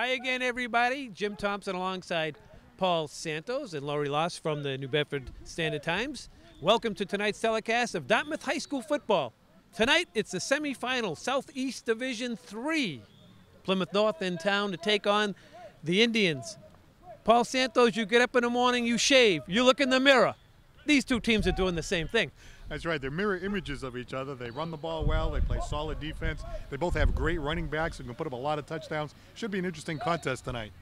Hi again, everybody. Jim Thompson alongside Paul Santos and Laurie Loss from the New Bedford Standard Times. Welcome to tonight's telecast of Dartmouth High School football. Tonight, it's the semifinal, Southeast Division 3. Plymouth North in town to take on the Indians. Paul Santos, you get up in the morning, you shave, you look in the mirror. These two teams are doing the same thing. That's right. They're mirror images of each other. They run the ball well. They play solid defense. They both have great running backs who can put up a lot of touchdowns. Should be an interesting contest tonight.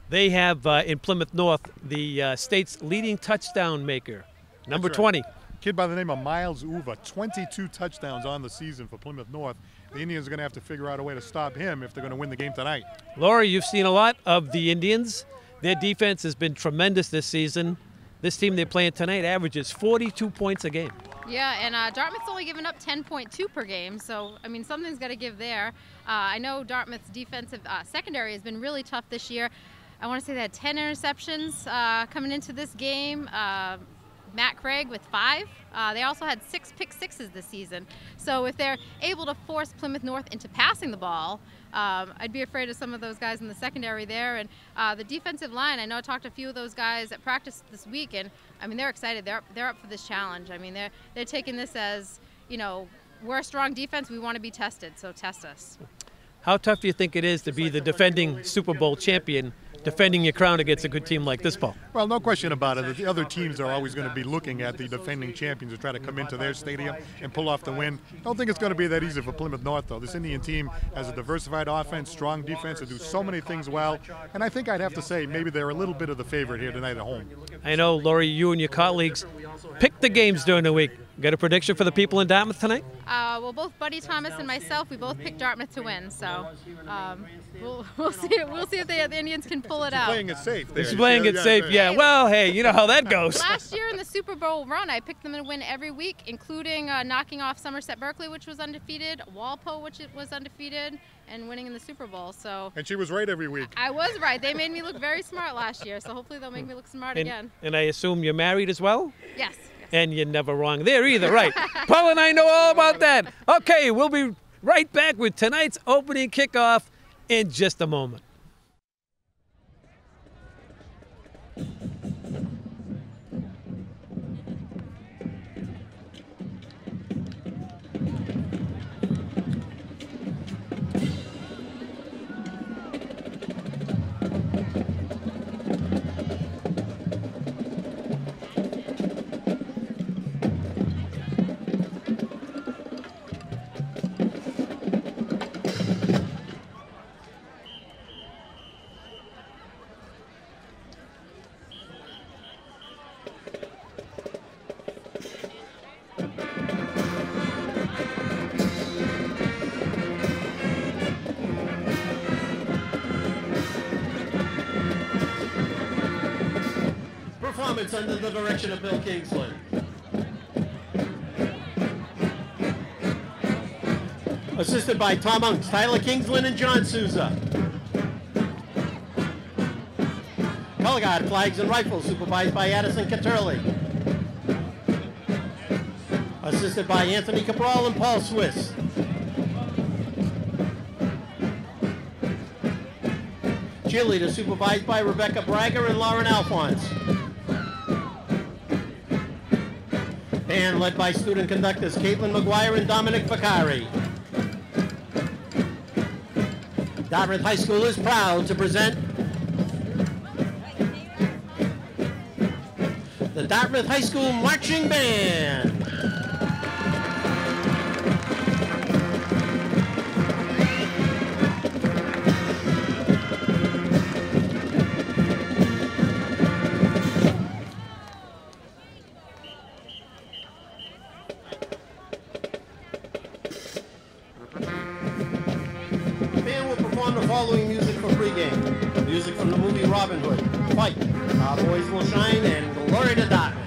They have in Plymouth North the state's leading touchdown maker, number 20. Kid by the name of Miles Uva, 22 touchdowns on the season for Plymouth North. The Indians are going to have to figure out a way to stop him if they're going to win the game tonight. Laurie, you've seen a lot of the Indians. Their defense has been tremendous this season. This team they're playing tonight averages 42 points a game. Yeah, and Dartmouth's only given up 10.2 per game, so, I mean, something's got to give there. I know Dartmouth's defensive secondary has been really tough this year. I want to say they had 10 interceptions coming into this game. Matt Craig with 5. They also had 6 pick sixes this season. So if they're able to force Plymouth North into passing the ball, I'd be afraid of some of those guys in the secondary there. And the defensive line, I know I talked to a few of those guys at practice this week, and I mean, they're excited. They're up for this challenge. I mean, they're taking this as, you know, we're a strong defense. We want to be tested, so test us. How tough do you think it is to be the defending Super Bowl champion, defending your crown against a good team like this, Paul? Well, no question about it. The other teams are always going to be looking at the defending champions to try to come into their stadium and pull off the win. I don't think it's going to be that easy for Plymouth North, though. This Indian team has a diversified offense, strong defense, they do so many things well. And I think I'd have to say maybe they're a little bit of the favorite here tonight at home. I know, Laurie, you and your colleagues picked the games during the week. Got a prediction for the people in Dartmouth tonight? Well, both Buddy Thomas and myself, we both picked Dartmouth to win. So we'll see. We'll see if the Indians can pull it out. Playing it safe. He's playing it safe. Yeah. Well, hey, you know how that goes. Last year in the Super Bowl run, I picked them to win every week, including knocking off Somerset Berkeley, which was undefeated, Walpole, which was undefeated, and winning in the Super Bowl. So. And she was right every week. I was right. They made me look very smart last year, so hopefully they'll make me look smart again. And I assume you're married as well? Yes. And you're never wrong there either, right? Paul and I know all about that. Okay, we'll be right back with tonight's opening kickoff in just a moment. Performance under the direction of Bill Kingsland. Assisted by Tom Unks, Tyler Kingsland, and John Souza. Color guard, flags and rifles, supervised by Addison Caterli. Assisted by Anthony Cabral and Paul Swiss. Cheerleader, supervised by Rebecca Braga and Lauren Alphonse. Band led by student conductors Caitlin McGuire and Dominic Facari. Dartmouth High School is proud to present the Dartmouth High School Marching Band. Following music for pregame. Music from the movie Robin Hood, Fight, Our Boys Will Shine, and Glory to Dartmouth.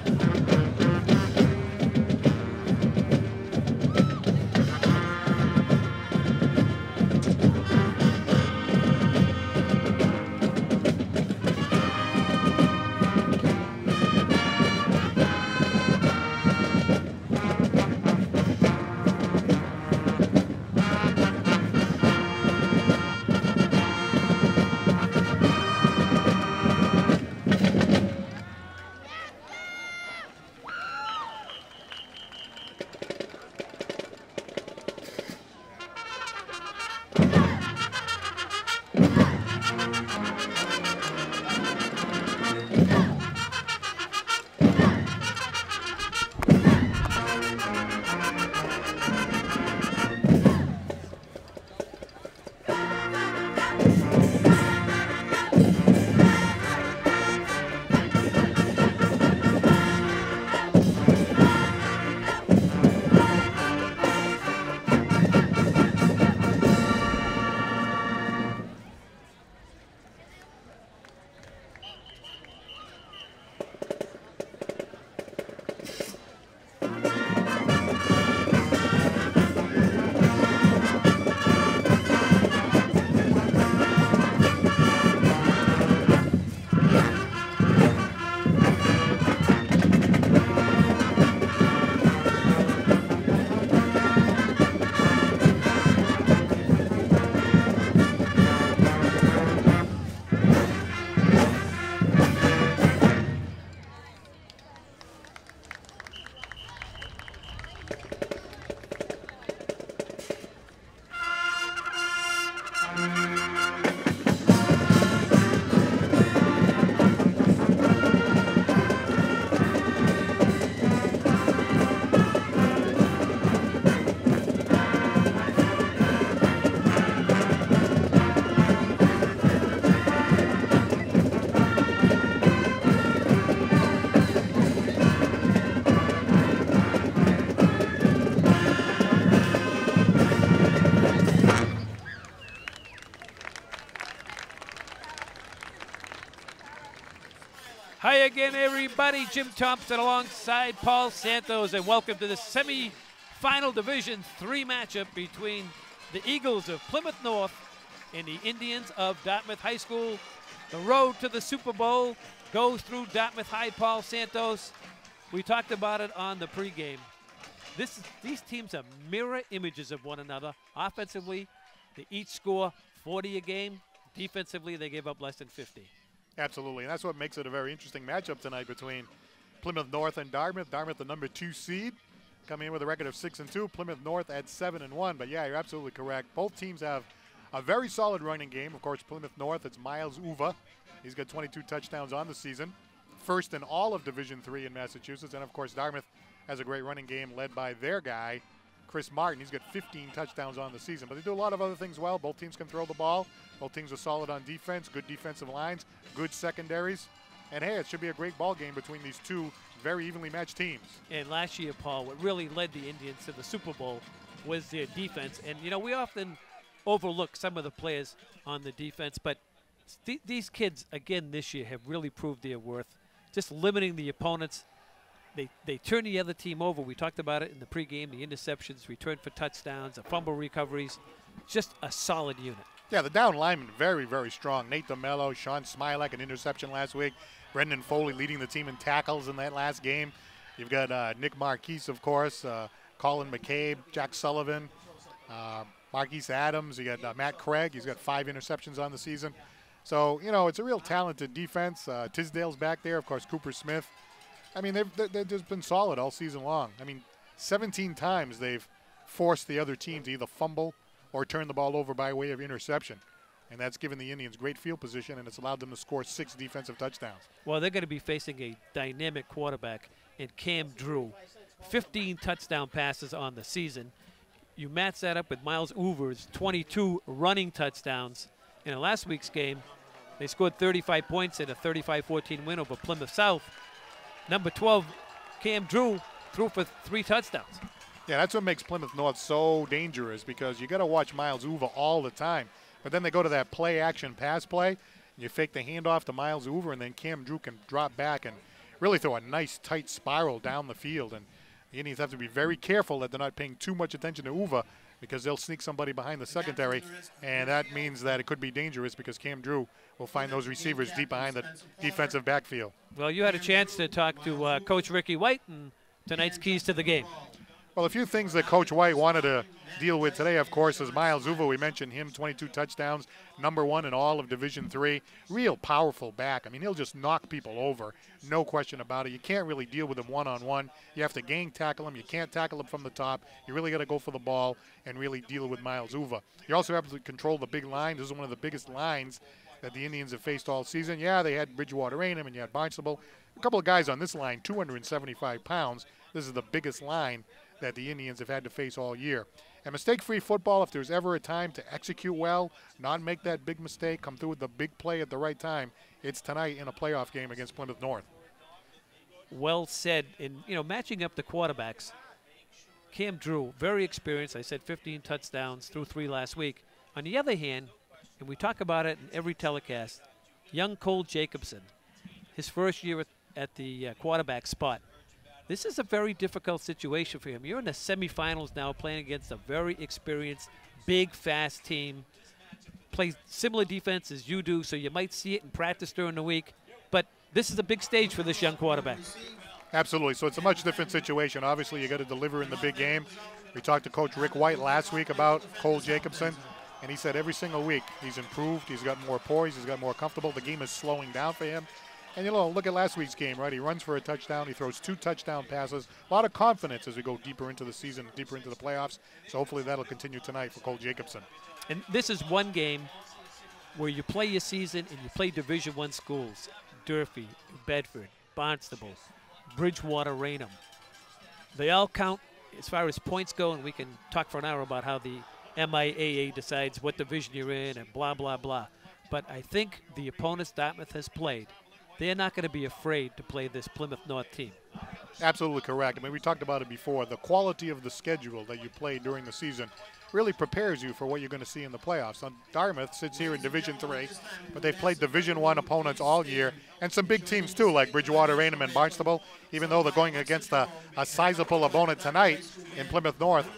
again, everybody. Jim Thompson alongside Paul Santos, and welcome to the semi-final Division III matchup between the Eagles of Plymouth North and the Indians of Dartmouth High School. The road to the Super Bowl goes through Dartmouth High. Paul Santos, we talked about it on the pregame. These teams are mirror images of one another. Offensively, they each score 40 a game. Defensively, they give up less than 50. Absolutely, and that's what makes it a very interesting matchup tonight between Plymouth North and Dartmouth. Dartmouth, the number 2 seed, coming in with a record of 6-2. Plymouth North at 7-1. But yeah, you're absolutely correct. Both teams have a very solid running game. Of course, Plymouth North, it's Miles Uva. He's got 22 touchdowns on the season, first in all of Division III in Massachusetts. And of course, Dartmouth has a great running game led by their guy, Chris Martin. He's got 15 touchdowns on the season. But they do a lot of other things well. Both teams can throw the ball. Both teams are solid on defense, good defensive lines, good secondaries. And hey, it should be a great ball game between these two very evenly matched teams. And last year, Paul, what really led the Indians to the Super Bowl was their defense. And, you know, we often overlook some of the players on the defense, but these kids, again, this year have really proved their worth, just limiting the opponents. They turn the other team over. We talked about it in the pregame, the interceptions, return for touchdowns, the fumble recoveries, just a solid unit. Yeah, the down linemen very, very strong. Nate DeMello, Sean Smilek, an interception last week. Brendan Foley leading the team in tackles in that last game. You've got Nick Marquise, of course, Colin McCabe, Jack Sullivan, Marquise Adams. You got Matt Craig. He's got 5 interceptions on the season. So, you know, it's a real talented defense. Tisdale's back there. Of course, Cooper Smith. I mean, they've just been solid all season long. I mean, 17 times they've forced the other team to either fumble or turn the ball over by way of interception. And that's given the Indians great field position, and it's allowed them to score 6 defensive touchdowns. Well, they're going to be facing a dynamic quarterback in Cam Drew. 15 touchdown passes on the season. You match that up with Miles Uver's 22 running touchdowns. In last week's game, they scored 35 points in a 35-14 win over Plymouth South. Number 12, Cam Drew, threw for 3 touchdowns. Yeah, that's what makes Plymouth North so dangerous, because you got to watch Miles Uva all the time. But then they go to that play-action pass play, and you fake the handoff to Miles Uva, and then Cam Drew can drop back and really throw a nice, tight spiral down the field. And the Indians have to be very careful that they're not paying too much attention to Uva, because they'll sneak somebody behind the secondary, and that means that it could be dangerous because Cam Drew will find those receivers deep behind the defensive backfield. Well, you had a chance to talk to Coach Ricky White and tonight's keys to the game. Well, a few things that Coach White wanted to deal with today, of course, is Miles Uva. We mentioned him, 22 touchdowns, number 1 in all of Division III. Real powerful back. I mean, he'll just knock people over, no question about it. You can't really deal with him one-on-one. You have to gang tackle him. You can't tackle him from the top. You really got to go for the ball and really deal with Miles Uva. You also have to control the big line. This is one of the biggest lines that the Indians have faced all season. Yeah, they had Bridgewater Raynham and you had Barnstable. A couple of guys on this line, 275 pounds. This is the biggest line that the Indians have had to face all year. And mistake-free football, if there's ever a time to execute well, not make that big mistake, come through with the big play at the right time, it's tonight in a playoff game against Plymouth North. Well said. In, you know, matching up the quarterbacks, Cam Drew, very experienced. I said 15 touchdowns, threw 3 last week. On the other hand, and we talk about it in every telecast, young Cole Jacobson, his first year at the quarterback spot. This is a very difficult situation for him. You're in the semifinals now, playing against a very experienced, big, fast team. Plays similar defense as you do, so you might see it in practice during the week. But this is a big stage for this young quarterback. Absolutely. So it's a much different situation. Obviously, you got to deliver in the big game. We talked to Coach Rick White last week about Cole Jacobson, and he said every single week he's improved. He's got more poise. He's got more comfortable. The game is slowing down for him. And, you know, look at last week's game, right? He runs for a touchdown. He throws 2 touchdown passes. A lot of confidence as we go deeper into the season, deeper into the playoffs. So hopefully that'll continue tonight for Cole Jacobson. And this is one game where you play your season and you play Division I schools. Durfee, Bedford, Barnstable, Bridgewater, Raynham. They all count as far as points go, and we can talk for an hour about how the MIAA decides what division you're in and blah, blah, blah. But I think the opponents Dartmouth has played, they're not going to be afraid to play this Plymouth North team. Absolutely correct. I mean, we talked about it before. The quality of the schedule that you play during the season really prepares you for what you're going to see in the playoffs. So Dartmouth sits here in Division III, but they've played Division I opponents all year, and some big teams too, like Bridgewater, Raynham, and Barnstable, even though they're going against a sizable opponent tonight in Plymouth North.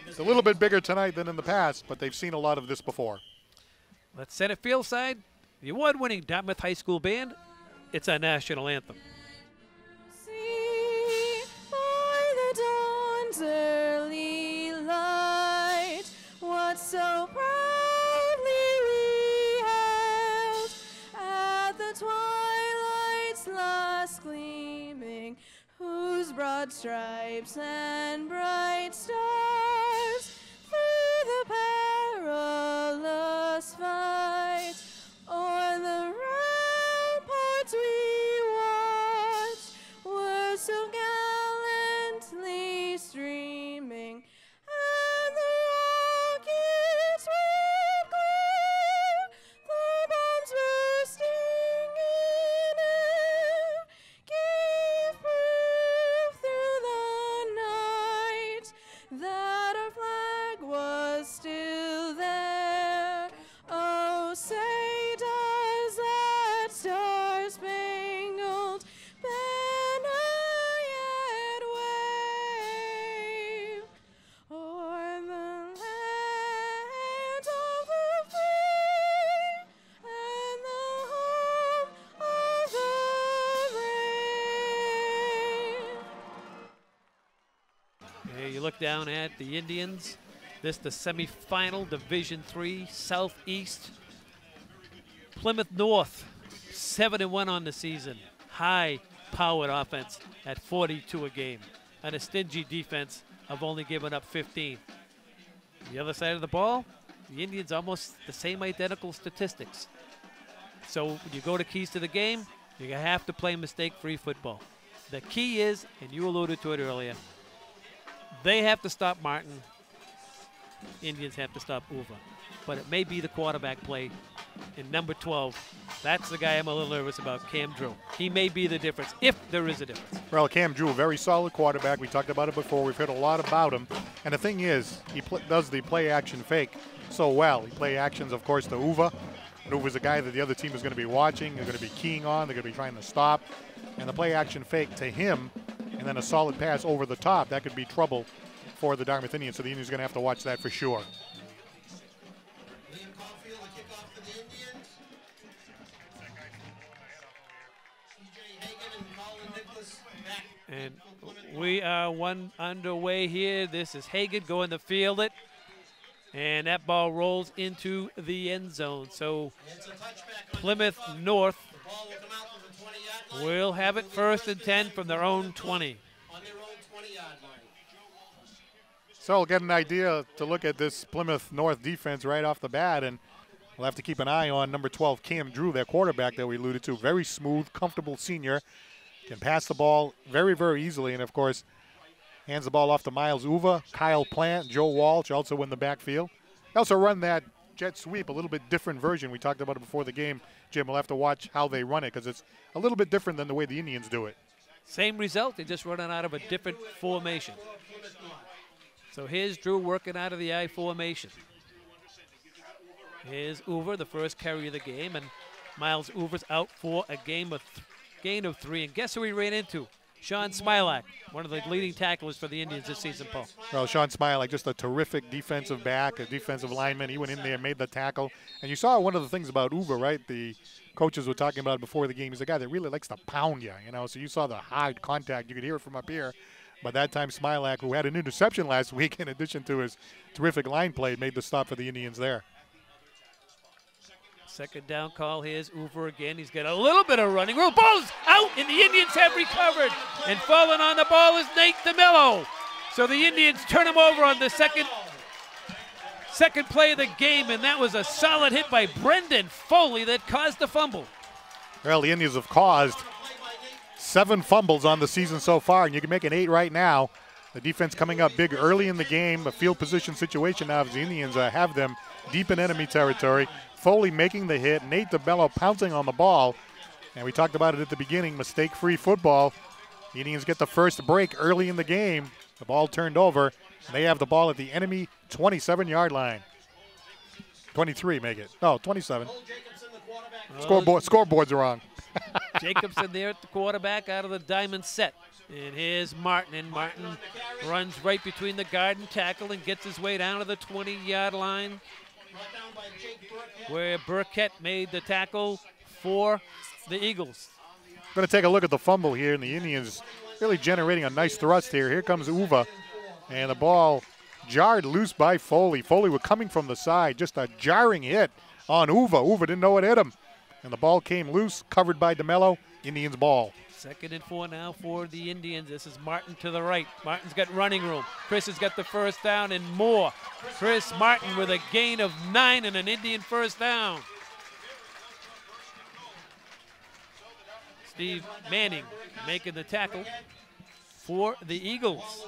It's a little bit bigger tonight than in the past, but they've seen a lot of this before. Let's center field side. The award-winning Dartmouth High School Band. It's our national anthem. See by the dawn's early light what so proudly we held at the twilight's last gleaming, whose broad stripes and bright stars through the perilous fight o'er the ramparts we watched were so gallantly streaming, and the rockets would glare, the bombs bursting in air, gave proof through the night that our flag was still there. Oh, say does that star-spangled banner yet wave o'er the land of the free and the home of the brave? Here you look down at the Indians. This the semifinal, Division III Southeast. Plymouth North, 7-1 on the season. High-powered offense at 42 a game, and a stingy defense of only giving up 15. The other side of the ball, the Indians almost the same identical statistics. So when you go to keys to the game, you have to play mistake-free football. The key is, and you alluded to it earlier, they have to stop Martin. Indians have to stop Uva. But it may be the quarterback play in number 12. That's the guy I'm a little nervous about, Cam Drew. He may be the difference, if there is a difference. Well, Cam Drew, a very solid quarterback. We talked about it before. We've heard a lot about him. And the thing is, he does the play-action fake so well. He play actions, of course, to Uva. And Uva's a guy that the other team is going to be watching. They're going to be keying on. They're going to be trying to stop. And the play-action fake to him, and then a solid pass over the top, that could be trouble for the Dartmouth Indians. So the Indians are going to have to watch that for sure. And we are one underway here. This is Hagan going to field it. And that ball rolls into the end zone. So Plymouth North will have it 1st and 10 from their own 20. So we'll get an idea to look at this Plymouth North defense right off the bat, and we'll have to keep an eye on number 12, Cam Drew, their quarterback that we alluded to. Very smooth, comfortable senior. Can pass the ball very, very easily, and of course, hands the ball off to Miles Uva, Kyle Plant, Joe Walsh also in the backfield. They also run that jet sweep, a little bit different version. We talked about it before the game. Jim, we'll have to watch how they run it because it's a little bit different than the way the Indians do it. Same result, they're just running out of a different formation. So here's Drew working out of the I formation. Here's Uva, the first carry of the game, and Miles Uva's out for a gain of 3. And guess who he ran into? Sean Smilak, one of the leading tacklers for the Indians this season, Paul. Well, Sean Smilak, just a terrific defensive back, a defensive lineman. He went in there, made the tackle. And you saw one of the things about Uva, right? The coaches were talking about before the game. He's a guy that really likes to pound you, you know. So you saw the hard contact. You could hear it from up here. But that time, Smilak, who had an interception last week, in addition to his terrific line play, made the stop for the Indians there. Second down call. Here's Uva again. He's got a little bit of running room. Ball's out, and the Indians have recovered. And falling on the ball is Nate DeMillo. So the Indians turn him over on the second play of the game, and that was a solid hit by Brendan Foley that caused the fumble. Well, the Indians have caused 7 fumbles on the season so far, and you can make an 8 right now. The defense coming up big early in the game, a field position situation now as the Indians have them deep in enemy territory. Foley making the hit, Nate DeMello pouncing on the ball. And we talked about it at the beginning, mistake-free football. The Indians get the first break early in the game. The ball turned over, and they have the ball at the enemy 27-yard line. 23, make it. No, 27. Scoreboard's wrong. Jacobson there at the quarterback out of the diamond set. And here's Martin, and Martin runs right between the guard and tackle and gets his way down to the 20-yard line, where Burkett made the tackle for the Eagles. Going to take a look at the fumble here, and the Indians really generating a nice thrust here. Here comes Uva, and the ball jarred loose by Foley. Foley was coming from the side, just a jarring hit on Uva. Uva didn't know what hit him, and the ball came loose, covered by DeMello. Indians ball. 2nd and 4 now for the Indians. This is Martin to the right. Martin's got running room. Chris has got the first down and more. Chris Martin with a gain of 9 and an Indian first down. Steve Manning making the tackle for the Eagles.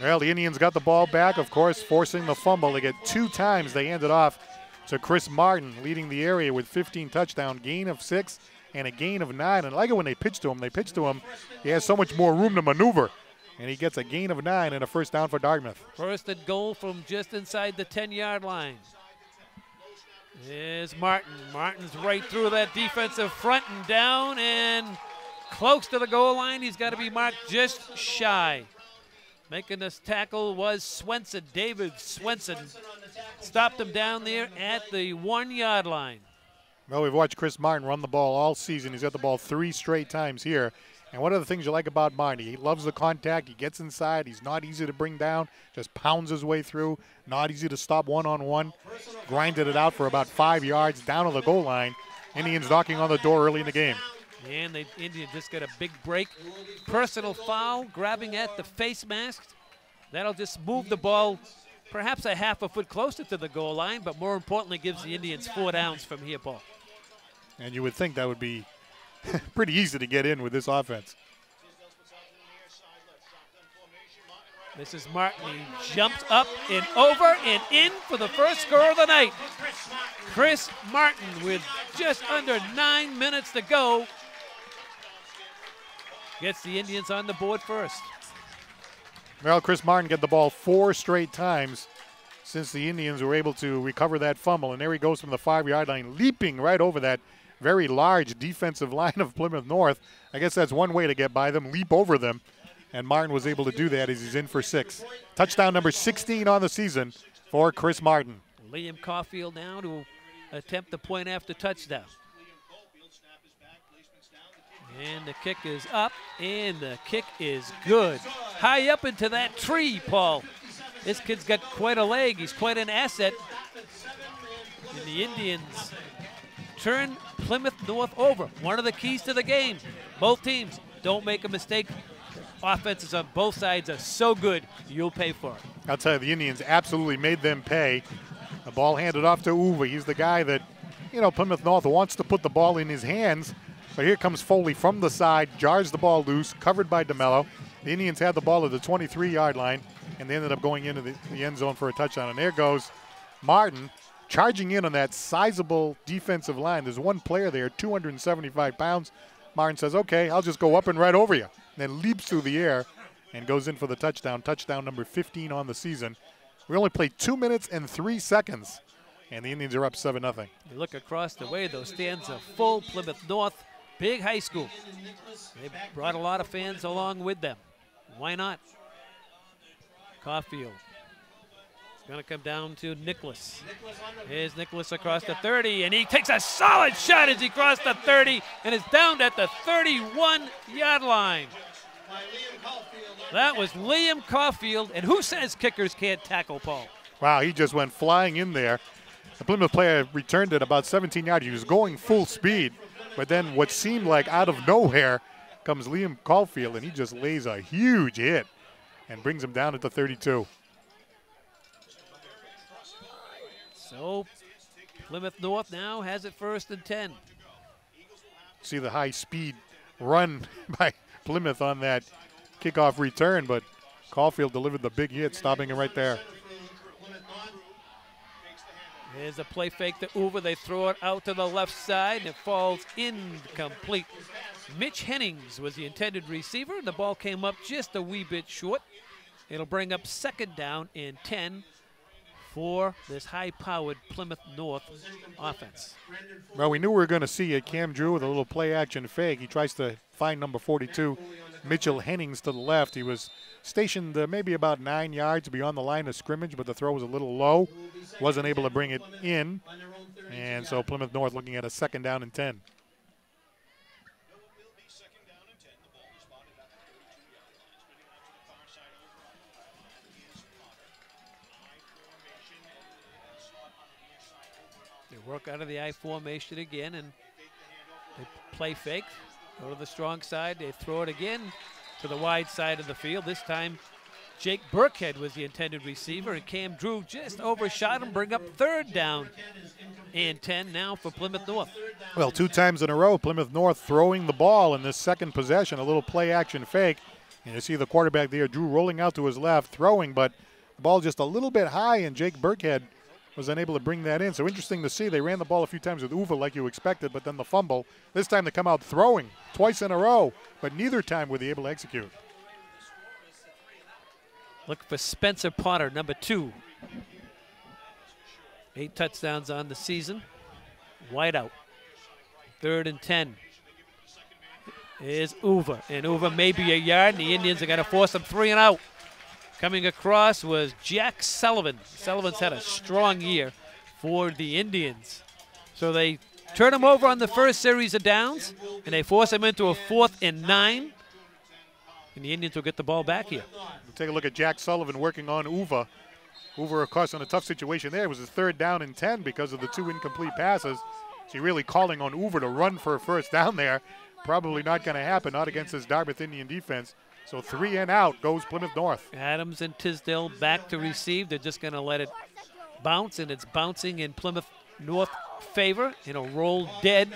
Well, the Indians got the ball back, of course, forcing the fumble. They get 2 times. They hand it off to Chris Martin, leading the area with 15 touchdown, gain of 6 and a gain of 9. And I like it when they pitch to him. He has so much more room to maneuver. And he gets a gain of 9 and a first down for Dartmouth. First and goal from just inside the 10-yard line. Here's Martin. Martin's right through that defensive front and down and close to the goal line. He's got to be marked just shy. Making this tackle was Swenson. David Swenson stopped him down there at the 1-yard line. Well, we've watched Chris Martin run the ball all season. He's got the ball 3 straight times here. And one of the things you like about Martin, he loves the contact. He gets inside. He's not easy to bring down. Just pounds his way through. Not easy to stop one-on-one. Grinded it out for about 5 yards down to the goal line. Indians knocking on the door early in the game. And the Indians just got a big break. Personal foul, grabbing at the face mask. That'll just move the ball perhaps a half a foot closer to the goal line, but more importantly gives the Indians 4 downs from here, Paul. And you would think that would be pretty easy to get in with this offense. This is Martin. He jumps up and over and in for the first score of the night. Chris Martin with just under 9 minutes to go gets the Indians on the board first. Well, Chris Martin got the ball 4 straight times since the Indians were able to recover that fumble. And there he goes from the 5-yard line, leaping right over that very large defensive line of Plymouth North. I guess that's one way to get by them, leap over them. And Martin was able to do that as he's in for 6. Touchdown number 16 on the season for Chris Martin. Liam Caulfield now to attempt the point after touchdown. And the kick is up, and the kick is good. High up into that tree, Paul. This kid's got quite a leg. He's quite an asset. And the Indians turn Plymouth North over. One of the keys to the game. Both teams don't make a mistake. Offenses on both sides are so good, you'll pay for it. I'll tell you, the Indians absolutely made them pay. The ball handed off to Uva. He's the guy that, Plymouth North wants to put the ball in his hands. But here comes Foley from the side, jars the ball loose, covered by DeMello. The Indians had the ball at the 23-yard line, and they ended up going into the end zone for a touchdown. And there goes Martin charging in on that sizable defensive line. There's one player there, 275 pounds. Martin says, okay, I'll just go up and right over you. And then leaps through the air and goes in for the touchdown. Touchdown number 15 on the season. We only played 2 minutes and 3 seconds, and the Indians are up 7-0. You look across the way, those stands are full. Plymouth North, big high school. They brought a lot of fans along with them. Why not? Caulfield. It's going to come down to Nicholas. Here's Nicholas across the 30, and he takes a solid shot as he crossed the 30 and is down at the 31-yard line. That was Liam Caulfield, and who says kickers can't tackle, Paul? Wow, he just went flying in there. The Plymouth player returned it about 17 yards. He was going full speed, but then what seemed like out of nowhere comes Liam Caulfield, and he just lays a huge hit and brings him down at the 32. So Plymouth North now has it 1st and 10. See the high speed run by Plymouth on that kickoff return, but Caulfield delivered the big hit, stopping it right there. There's a play fake to Uber. They throw it out to the left side, and it falls incomplete. Mitch Hennings was the intended receiver, and the ball came up just a wee bit short. It'll bring up 2nd down and 10 for this high-powered Plymouth North offense. Well, we knew we were going to see it. Cam Drew with a little play-action fake. He tries to find number 42, Mitchell Hennings, to the left. He was stationed maybe about 9 yards beyond the line of scrimmage, but the throw was a little low. Wasn't able to bring it in. And so Plymouth North looking at a 2nd down and 10. They work out of the I formation again, and they play fake. Go to the strong side. They throw it again to the wide side of the field. This time, Jake Burkhead was the intended receiver, and Cam Drew just overshot him, bring up 3rd down and 10 now for Plymouth North. Well, 2 times in a row, Plymouth North throwing the ball in this 2nd possession, a little play-action fake. And you see the quarterback there, Drew, rolling out to his left, throwing, but the ball just a little bit high, and Jake Burkhead was unable to bring that in. So interesting to see. They ran the ball a few times with Uva like you expected, but then the fumble. This time they come out throwing twice in a row, but neither time were they able to execute. Look for Spencer Potter, number 2. 8 touchdowns on the season. Wide out. 3rd and 10. Is Uva, and Uva may be a yard, and the Indians are going to force them 3 and out. Coming across was Jack Sullivan. Sullivan's had a strong year for the Indians. So they turn him over on the first series of downs, and they force him into a 4th and 9. And the Indians will get the ball back here. We'll take a look at Jack Sullivan working on Uva. Uva, of course, in a tough situation there. It was his 3rd down and 10 because of the 2 incomplete passes. So really calling on Uva to run for a 1st down there. Probably not going to happen, not against this Dartmouth Indian defense. So 3 and out goes Plymouth North. Adams and Tisdale back to receive. They're just going to let it bounce, and it's bouncing in Plymouth North favor. It'll roll dead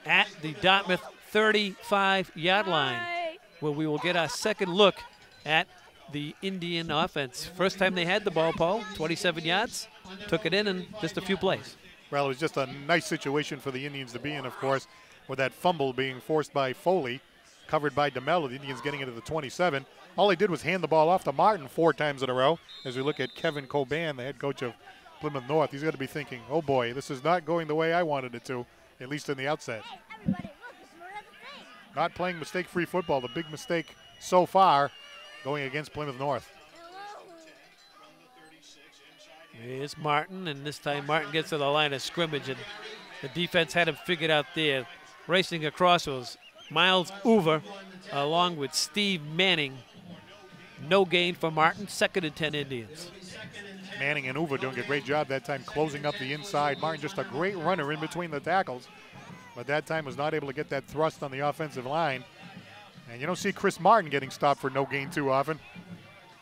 at the Dartmouth 35-yard line, where we will get our 2nd look at the Indian offense. First time they had the ball, Paul, 27 yards. Took it in just a few plays. Well, it was just a nice situation for the Indians to be in, of course, with that fumble being forced by Foley. Covered by DeMello, the Indians getting into the 27. All they did was hand the ball off to Martin 4 times in a row. As we look at Kevin Coban, the head coach of Plymouth North, he's going to be thinking, oh boy, this is not going the way I wanted it to, at least in the outset. Not playing mistake-free football, the big mistake so far going against Plymouth North. Here's Martin, and this time Martin gets to the line of scrimmage, and the defense had him figured out there. Racing across was Miles Uver along with Steve Manning. No gain for Martin, 2nd and 10 Indians. Manning and Uva doing a great job that time closing up the inside. Martin just a great runner in between the tackles, but that time was not able to get that thrust on the offensive line. And you don't see Chris Martin getting stopped for no gain too often.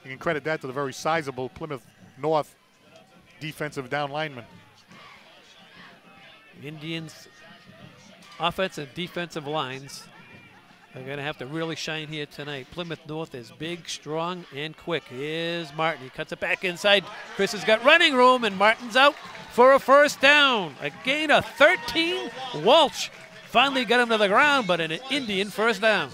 You can credit that to the very sizable Plymouth North defensive down lineman. Indians offensive and defensive lines are going to have to really shine here tonight. Plymouth North is big, strong, and quick. Here's Martin. He cuts it back inside. Chris has got running room, and Martin's out for a 1st down. A gain of 13. Walsh finally got him to the ground, but an Indian 1st down.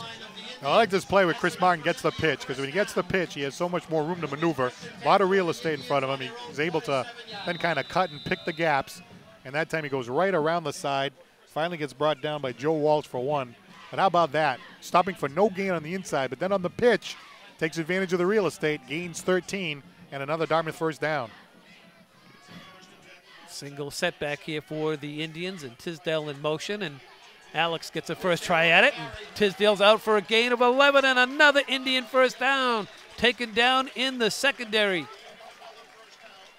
I like this play where Chris Martin gets the pitch, because when he gets the pitch, he has so much more room to maneuver. A lot of real estate in front of him. He's able to then kind of cut and pick the gaps, and that time he goes right around the side. Finally gets brought down by Joe Walsh for 1. But how about that? Stopping for no gain on the inside, but then on the pitch, takes advantage of the real estate, gains 13, and another Dartmouth 1st down. Single setback here for the Indians, and Tisdale in motion, and Alex gets a first try at it, and Tisdale's out for a gain of 11, and another Indian 1st down, taken down in the secondary.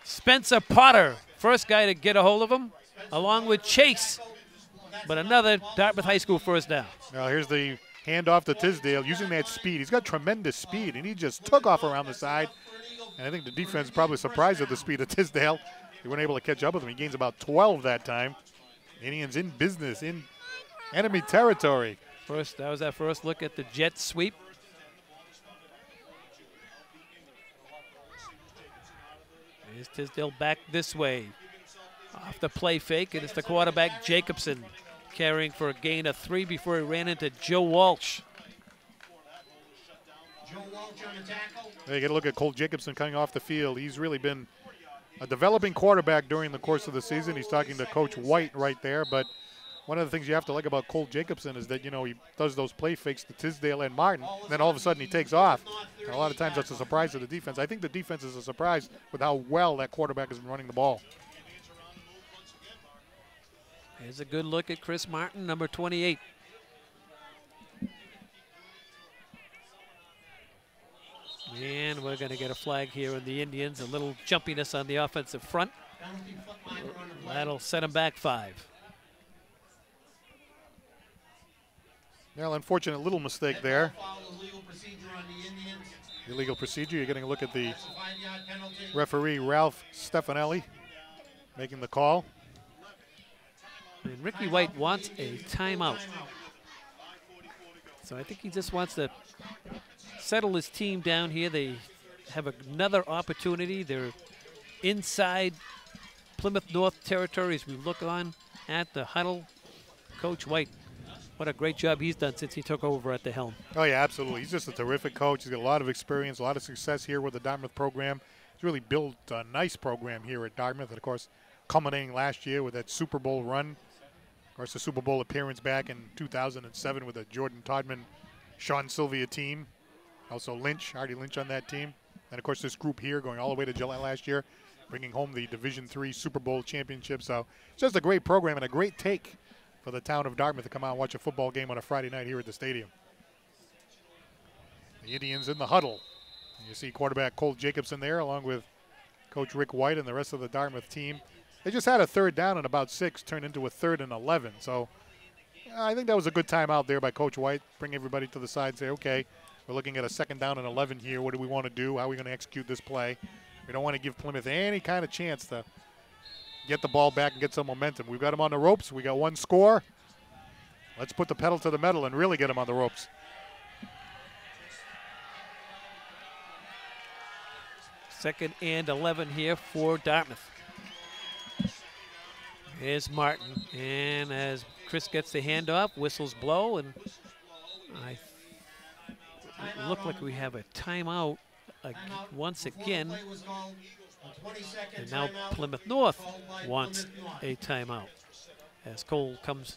Spencer Potter, first guy to get a hold of him, along with Chase. But another Dartmouth High School 1st down. Now here's the handoff to Tisdale, using that speed. He's got tremendous speed, and he just took off around the side. And I think the defense is probably surprised at the speed of Tisdale. They weren't able to catch up with him. He gains about 12 that time. Indians in business, in enemy territory. That was our first look at the jet sweep. Here's Tisdale back this way. Off the play fake, and it's the quarterback Jacobson carrying for a gain of 3 before he ran into Joe Walsh. Hey, you get a look at Cole Jacobson coming off the field. He's really been a developing quarterback during the course of the season. He's talking to Coach White right there, but one of the things you have to like about Cole Jacobson is that, you know, he does those play fakes to Tisdale and Martin, and then all of a sudden he takes off. And a lot of times that's a surprise to the defense. I think the defense is a surprise with how well that quarterback has been running the ball. Here's a good look at Chris Martin, number 28. And we're going to get a flag here on the Indians. A little jumpiness on the offensive front. That'll set them back 5. Well, unfortunate little mistake there. Illegal procedure. You're getting a look at the referee, Ralph Stefanelli, making the call. And Ricky White wants a timeout. So I think he just wants to settle his team down here. They have another opportunity. They're inside Plymouth North territory as we look on at the huddle. Coach White, what a great job he's done since he took over at the helm. Oh, yeah, absolutely. He's just a terrific coach. He's got a lot of experience, a lot of success here with the Dartmouth program. He's really built a nice program here at Dartmouth, and, of course, culminating last year with that Super Bowl run. Of course, the Super Bowl appearance back in 2007 with the Jordan Todman, Sean Sylvia team. Also Lynch, Artie Lynch on that team. And, of course, this group here going all the way to July last year, bringing home the Division III Super Bowl championship. So it's just a great program and a great take for the town of Dartmouth to come out and watch a football game on a Friday night here at the stadium. The Indians in the huddle. And you see quarterback Cole Jacobson there along with Coach Rick White and the rest of the Dartmouth team. They just had a 3rd down and about 6, turned into a 3rd and 11. So I think that was a good time out there by Coach White. Bring everybody to the side and say, okay, we're looking at a 2nd down and 11 here. What do we want to do? How are we going to execute this play? We don't want to give Plymouth any kind of chance to get the ball back and get some momentum. We've got them on the ropes. We got 1 score. Let's put the pedal to the metal and really get them on the ropes. Second and 11 here for Dartmouth. Here's Martin, and as Chris gets the handoff, whistles blow, and it looked like we have a timeout once again. And now Plymouth North wants a timeout as Cole comes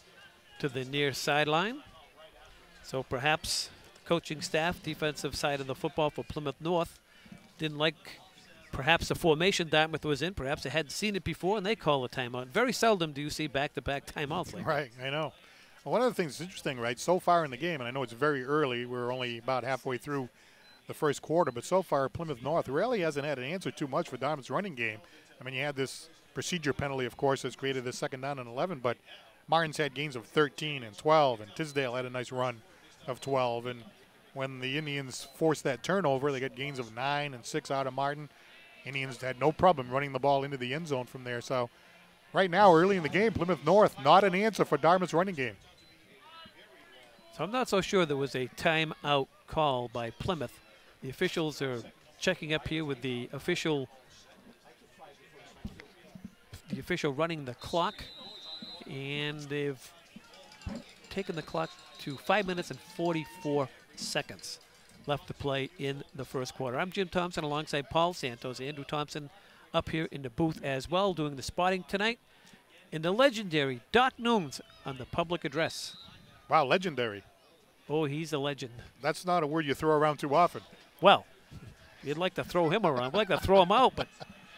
to the near sideline. So perhaps the coaching staff, defensive side of the football for Plymouth North, didn't like perhaps the formation Dartmouth was in. Perhaps they hadn't seen it before, and they call a timeout. Very seldom do you see back-to-back timeouts like that. Right, I know. Well, one of the things that's interesting, right, so far in the game, and I know it's very early, we're only about halfway through the first quarter, but so far Plymouth North really hasn't had an answer too much for Dartmouth's running game. I mean, you had this procedure penalty, of course, that's created this 2nd down and 11, but Martin's had gains of 13 and 12, and Tisdale had a nice run of 12. And when the Indians forced that turnover, they got gains of 9 and 6 out of Martin. Indians had no problem running the ball into the end zone from there. So right now, early in the game, Plymouth North, not an answer for Dartmouth's running game. So I'm not so sure there was a timeout call by Plymouth. The officials are checking up here with the official running the clock, and they've taken the clock to 5 minutes and 44 seconds left to play in the first quarter. I'm Jim Thompson alongside Paul Santos. Andrew Thompson up here in the booth as well, doing the spotting tonight. And the legendary Doc Nooms on the public address. Wow, legendary. Oh, he's a legend. That's not a word you throw around too often. Well, you'd like to throw him around. We'd like to throw him out, but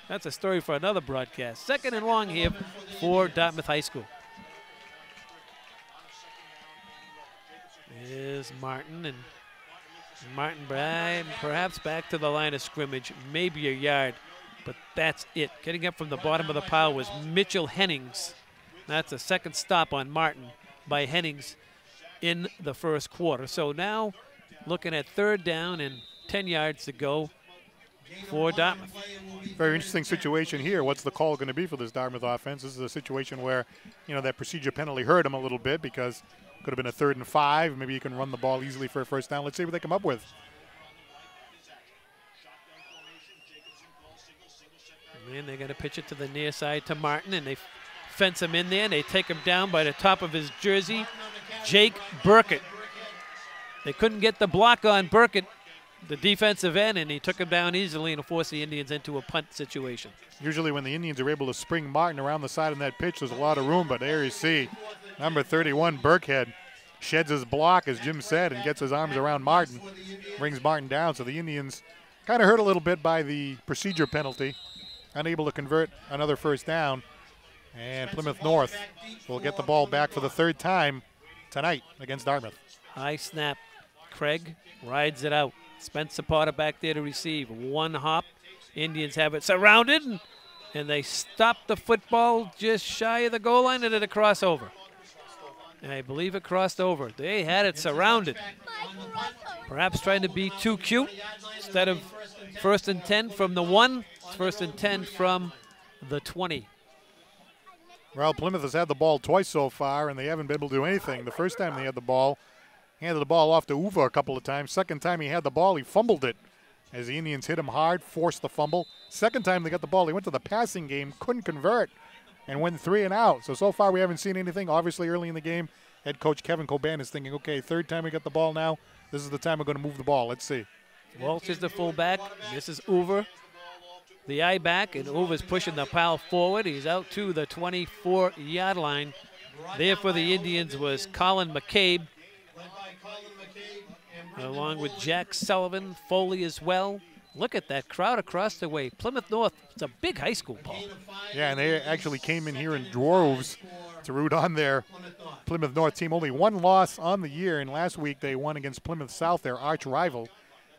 that's a story for another broadcast. 2nd and long here for Dartmouth High School. Here's Martin, and Martin perhaps back to the line of scrimmage, maybe a yard, but that's it. Getting up from the bottom of the pile was Mitchell Hennings. That's a 2nd stop on Martin by Hennings in the first quarter. So now looking at 3rd down and 10 yards to go for Dartmouth. Very interesting situation here. What's the call going to be for this Dartmouth offense? This is a situation where, you know, that procedure penalty hurt them a little bit because could have been a 3rd and 5. Maybe you can run the ball easily for a 1st down. Let's see what they come up with. And they're going to pitch it to the near side to Martin, and they fence him in there, and they take him down by the top of his jersey, Jake Burkett. They couldn't get the block on Burkett, the defensive end, and he took him down easily and forced the Indians into a punt situation. Usually when the Indians are able to spring Martin around the side of that pitch, there's a lot of room, but there you see number 31, Burkhead, sheds his block, as Jim said, and gets his arms around Martin, brings Martin down. So the Indians kind of hurt a little bit by the procedure penalty, unable to convert another first down, and Plymouth North will get the ball back for the third time tonight against Dartmouth. High snap. Craig rides it out. Spencer Potter back there to receive. One hop. Indians have it surrounded, and they stop the football just shy of the goal line, and it crossed over. And I believe it crossed over. They had it surrounded. Perhaps trying to be too cute. Instead of 1st and 10 from the 1, it's 1st and 10 from the 20. Well, Plymouth has had the ball twice so far, and they haven't been able to do anything. The first time they had the ball, handed the ball off to Uva a couple of times. Second time he had the ball, he fumbled it as the Indians hit him hard, forced the fumble. Second time they got the ball, they went to the passing game, couldn't convert, and went 3 and out. So far we haven't seen anything. Obviously early in the game, head coach Kevin Coban is thinking, okay, third time we got the ball now. This is the time we're going to move the ball. Let's see. Walsh is the fullback. This is Uva, the eye back, and Uva's pushing the pile forward. He's out to the 24-yard line. There for the Indians was Colin McCabe, along with Jack Sullivan, Foley as well. Look at that crowd across the way. Plymouth North, it's a big high school, Paul. Yeah, and they actually came in here in droves to root on their Plymouth North team. Only one loss on the year, and last week they won against Plymouth South, their arch rival,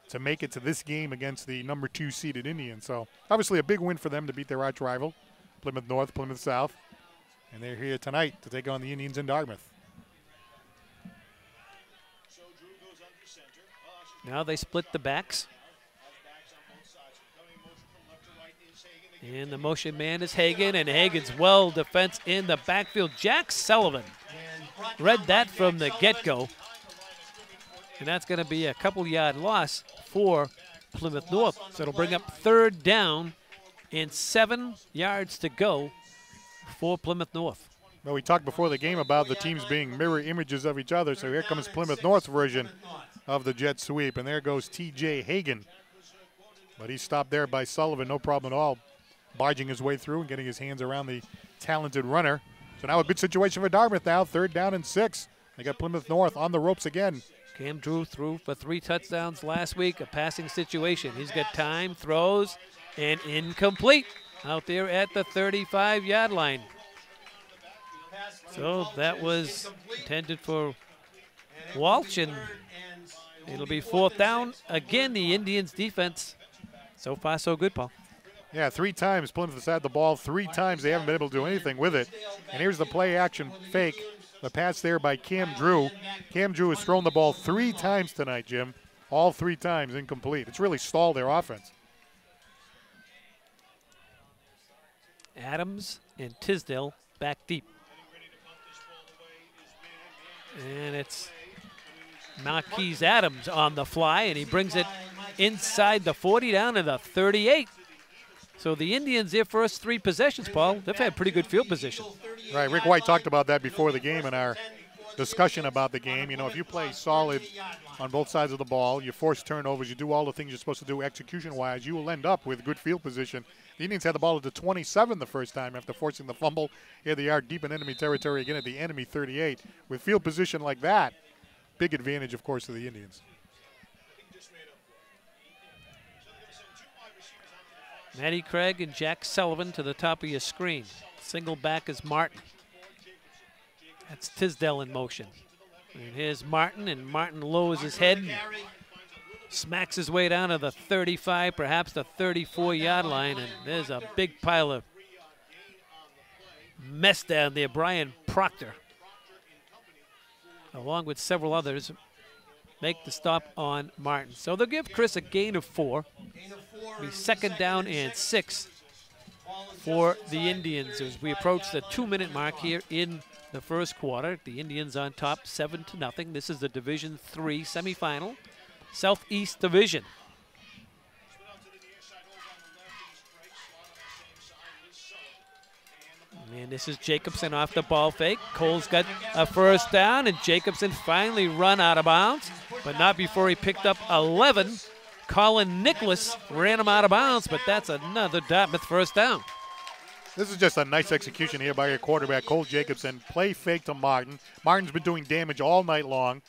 to make it to this game against the number 2 seeded Indians. So obviously a big win for them to beat their arch rival, Plymouth North, Plymouth South. And they're here tonight to take on the Indians in Dartmouth. Now they split the backs. And the motion man is Hagan, and Hagan's well defense in the backfield. Jack Sullivan read that from the get-go. And that's going to be a couple-yard loss for Plymouth North. So it'll bring up 3rd down and 7 yards to go for Plymouth North. Well, we talked before the game about the teams being mirror images of each other, so here comes Plymouth North's version of the jet sweep, and there goes T.J. Hagan. But he's stopped there by Sullivan, no problem at all, barging his way through and getting his hands around the talented runner. So now a good situation for Dartmouth now, 3rd down and 6. They got Plymouth North on the ropes again. Cam Drew threw for 3 touchdowns last week, a passing situation. He's got time, throws, and incomplete out there at the 35-yard line. So that was intended for Walsh, and it'll be 4th down. Again, the Indians' defense, so far so good, Paul. Yeah, 3 times Plymouth has had the ball. 3 times they haven't been able to do anything with it. And here's the play-action fake. The pass there by Cam Drew. Cam Drew has thrown the ball 3 times tonight, Jim. All 3 times incomplete. It's really stalled their offense. Adams and Tisdale back deep. And it's Marquise Adams on the fly, and he brings it inside the 40 down to the 38. So the Indians, their first 3 possessions, Paul, they've had pretty good field position. Right, Rick White talked about that before the game in our discussion about the game. You know, if you play solid on both sides of the ball, you force turnovers, you do all the things you're supposed to do execution-wise, you will end up with good field position. The Indians had the ball at the 27 the first time after forcing the fumble. Here they are deep in enemy territory again at the enemy 38. With field position like that, big advantage, of course, to the Indians. Matty Craig and Jack Sullivan to the top of your screen. Single back is Martin. That's Tisdale in motion. And here's Martin, and Martin lowers his head and smacks his way down to the 35, perhaps the 34-yard line, and there's a big pile of mess down there. Brian Proctor, along with several others, make the stop on Martin. So they'll give Chris a gain of 4. It'll be 2nd down and 6 for the Indians as we approach the 2-minute mark here in the first quarter. The Indians on top 7-0. This is the Division III semifinal, Southeast Division. And this is Jacobson off the ball fake. Cole's got a first down, and Jacobson finally run out of bounds, but not before he picked up 11. Colin Nicholas ran him out of bounds, but that's another Dartmouth first down. This is just a nice execution here by your quarterback, Cole Jacobson. Play fake to Martin. Martin's been doing damage all night long.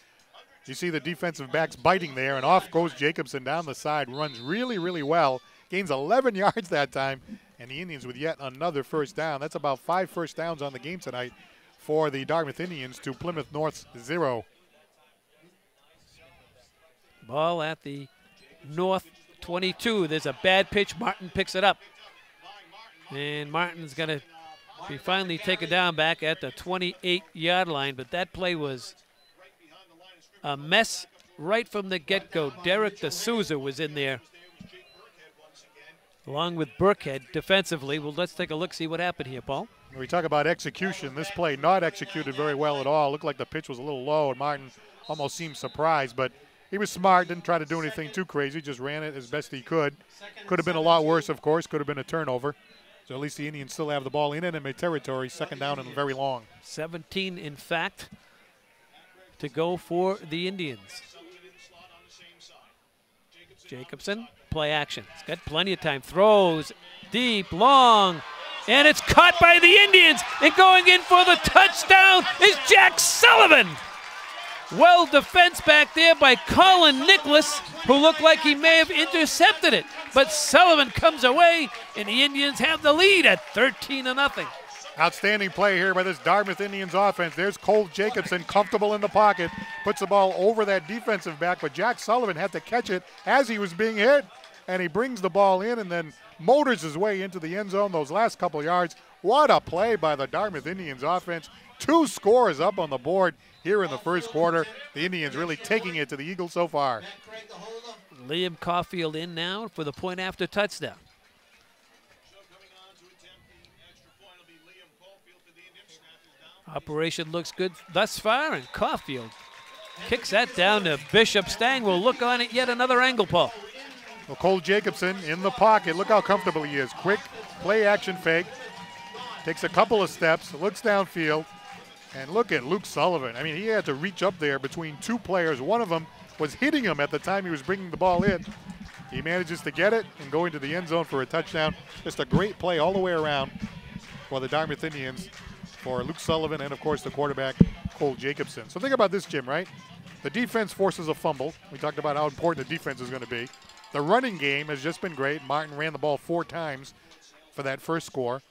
You see the defensive backs biting there, and off goes Jacobson down the side. Runs really, really well. Gains 11 yards that time, and the Indians with yet another first down. That's about 5 first downs on the game tonight for the Dartmouth Indians to Plymouth North's 0. Ball at the North 22. There's a bad pitch. Martin picks it up. And Martin's going to be finally taken down back at the 28-yard line. But that play was a mess right from the get-go. Derek D'Souza was in there, along with Burkhead defensively. Well, let's take a look, see what happened here, Paul. We talk about execution. This play not executed very well at all. Looked like the pitch was a little low, and Martin almost seemed surprised. But he was smart, didn't try to do anything too crazy, just ran it as best he could. Could have been a lot worse, of course. Could have been a turnover. So at least the Indians still have the ball in enemy territory, second down and very long. 17, in fact, to go for the Indians. Jacobson, play action. He's got plenty of time. Throws deep, long, and it's caught by the Indians. And going in for the touchdown is Jack Sullivan. Well defense back there by Colin Nicholas, who looked like he may have intercepted it. But Sullivan comes away, and the Indians have the lead at 13-0. Outstanding play here by this Dartmouth Indians offense. There's Cole Jacobson comfortable in the pocket, puts the ball over that defensive back, but Jack Sullivan had to catch it as he was being hit, and he brings the ball in and then motors his way into the end zone those last couple yards. What a play by the Dartmouth Indians offense. 2 scores up on the board here in the first quarter. The Indians really taking it to the Eagles so far. Liam Caulfield in now for the point after touchdown. Operation looks good thus far, and Caulfield kicks that down to Bishop. Stang will look on it, yet another angle, Paul. Well, Cole Jacobson in the pocket. Look how comfortable he is. Quick play action fake. Takes a couple of steps, looks downfield, and look at Luke Sullivan. I mean, he had to reach up there between 2 players. One of them was hitting him at the time he was bringing the ball in. He manages to get it and go into the end zone for a touchdown. Just a great play all the way around for the Dartmouth Indians, for Luke Sullivan and, of course, the quarterback, Cole Jacobson. So think about this, Jim, right? The defense forces a fumble. We talked about how important the defense is going to be. The running game has just been great. Martin ran the ball 4 times for that first score.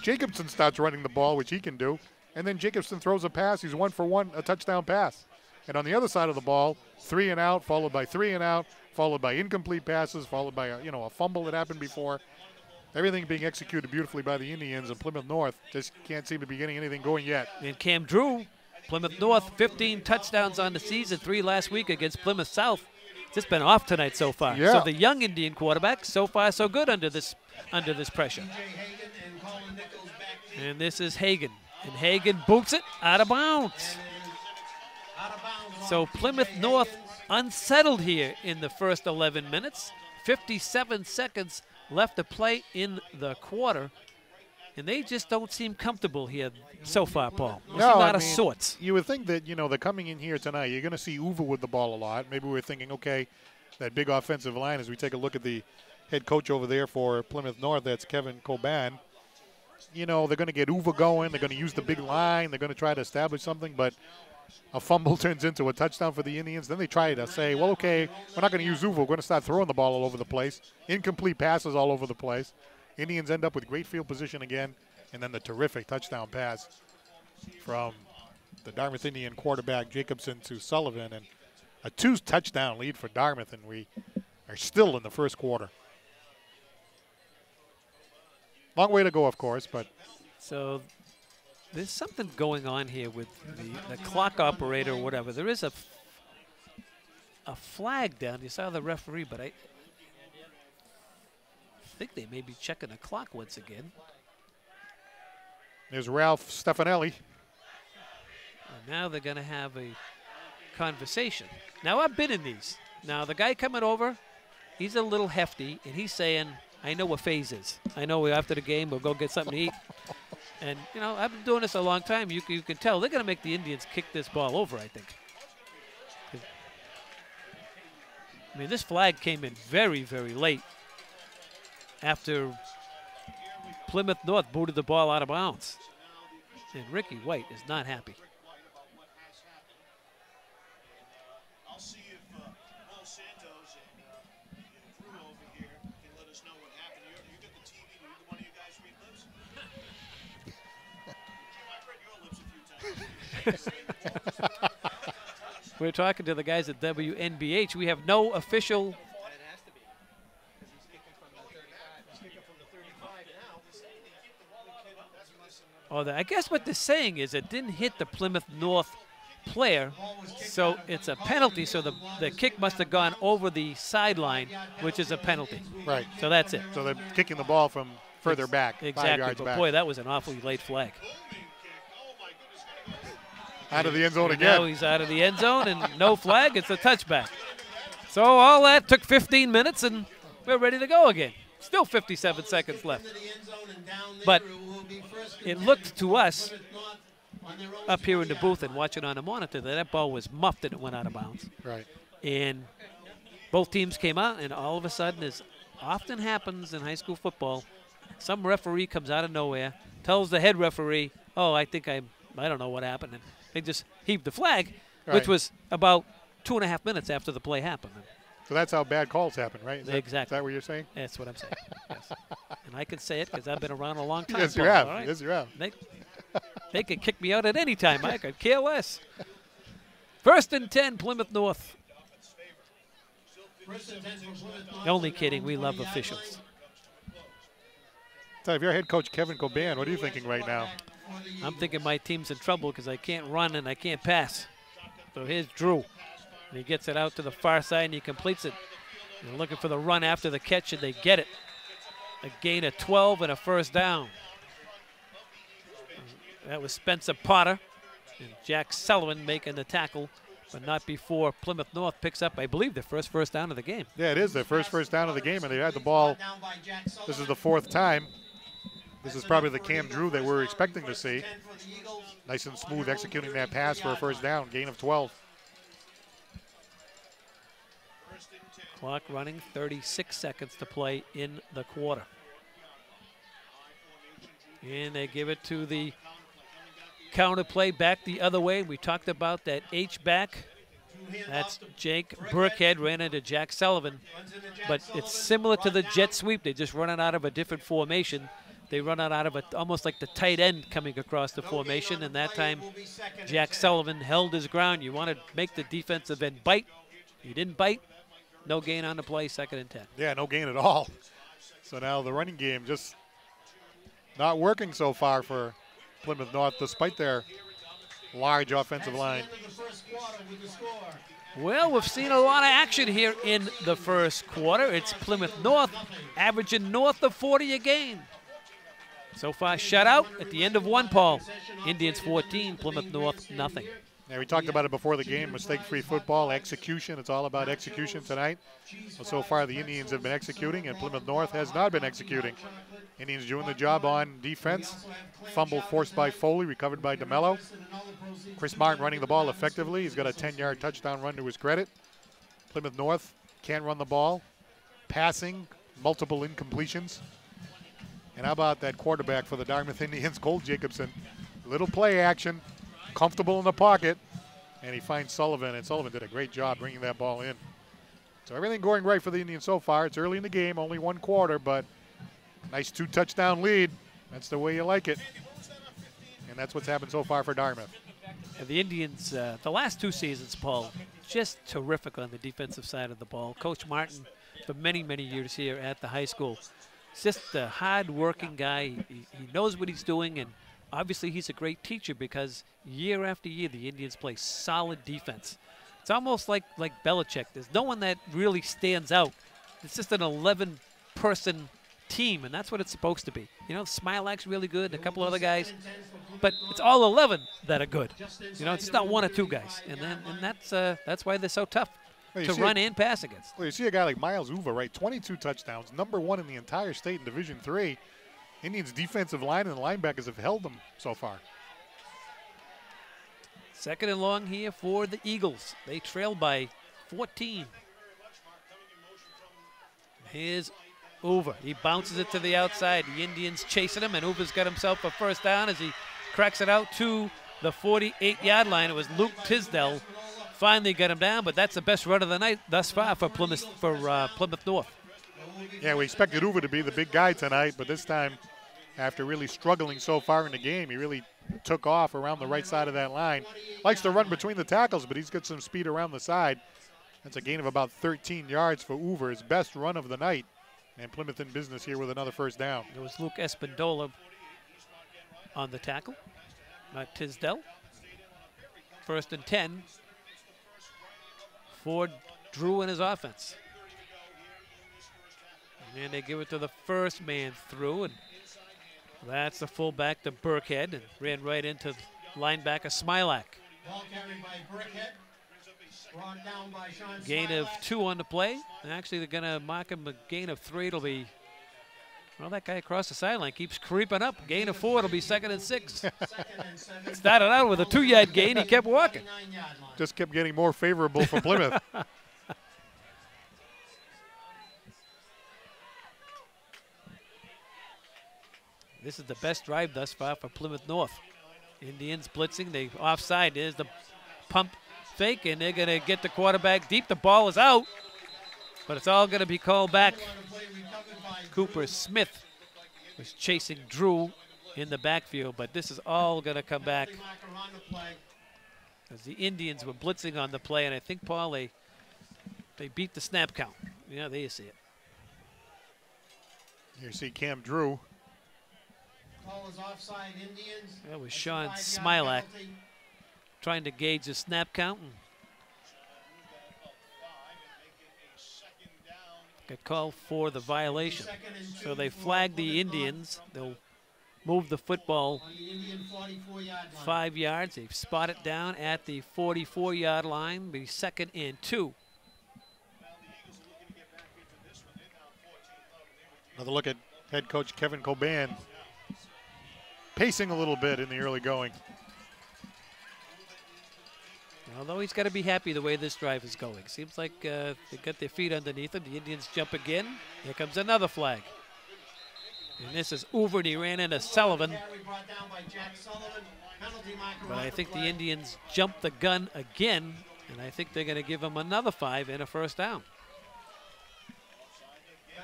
Jacobson starts running the ball, which he can do, and then Jacobson throws a pass. He's 1 for 1, a touchdown pass. And on the other side of the ball, 3 and out, followed by 3 and out, followed by incomplete passes, followed by a fumble that happened before. Everything being executed beautifully by the Indians, and Plymouth North just can't seem to be getting anything going yet. And Cam Drew, Plymouth North, 15 touchdowns on the season, 3 last week against Plymouth South. Just been off tonight so far. Yeah. So the young Indian quarterback, so far so good under this pressure. And this is Hagan. And Hagan boots it out of bounds. So Plymouth North unsettled here in the first 11 minutes. 57 seconds left to play in the quarter. And they just don't seem comfortable here so far, Paul. This is not of sorts. You would think that, they're coming in here tonight. You're going to see Uva with the ball a lot. Maybe we're thinking, okay, that big offensive line, as we take a look at the head coach over there for Plymouth North, that's Kevin Coban. They're going to get Uva going. They're going to use the big line. They're going to try to establish something, but a fumble turns into a touchdown for the Indians. Then they try to say, well, okay, we're not going to use Uva. We're going to start throwing the ball all over the place. Incomplete passes all over the place. Indians end up with great field position again, and then the terrific touchdown pass from the Dartmouth Indian quarterback Jacobson to Sullivan, and a 2-touchdown lead for Dartmouth, and we are still in the first quarter. Long way to go, of course, but. So there's something going on here with the clock operator or whatever. There is a flag down. You saw the referee, but I think they may be checking the clock once again. There's Ralph Stefanelli. And now they're going to have a conversation. Now, I've been in these. Now, the guy coming over, he's a little hefty, and he's saying, I know what phase is. I know after the game we'll go get something to eat. And, you know, I've been doing this a long time. You can tell they're going to make the Indians kick this ball over, I think. I mean, this flag came in very, very late after Plymouth North booted the ball out of bounds. And Ricky White is not happy. I'll see if Paul Santos and Drew over here can let us know what happened. You got the TV. Neither one of you guys read lips? I've read your lips a few times. We're talking to the guys at WNBH. We have no official. Oh, I guess what they're saying is it didn't hit the Plymouth North player, so it's a penalty. So the kick must have gone over the sideline, which is a penalty. Right. So that's it. So they're kicking the ball from further back, 5 Exactly. yards But back. boy, that was an awfully late flag. Out of the end zone And now again. he's out of the end zone and no flag. It's a touchback. So all that took 15 minutes and we're ready to go again. Still 57 seconds left. But it looked to us up here in the booth and watching on the monitor that ball was muffed and it went out of bounds. Right. And both teams came out, and all of a sudden, as often happens in high school football, some referee comes out of nowhere, tells the head referee, oh, I don't know what happened. And they just heaved the flag, Right. which was about 2.5 minutes after the play happened. So that's how bad calls happen, right? Exactly. Is that what you're saying? That's what I'm saying. Yes. And I can say it because I've been around a long time. Yes, you Paul, have. all right? Yes, you have. They could kick me out at any time. I could care less. 1st and 10, Plymouth North. Only kidding. We love officials. So if you're head coach Kevin Coban, what are you thinking right now? I'm thinking my team's in trouble because I can't run and I can't pass. So here's Drew. And he gets it out to the far side and he completes it. They're looking for the run after the catch and they get it. A gain of 12 and a first down. That was Spencer Potter and Jack Sullivan making the tackle, but not before Plymouth North picks up, I believe, the first down of the game. Yeah, it is their first down of the game, and they had the ball. This is the 4th time. This is probably the Cam Drew that we're expecting to see. Nice and smooth executing that pass for a first down, gain of 12. Clock running, 36 seconds to play in the quarter. And they give it to the counter play back the other way. We talked about that H-back. That's Jake Burkhead ran into Jack Sullivan. But it's similar to the jet sweep. They just run it out of a different formation. They run it out of almost like the tight end coming across the formation. And that time, Jack Sullivan held his ground. You want to make the defensive end bite. He didn't bite. No gain on the play, 2nd and 10. Yeah, no gain at all. So now the running game just not working so far for Plymouth North, despite their large offensive line. Well, we've seen a lot of action here in the first quarter. It's Plymouth North averaging north of 40 a game. So far, shutout at the end of one, Paul. Indians 14, Plymouth North nothing. Yeah, we talked about it before the game, mistake-free football, execution. It's all about execution tonight. Well, so far, the Indians have been executing, and Plymouth North has not been executing. Indians doing the job on defense. Fumble forced by Foley, recovered by DeMello. Chris Martin running the ball effectively. He's got a 10-yard touchdown run to his credit. Plymouth North can't run the ball. Passing, multiple incompletions. And how about that quarterback for the Dartmouth Indians, Cole Jacobson? Little play action, comfortable in the pocket, and he finds Sullivan, and Sullivan did a great job bringing that ball in. So everything going right for the Indians so far. It's early in the game, only one quarter, but nice 2-touchdown lead. That's the way you like it. And that's what's happened so far for Dartmouth. And the Indians, the last 2 seasons, Paul, just terrific on the defensive side of the ball. Coach Martin, for many, many years here at the high school, he's just a hard-working guy. He knows what he's doing, and obviously he's a great teacher because year after year the Indians play solid defense. It's almost like Belichick. There's no one that really stands out. It's just an 11-person team, and that's what it's supposed to be. You know, Smilak's really good, and a couple other guys, but it's all 11 that are good. You know, it's not 1 or 2 guys, and that's why they're so tough to run and pass against. Well, you see a guy like Miles Uva, right? 22 touchdowns, #1 in the entire state in Division III. Indians' defensive line and the linebackers have held them so far. Second and long here for the Eagles. They trail by 14. Here's Hoover. He bounces it to the outside. The Indians chasing him, and Hoover's got himself a first down as he cracks it out to the 48-yard line. It was Luke Tisdale finally got him down, but that's the best run of the night thus far for Plymouth North. Yeah, we expected Hoover to be the big guy tonight, but this time, after really struggling so far in the game, he really took off around the right side of that line. Likes to run between the tackles, but he's got some speed around the side. That's a gain of about 13 yards for Hoover, his best run of the night. And Plymouth in business here with another first down. It was Luke Espindola on the tackle, not Tisdale. First and 10 for Drew and his offense. And they give it to the first man through, and that's the fullback to Burkhead, and ran right into linebacker Smilak. Ball carried by Burkhead. Brought down by Sean Gain of Smilak. 2 on the play. Actually, they're going to mark him a gain of 3. It'll be, well, that guy across the sideline keeps creeping up. Gain of 4, it'll be 2nd and 6. Second and 7. Started out with a 2-yard gain. He kept walking. 49-yard line. Just kept getting more favorable for Plymouth. This is the best drive thus far for Plymouth North. Indians blitzing. They offside. There's the pump fake, and they're going to get the quarterback deep. The ball is out, but it's all going to be called back. Cooper Smith was chasing Drew in the backfield, but this is all going to come back as the Indians were blitzing on the play, and I think, Paul, they beat the snap count. Yeah, there you see it. You see Cam Drew. Call is offside Indians. That was That's a Sean 5-yard Smilak penalty. trying to gauge the snap count. And got called for the violation. Second and 2 So they for flagged the Plymouth North. Indians. They'll move the football On the Indian 44-yard line. 5 yards. They've spotted down at the 44-yard line. Be 2nd and 2. Another look at head coach Kevin Coban. Pacing a little bit in the early going. Although he's got to be happy the way this drive is going. Seems like they got their feet underneath them. The Indians jump again. Here comes another flag. And this is Hoover, and he ran into Sullivan. Carry brought down by Jack Sullivan. Penalty marker But on I the think the play. Indians jumped the gun again, and I think they're going to give him another 5 and a first down.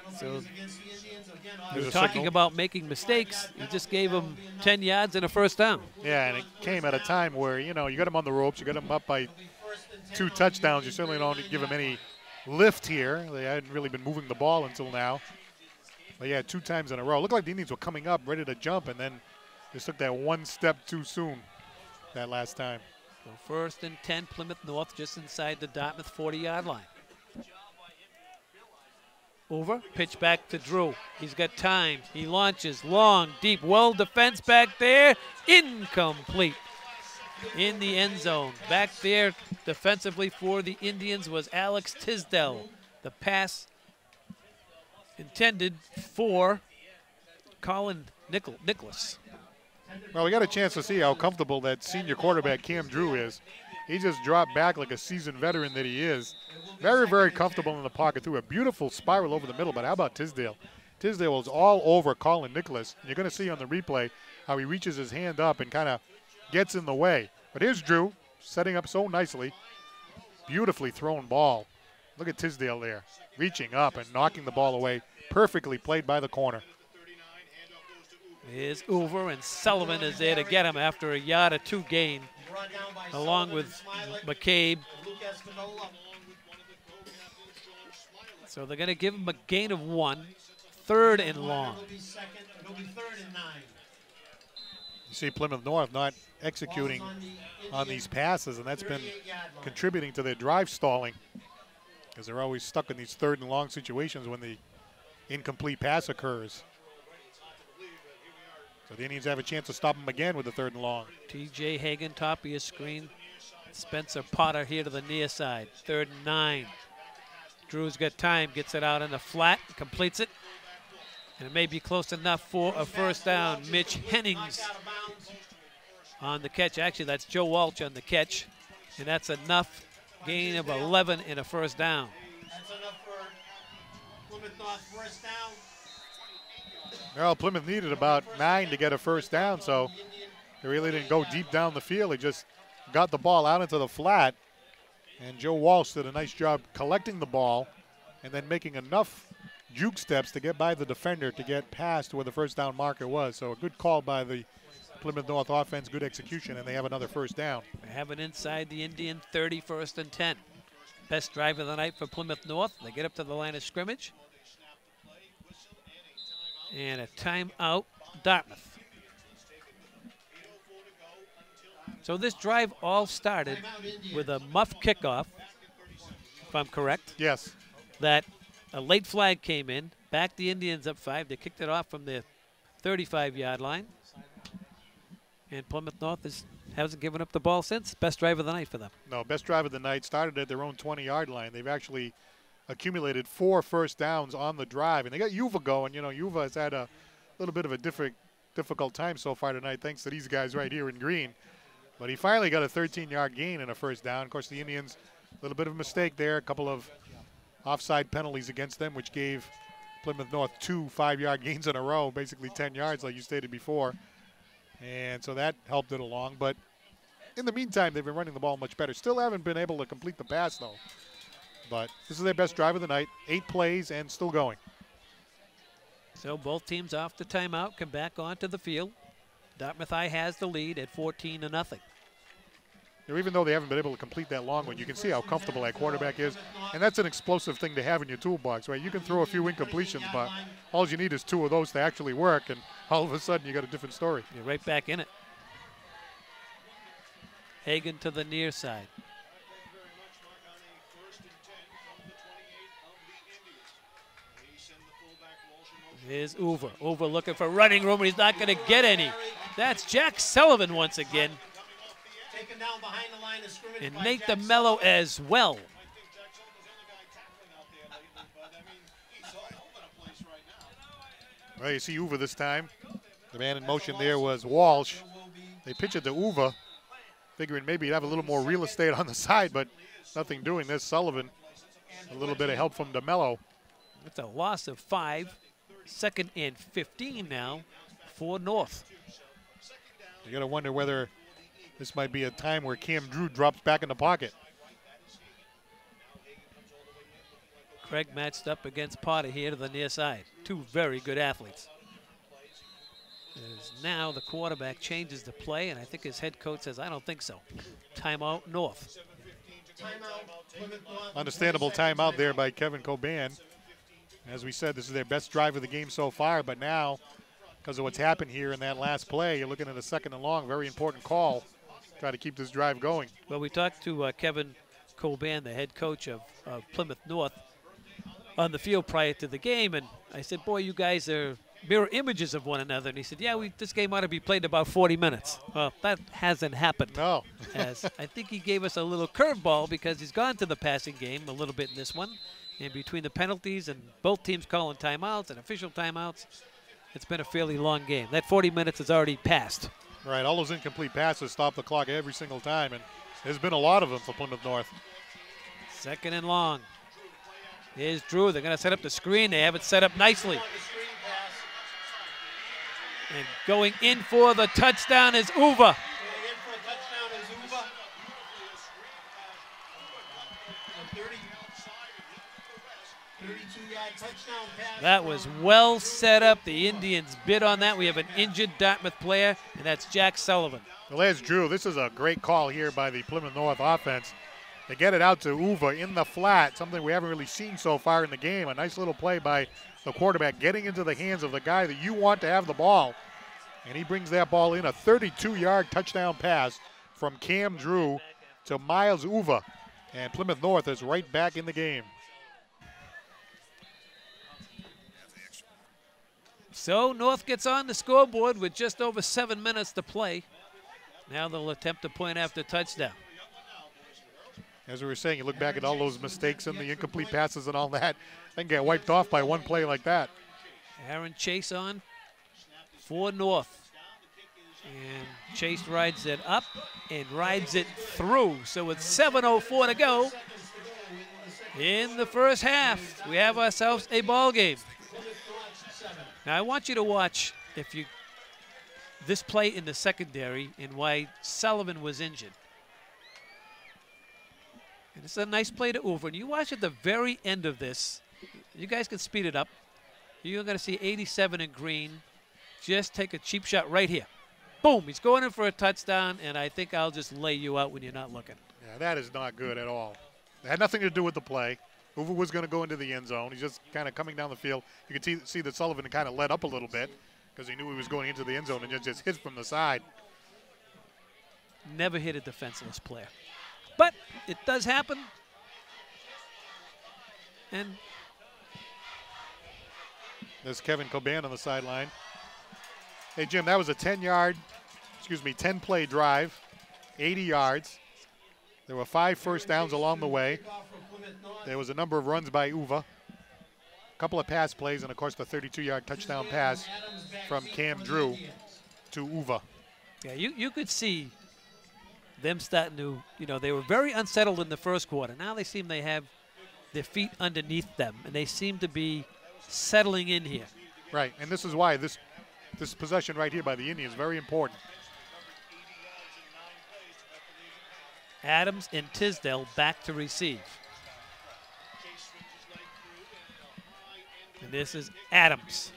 Penalty So- is against the Indians. Again, There's We're a talking signal. about making mistakes. He just gave him 10 yards and a first down. Yeah, and it came at a time where, you know, you got him on the ropes. You got him up by It'll be first and 10 2 on the touchdowns. You Indian certainly don't give him 39-yard any lift here. They hadn't really been moving the ball until now. But yeah, 2 times in a row. Looked like the Indians were coming up, ready to jump, and then just took that one step too soon that last time. So first and 10, Plymouth North just inside the Dartmouth 40-yard line. Over, pitch back to Drew. He's got time. He launches long, deep, well defense back there. Incomplete in the end zone. Back there defensively for the Indians was Alex Tisdale. The pass intended for Colin Nicholas. Well, we got a chance to see how comfortable that senior quarterback Cam Drew is. He just dropped back like a seasoned veteran that he is. Very, very comfortable in the pocket. Threw a beautiful spiral over the middle, but how about Tisdale? Tisdale was all over Colin Nicholas. You're going to see on the replay how he reaches his hand up and kind of gets in the way. But here's Drew setting up so nicely. Beautifully thrown ball. Look at Tisdale there, reaching up and knocking the ball away. Perfectly played by the corner. Here's Hoover, and Sullivan is there to get him after a yard or 2 gain, Brought down by along Sullivan with and Smilak. McCabe. Luke Espinola. So they're going to give him a gain of 1, 3rd and long. It'll be second. It'll be 3rd and 9. You see Plymouth North not executing Ball's the on these passes, and that's been 38-yard line. contributing to their drive stalling because they're always stuck in these 3rd and long situations when the incomplete pass occurs. So the Indians have a chance to stop them again with the 3rd and long. T.J. Hagan, top of your screen. Spencer Potter here to the near side. 3rd and 9. Drew's got time, gets it out in the flat, completes it. And it may be close enough for a first down. Mitch Hennings on the catch. Actually, that's Joe Walsh on the catch. And that's enough. Gain of 11 and a first down. That's enough for Plymouth North first down. Well, Plymouth needed about 9 to get a first down, so they really didn't go deep down the field. They just got the ball out into the flat. And Joe Walsh did a nice job collecting the ball and then making enough juke steps to get by the defender to get past where the first down marker was. So a good call by the Plymouth North offense, good execution, and they have another first down. They have it inside the Indian 30, 1st and 10. Best drive of the night for Plymouth North. They get up to the line of scrimmage. And a timeout, Dartmouth. So this drive all started with a muff kickoff, if I'm correct. Yes. That a late flag came in, backed the Indians up 5. They kicked it off from the 35-yard line. And Plymouth North hasn't given up the ball since. Best drive of the night for them. No, best drive of the night started at their own 20-yard line. They've actually accumulated 4 first downs on the drive. And they got Yuva going. You know, Yuva has had a little bit of a difficult time so far tonight thanks to these guys right here in green. But he finally got a 13-yard gain and a first down. Of course, the Indians, a little bit of a mistake there. A couple of offside penalties against them, which gave Plymouth North 2 5-yard gains in a row, basically 10 yards like you stated before. And so that helped it along. But in the meantime, they've been running the ball much better. Still haven't been able to complete the pass, though. But this is their best drive of the night. 8 plays and still going. So both teams off the timeout come back onto the field. Dartmouth High has the lead at 14-0. You know, even though they haven't been able to complete that long one, you can see how comfortable that quarterback is. And that's an explosive thing to have in your toolbox, right? You can throw a few incompletions, but all you need is 2 of those to actually work, and all of a sudden you got a different story. You're right back in it. Hagan to the near side. Here's Uva. Uva looking for running room, and he's not going to get any. That's Jack Sullivan once again. Taken down behind the line of scrimmage And by Nate Jack DeMello Sullivan. as well. Well, you see Uva this time. The man in motion there was Walsh. They pitch it to Uva, figuring maybe he'd have a little more real estate on the side, but nothing doing this. Sullivan, a little bit of help from DeMello. It's a loss of 5. 2nd and 15 now for North. You got to wonder whether this might be a time where Cam Drew drops back in the pocket. Craig matched up against Potter here to the near side. 2 very good athletes. As now the quarterback changes the play, and I think his head coach says, I don't think so. Timeout North. Understandable timeout there by Kevin Coban. As we said, this is their best drive of the game so far, but now, because of what's happened here in that last play, you're looking at a 2nd and long, very important call. Try to keep this drive going. Well, we talked to Kevin Coban, the head coach of Plymouth North, on the field prior to the game, and I said, boy, you guys are mirror images of one another. And he said, yeah, this game ought to be played in about 40 minutes. Well, that hasn't happened. No. As I think he gave us a little curveball because he's gone to the passing game a little bit in this one. And between the penalties and both teams calling timeouts and official timeouts, it's been a fairly long game. That 40 minutes has already passed. Right, all those incomplete passes stop the clock every single time, and there's been a lot of them for Plymouth North. 2nd and long. Here's Drew. They're going to set up the screen. They have it set up nicely. And going in for the touchdown is Uva. That was well set up. The Indians bid on that. We have an injured Dartmouth player, and that's Jack Sullivan. Well, there's Drew. This is a great call here by the Plymouth North offense. They get it out to Uva in the flat, something we haven't really seen so far in the game. A nice little play by the quarterback, getting into the hands of the guy that you want to have the ball. And he brings that ball in, a 32-yard touchdown pass from Cam Drew to Miles Uva. And Plymouth North is right back in the game. So North gets on the scoreboard with just over 7 minutes to play. Now they'll attempt a point after touchdown. As we were saying, you look back at all those mistakes and the incomplete passes and all that, they can get wiped off by one play like that. Aaron Chase on for North. And Chase rides it up and rides it through. So with 7:04 to go in the first half, we have ourselves a ball game. Now I want you to watch this play in the secondary and why Sullivan was injured. And it's a nice play to Uva. And you watch at the very end of this, you guys can speed it up. You're going to see 87 in green just take a cheap shot right here. Boom, he's going in for a touchdown, and I think I'll just lay you out when you're not looking. Yeah, that is not good at all. It had nothing to do with the play. Uva was going to go into the end zone. He's just kind of coming down the field. You can see that Sullivan kind of let up a little bit because he knew he was going into the end zone and just hit from the side. Never hit a defenseless player. But it does happen. And there's Kevin Coban on the sideline. Hey, Jim, that was a 10-play drive, 80 yards. There were 5 first downs along the way. There was a number of runs by Uva, a couple of pass plays, and, of course, the 32-yard touchdown pass from Cam Drew to Uva. Yeah, you could see them starting to, they were very unsettled in the first quarter. Now they seem they have their feet underneath them, and they seem to be settling in here. Right, and this is why this possession right here by the Indians is very important. Adams and Tisdale back to receive. And this is Adams.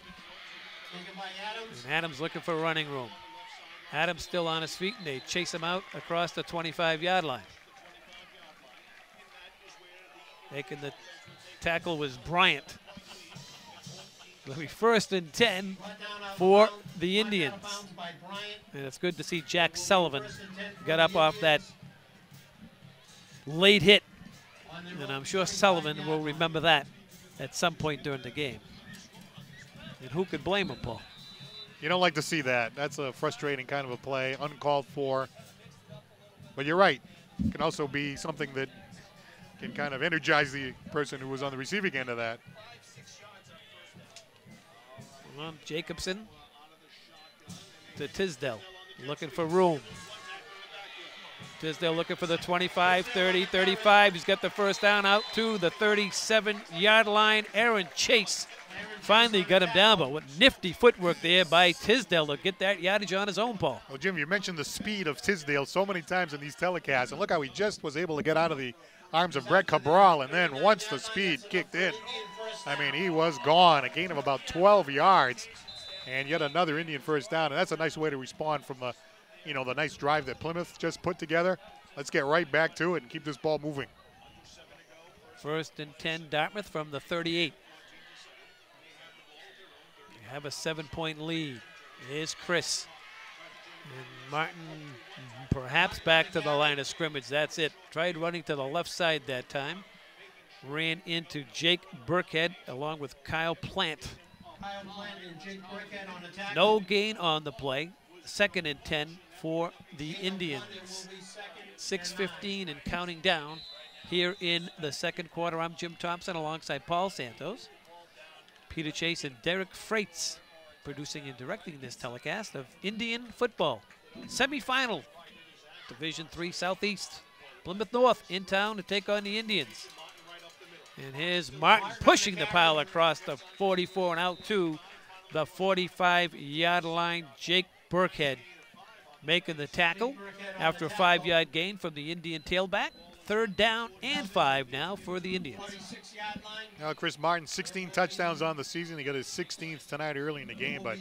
And Adams looking for running room. Adams still on his feet, and they chase him out across the 25-yard line. Making the tackle was Bryant. It'll be 1st and 10 for the Indians. And it's good to see Jack Sullivan got up off that late hit. And I'm sure Sullivan will remember that at some point during the game. And who could blame him, Paul? You don't like to see that. That's a frustrating kind of a play, uncalled for. But you're right. It can also be something that can kind of energize the person who was on the receiving end of that. Well, Jacobson to Tisdale, looking for room. Tisdale looking for the 25, 30, 35. He's got the first down out to the 37-yard line. Aaron Chase finally got him down, but what nifty footwork there by Tisdale to get that yardage on his own, Paul. Well, Jim, you mentioned the speed of Tisdale so many times in these telecasts, and look how he just was able to get out of the arms of Brett Cabral, and then once the speed kicked in, I mean, he was gone. A gain of about 12 yards, and yet another Indian first down, and that's a nice way to respond from the, the nice drive that Plymouth just put together. Let's get right back to it and keep this ball moving. 1st and 10, Dartmouth from the 38. They have a 7-point lead. Here's Chris. And Martin perhaps back to the line of scrimmage. That's it. Tried running to the left side that time. Ran into Jake Burkhead along with Kyle Plant. No gain on the play. 2nd and 10 for the Indians. 6:15 and counting down here in the second quarter. I'm Jim Thompson alongside Paul Santos, Peter Chase, and Derek Freitz producing and directing this telecast of Indian football. Semifinal, Division III Southeast. Plymouth North in town to take on the Indians. And here's Martin pushing the pile across the 44 and out to the 45-yard line. Jake Burkhead making the tackle after a 5-yard gain from the Indian tailback. 3rd down and 5 now for the Indians. Now, Chris Martin, 16 touchdowns on the season. He got his 16th tonight early in the game, but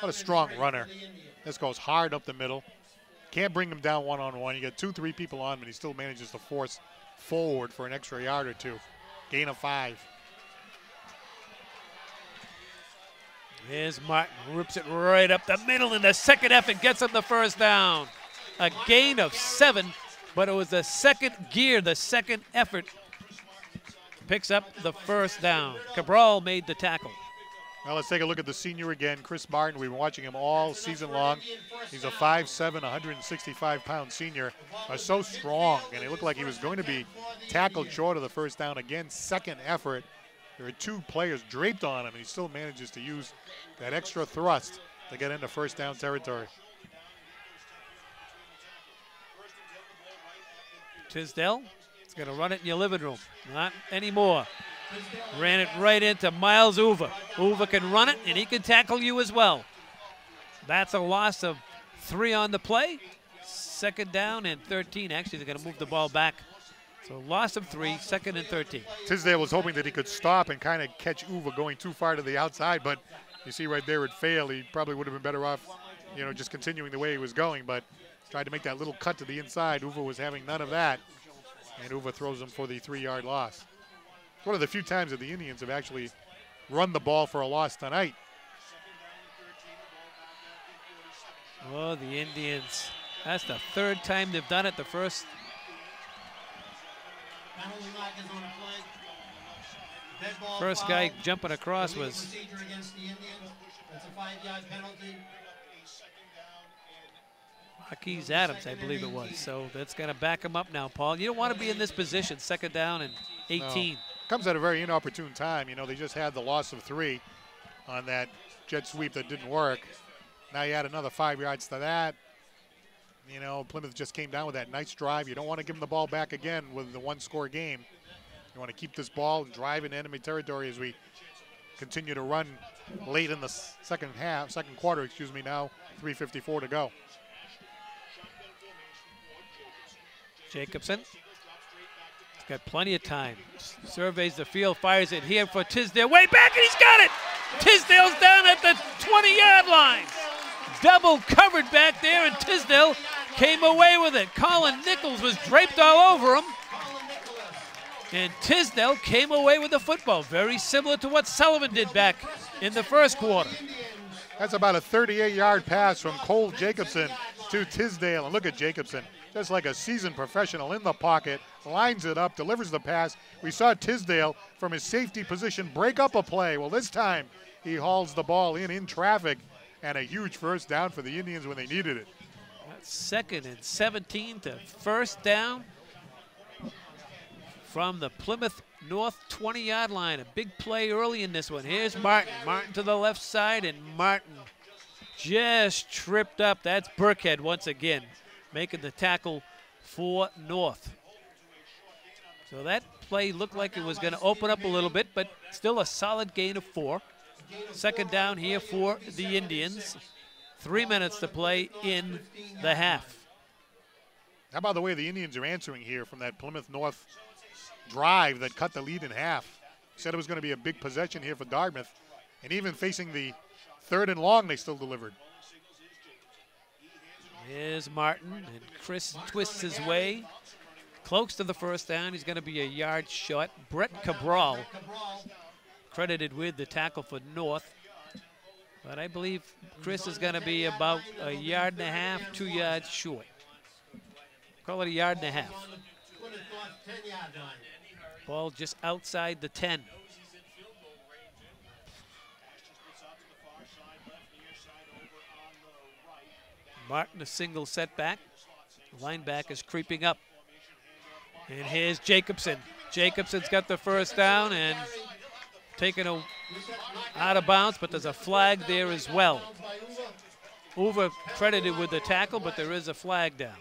what a strong runner. This goes hard up the middle. Can't bring him down one-on-one. You got 2-3 people on him, and he still manages to force forward for an extra yard or 2. Gain of 5. Here's Martin, rips it right up the middle in the second effort, gets him the first down. A gain of 7, but it was the second gear, the second effort. Picks up the first down. Cabral made the tackle. Well, let's take a look at the senior again, Chris Martin. We've been watching him all season long. He's a 5'7", 165-pound senior. So strong, and it looked like he was going to be tackled short of the first down again. Second effort, There are 2 players draped on him, and he still manages to use that extra thrust to get into first down territory. Tisdale is going to run it in your living room. Not anymore. Ran it right into Miles Uva. Uva can run it, and he can tackle you as well. That's a loss of 3 on the play. Second down and 13. Actually, they're going to move the ball back. So loss of 3, second and 13. Tisdale was hoping that he could stop and kind of catch Uva going too far to the outside, but you see right there it failed. He probably would have been better off, you know, just continuing the way he was going, but tried to make that little cut to the inside. Uva was having none of that, and Uva throws him for the 3-yard loss. One of the few times that the Indians have actually run the ball for a loss tonight. Oh, the Indians. That's the 3rd time they've done it. The first. First guy jumping across was Marquise Adams, I believe it was. So that's going to back him up now, Paul. You don't want to be in this position, second down and 18. No. Comes at a very inopportune time. You know, they just had the loss of 3 on that jet sweep that didn't work. Now you add another 5 yards to that. You know, Plymouth just came down with that nice drive. You don't want to give them the ball back again with the 1-score game. You want to keep this ball and drive in enemy territory as we continue to run late in the second quarter, excuse me, now 3:54 to go. Jacobson. He's got plenty of time. Surveys the field, fires it here for Tisdale. Way back, and he's got it! Tisdale's down at the 20-yard line. Double covered back there, and Tisdale came away with it. Colin Nichols was draped all over him. And Tisdale came away with the football. Very similar to what Sullivan did back in the first quarter. That's about a 38-yard pass from Cole Jacobson to Tisdale. And look at Jacobson, just like a seasoned professional in the pocket, lines it up, delivers the pass. We saw Tisdale from his safety position break up a play. Well, this time he hauls the ball in traffic, and a huge first down for the Indians when they needed it. That's 2nd and 17 to first down from the Plymouth North 20-yard line. A big play early in this one. Here's Martin. Martin to the left side, and Martin just tripped up. That's Burkhead once again, making the tackle for North. So that play looked like it was going to open up a little bit, but still a solid gain of 4. Second down here for the Indians. 3 minutes to play in the half. How about the way the Indians are answering here from that Plymouth North drive that cut the lead in half? Said it was going to be a big possession here for Dartmouth, and even facing the 3rd and long, they still delivered. Here's Martin, and Chris twists his way close to the first down. He's going to be a yard short. Brett Cabral credited with the tackle for North, but I believe Chris is going to be about a yard and a half, 2 yards short. Call it a yard and a half. Ball just outside the 10. Martin a single setback. Linebackers creeping up. And here's Jacobson. Jacobson's got the first down and taken out of bounds, but there's a flag there as well. Uva credited with the tackle, but there is a flag down.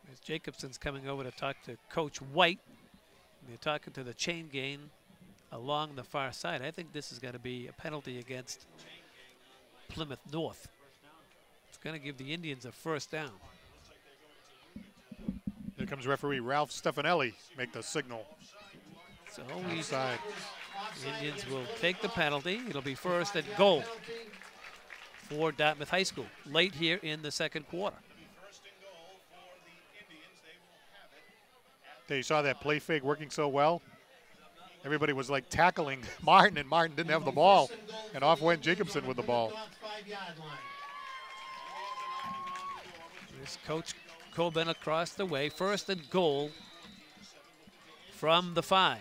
As Jacobson's coming over to talk to Coach White. They're talking to the chain gang along the far side. I think this is going to be a penalty against Plymouth North. It's going to give the Indians a first down. Here comes referee Ralph Stefanelli, make the signal. So the Indians will take the penalty. It'll be first and goal for Dartmouth High School late here in the second quarter. You saw that play fake working so well. Everybody was like tackling Martin, and Martin didn't have the ball, and off went Jacobson with the ball. There's Coach Coben across the way. First and goal from the 5.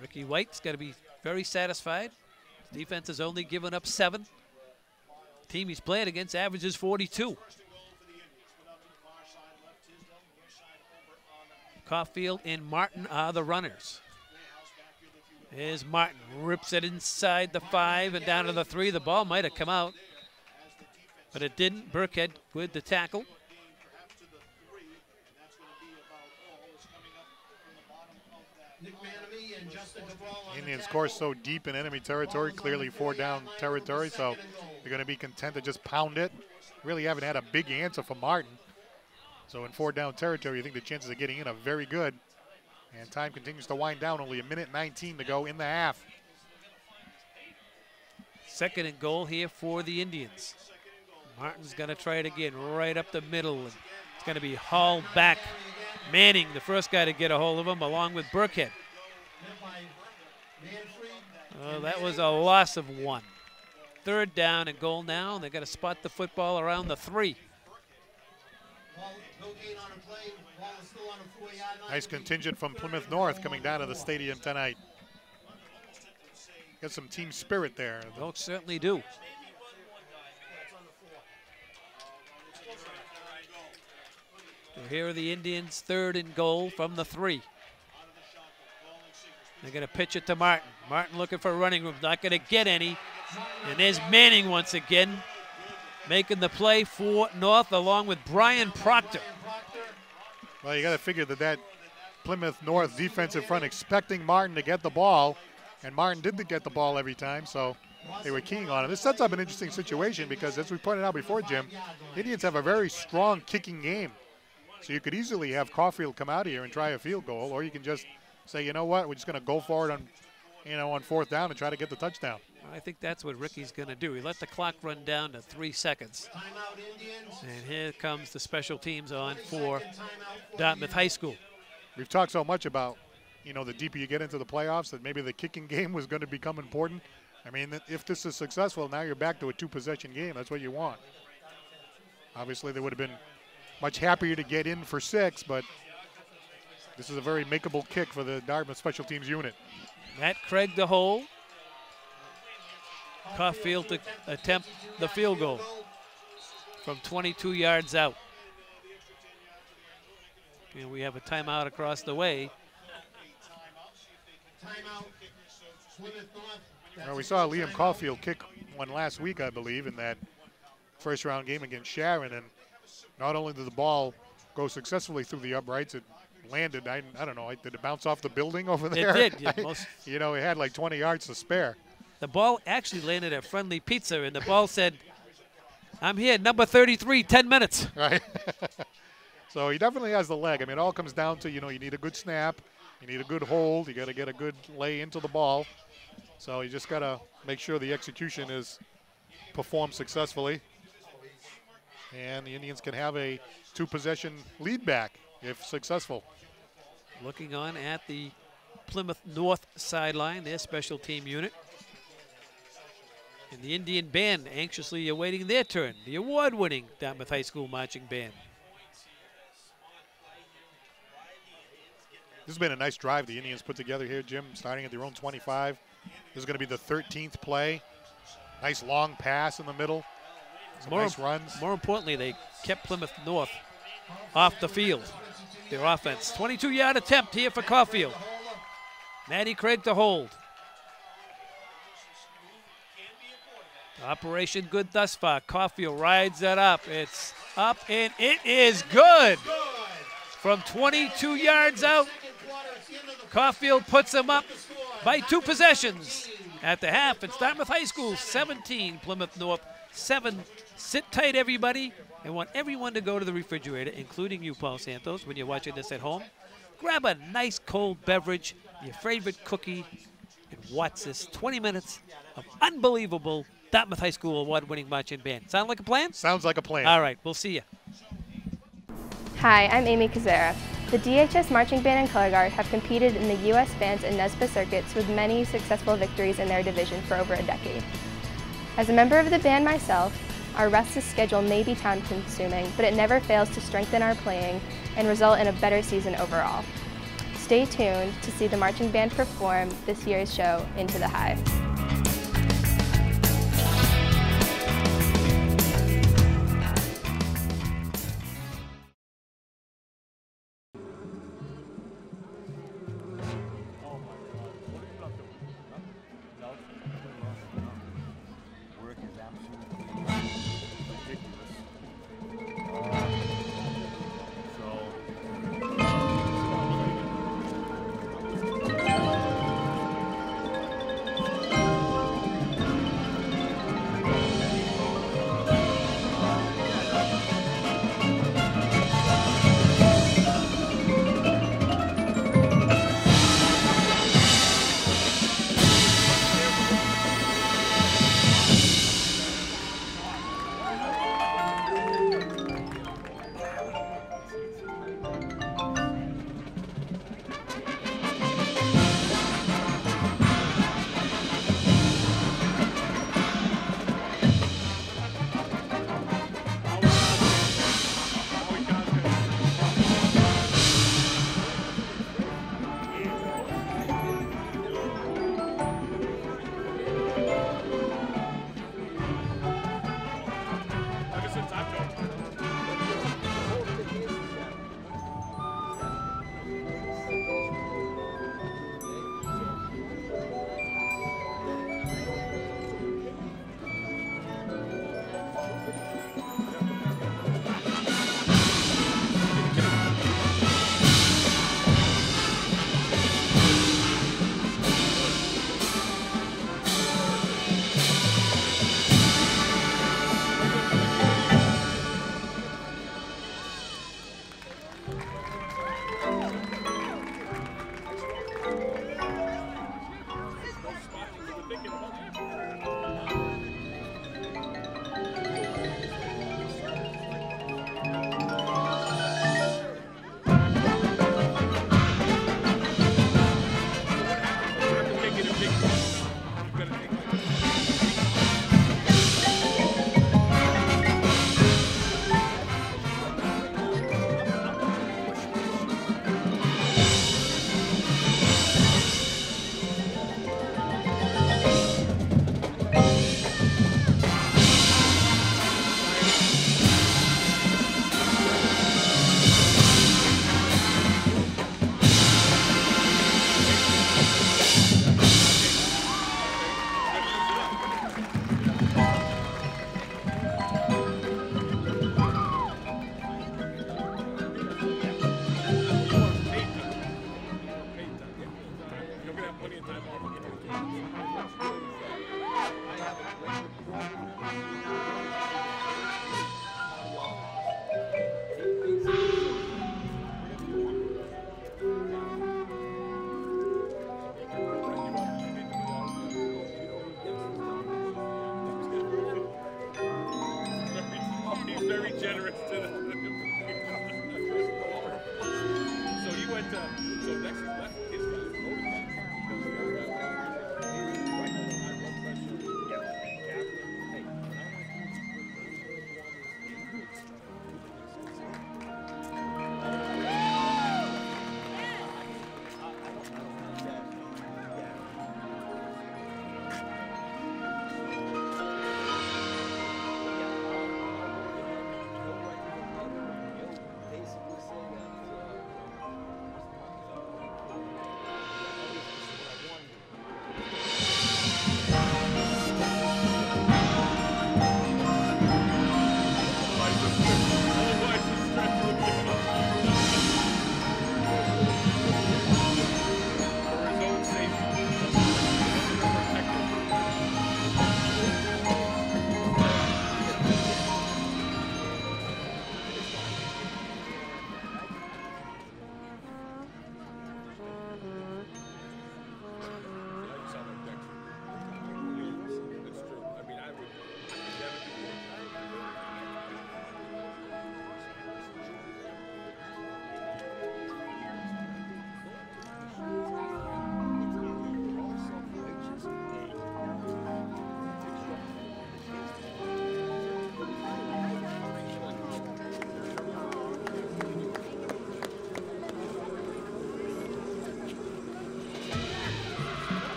Ricky White's got to be very satisfied. His defense has only given up 7. Team he's playing against averages 42. Caulfield and Martin are the runners. There's Martin, rips it inside the 5 and down to the 3. The ball might have come out, but it didn't. Burkhead with the tackle. Indians score so deep in enemy territory, clearly 4-down territory, so they're going to be content to just pound it. Really haven't had a big answer for Martin. So in 4-down territory, you think the chances of getting in are very good. And time continues to wind down, only 1:19 to go in the half. 2nd and goal here for the Indians. Martin's going to try it again, right up the middle. And it's going to be hauled back. Manning, the first guy to get a hold of him, along with Burkhead. Oh, that was a loss of 1. 3rd down and goal now. They're going to spot the football around the 3. Nice contingent from Plymouth North coming down to the stadium tonight. Got some team spirit there. They certainly do. So here are the Indians, 3rd and goal from the 3. They're going to pitch it to Martin. Martin looking for running room, not going to get any. And there's Manning once again, making the play for North along with Brian Proctor. Well, you got to figure that Plymouth North defensive front expecting Martin to get the ball, and Martin didn't get the ball every time, so they were keying on him. This sets up an interesting situation because, as we pointed out before, Jim, Indians have a very strong kicking game. So you could easily have Caulfield come out here and try a field goal, or you can just say, you know what, we're just going to go for it on, on 4th down and try to get the touchdown. I think that's what Ricky's going to do. He let the clock run down to 3 seconds. And here comes the special teams on for Dartmouth High School. We've talked so much about, the deeper you get into the playoffs, that maybe the kicking game was going to become important. I mean, if this is successful, now you're back to a 2-possession game. That's what you want. Obviously, they would have been much happier to get in for 6, but this is a very makeable kick for the Dartmouth special teams unit. Matt Craig to hold. Caulfield to attempt the field goal from 22 yards out. And we have a timeout across the way. Well, we saw Liam Caulfield kick one last week, I believe, in that first-round game against Sharon, and not only did the ball go successfully through the uprights, it landed, I don't know, did it bounce off the building over there? It did. Yeah, it had like 20 yards to spare. The ball actually landed at Friendly Pizza, and the ball said, I'm here, number 33, 10 minutes. Right. So he definitely has the leg. I mean, it all comes down to, you need a good snap, you need a good hold, you got to get a good lay into the ball. So you just got to make sure the execution is performed successfully. And the Indians can have a 2-possession lead back if successful. Looking on at the Plymouth North sideline, their special team unit. And the Indian Band anxiously awaiting their turn, the award-winning Dartmouth High School Marching Band. This has been a nice drive the Indians put together here, Jim, starting at their own 25. This is going to be the 13th play. Nice long pass in the middle. Some nice runs. More importantly, they kept Plymouth North off the field, their offense. 22-yard attempt here for Caulfield. Matty Craig to hold. Operation good thus far. Caulfield rides that up. It's up, and it is good. From 22 yards out, Caulfield puts them up by 2 possessions. At the half, it's Dartmouth High School 17, Plymouth North 7. Sit tight, everybody. I want everyone to go to the refrigerator, including you, Paul Santos, when you're watching this at home. Grab a nice cold beverage, your favorite cookie, and watch this 20 minutes of unbelievable Dartmouth High School award-winning marching band. Sound like a plan? Sounds like a plan. All right, we'll see you. Hi, I'm Amy Kazera. The DHS Marching Band and Color Guard have competed in the U.S. Bands and NESPA circuits with many successful victories in their division for over a decade. As a member of the band myself, our restless schedule may be time-consuming, but it never fails to strengthen our playing and result in a better season overall. Stay tuned to see the marching band perform this year's show, Into the Hive.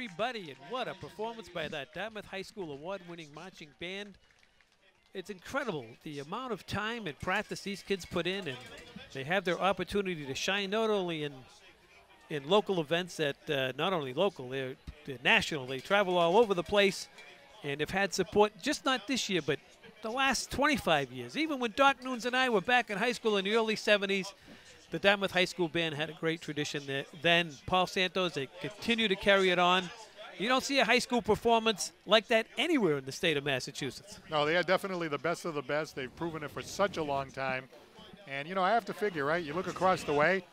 everybody, and what a performance by that Dartmouth High School award-winning marching band. It's incredible the amount of time and practice these kids put in, and they have their opportunity to shine not only in local events that not only local, they're national. They travel all over the place and have had support, just not this year, but the last 25 years. Even when Doc Nunes and I were back in high school in the early 70s, the Dartmouth High School band had a great tradition there. Then Paul Santos, they continue to carry it on. You don't see a high school performance like that anywhere in the state of Massachusetts. No, they are definitely the best of the best. They've proven it for such a long time. And, you know, I have to figure, right, you look across the way,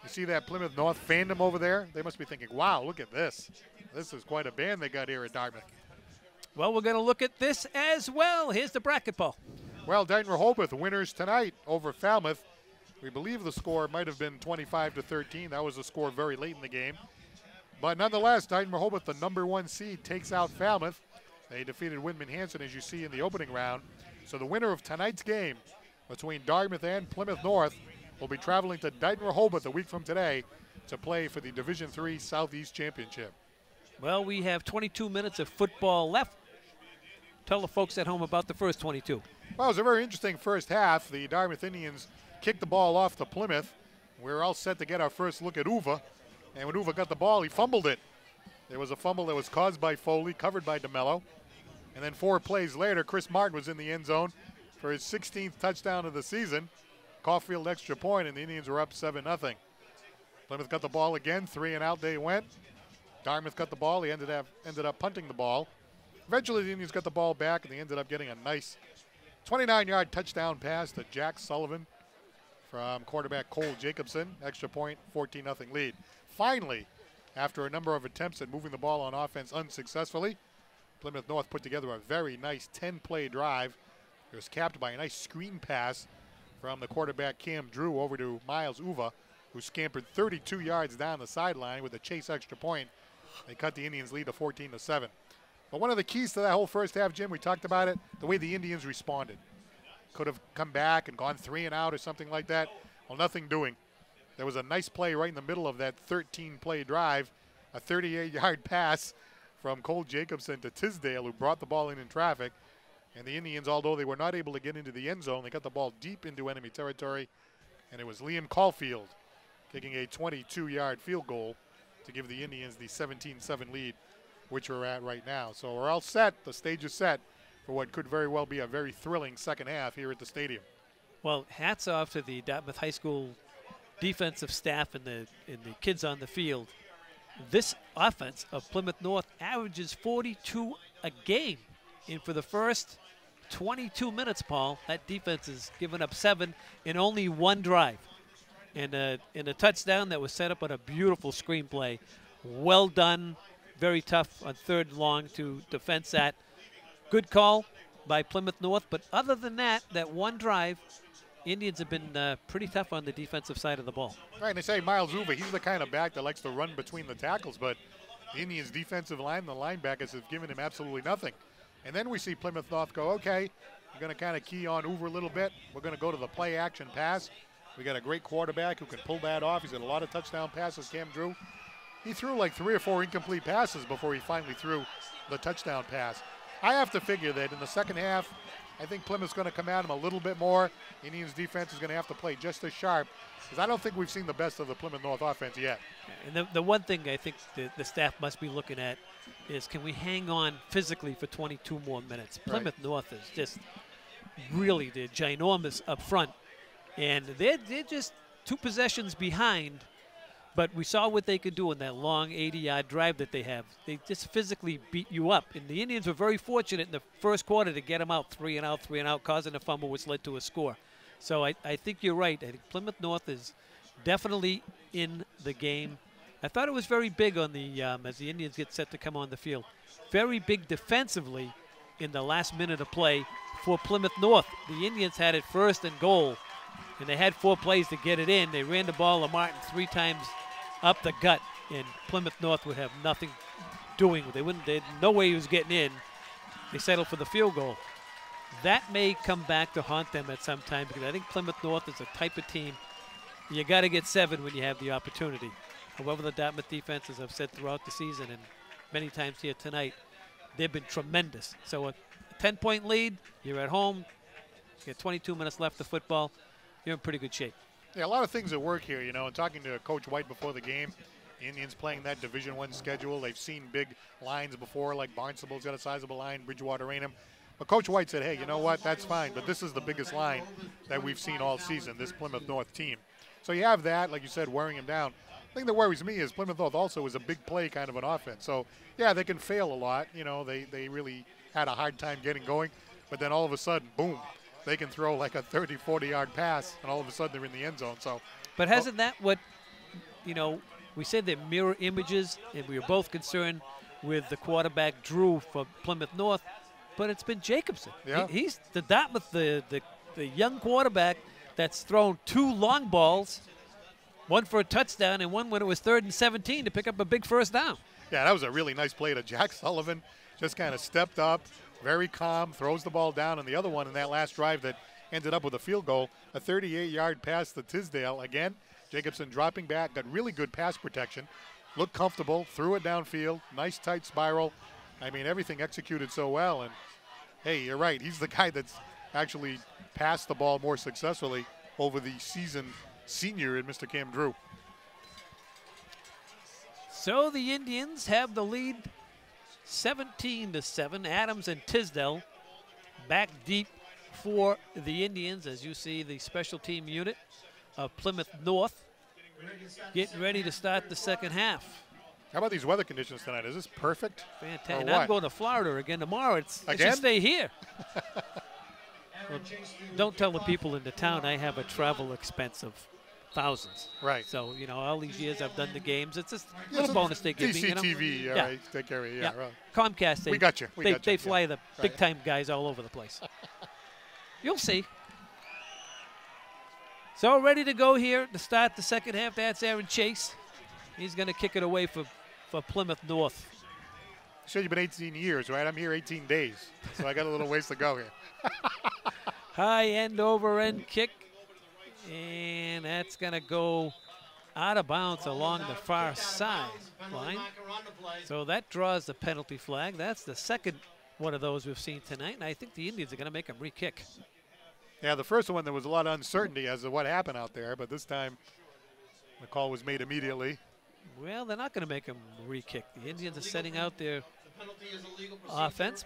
you see that Plymouth North fandom over there. They must be thinking, wow, look at this. This is quite a band they got here at Dartmouth. Well, we're going to look at this as well. Here's the bracket, Paul. Well, Dayton-Rehoboth winners tonight over Falmouth. We believe the score might have been 25-13. That was the score very late in the game. But nonetheless, Dayton-Rehoboth, the #1 seed, takes out Falmouth. They defeated Windman-Hanson, as you see in the opening round. So the winner of tonight's game between Dartmouth and Plymouth North will be traveling to Dayton-Rehoboth a week from today to play for the Division III Southeast Championship. Well, we have 22 minutes of football left. Tell the folks at home about the first 22. Well, it was a very interesting first half. The Dartmouth Indians kicked the ball off to Plymouth. We were all set to get our first look at Uva. And when Uva got the ball, he fumbled it. There was a fumble that was caused by Foley, covered by DeMello. And then 4 plays later, Chris Martin was in the end zone for his 16th touchdown of the season. Caulfield extra point, and the Indians were up 7-0. Plymouth got the ball again, 3 and out they went. Dartmouth got the ball. He ended up punting the ball. Eventually, the Indians got the ball back, and they ended up getting a nice 29-yard touchdown pass to Jack Sullivan from quarterback Cole Jacobson. Extra point, 14-0 lead. Finally, after a number of attempts at moving the ball on offense unsuccessfully, Plymouth North put together a very nice 10-play drive. It was capped by a nice screen pass from the quarterback Cam Drew over to Miles Uva, who scampered 32 yards down the sideline with a chase extra point. They cut the Indians' lead to 14-7. But one of the keys to that whole first half, Jim, we talked about it, the way the Indians responded. Could have come back and gone 3 and out or something like that. Well, nothing doing. There was a nice play right in the middle of that 13-play drive, a 38-yard pass from Cole Jacobson to Tisdale, who brought the ball in traffic. And the Indians, although they were not able to get into the end zone, they got the ball deep into enemy territory. And it was Liam Caulfield kicking a 22-yard field goal to give the Indians the 17-7 lead, which we're at right now. So we're all set. The stage is set for what could very well be a very thrilling second half here at the stadium. Well, hats off to the Dartmouth High School defensive staff and the kids on the field. This offense of Plymouth North averages 42 a game. And for the first 22 minutes, Paul, that defense has given up 7 in only 1 drive. And in a touchdown that was set up on a beautiful screenplay. Well done. Very tough on 3rd and long to defense that. Good call by Plymouth North. But other than that 1 drive, Indians have been pretty tough on the defensive side of the ball. Right, and they say Miles Uva, he's the kind of back that likes to run between the tackles, but the Indians' defensive line, the linebackers have given him absolutely nothing. And then we see Plymouth North go, okay, we're going to kind of key on Uva a little bit. We're going to go to the play-action pass. We got a great quarterback who can pull that off. He's got a lot of touchdown passes, Cam Drew. He threw like 3 or 4 incomplete passes before he finally threw the touchdown pass. I have to figure that in the second half, I think Plymouth's going to come at him a little bit more. Indians defense is going to have to play just as sharp, because I don't think we've seen the best of the Plymouth North offense yet. And the one thing I think the staff must be looking at is, can we hang on physically for 22 more minutes? Plymouth North is just really ginormous up front. And they're just 2 possessions behind. But we saw what they could do in that long 80-yard drive that they have. They just physically beat you up. And the Indians were very fortunate in the first quarter to get them out, 3 and out, causing a fumble, which led to a score. So I think you're right. I think Plymouth North is definitely in the game. I thought it was very big on the as the Indians get set to come on the field. Very big defensively in the last minute of play for Plymouth North. The Indians had it 1st and goal, and they had 4 plays to get it in. They ran the ball to Martin 3 times up the gut, and Plymouth North would have nothing doing. They had no way he was getting in. They settled for the field goal. That may come back to haunt them at some time, because I think Plymouth North is a type of team you got to get 7 when you have the opportunity. However, the Dartmouth defense, as I've said throughout the season, and many times here tonight, they've been tremendous. So a 10-point lead, you're at home, you got 22 minutes left of football, you're in pretty good shape. Yeah, a lot of things at work here, you know, and talking to Coach White before the game, the Indians playing that Division I schedule. They've seen big lines before, like Barnstable's got a sizable line, Bridgewater Raynham. But Coach White said, hey, you know what, that's fine, but this is the biggest line that we've seen all season, this Plymouth North team. So you have that, like you said, wearing him down. The thing that worries me is Plymouth North also is a big play kind of an offense. So, yeah, they can fail a lot. You know, they really had a hard time getting going. But then all of a sudden, boom, they can throw like a 30, 40-yard pass, and all of a sudden they're in the end zone. So, but hasn't that what, you know, we said they're mirror images, and we were both concerned with the quarterback Drew for Plymouth North, but it's been Jacobson. Yeah. He's the Dartmouth, the young quarterback that's thrown 2 long balls, one for a touchdown and one when it was 3rd and 17 to pick up a big first down. Yeah, that was a really nice play to Jack Sullivan. Just kind of stepped up, very calm, throws the ball down. And the other one in that last drive that ended up with a field goal, a 38-yard pass to Tisdale. Again, Jacobson dropping back, got really good pass protection, looked comfortable, threw it downfield, nice tight spiral. I mean, everything executed so well. And, hey, you're right. He's the guy that's actually passed the ball more successfully over the season senior in Mr. Cam Drew. So the Indians have the lead 17-7. Adams and Tisdale back deep for the Indians, as you see the special team unit of Plymouth North getting ready to start the second half. How about these weather conditions tonight? Is this perfect? Fantastic. And I'm going to Florida again tomorrow. It should stay here. Well, don't tell the people in the town I have a travel expense of thousands. Right. So, you know, all these years I've done the games. It's just a little bonus they give me. You know? DCTV, Yeah. right, take care of you. Yeah. Right. Comcast, We got you. They fly the big-time guys all over the place. You'll see. So ready to go here to start the second half. That's Aaron Chase. He's going to kick it away for Plymouth North. Sure, you've been 18 years, right? I'm here 18 days, so I got a little ways to go here. High end over end kick. And that's going to go out of bounds along the far side line. So that draws the penalty flag. That's the second one of those we've seen tonight. And I think the Indians are going to make him re-kick. Yeah, the first one, there was a lot of uncertainty as to what happened out there. But this time, the call was made immediately. Well, they're not going to make him re-kick. The Indians are setting out their offense.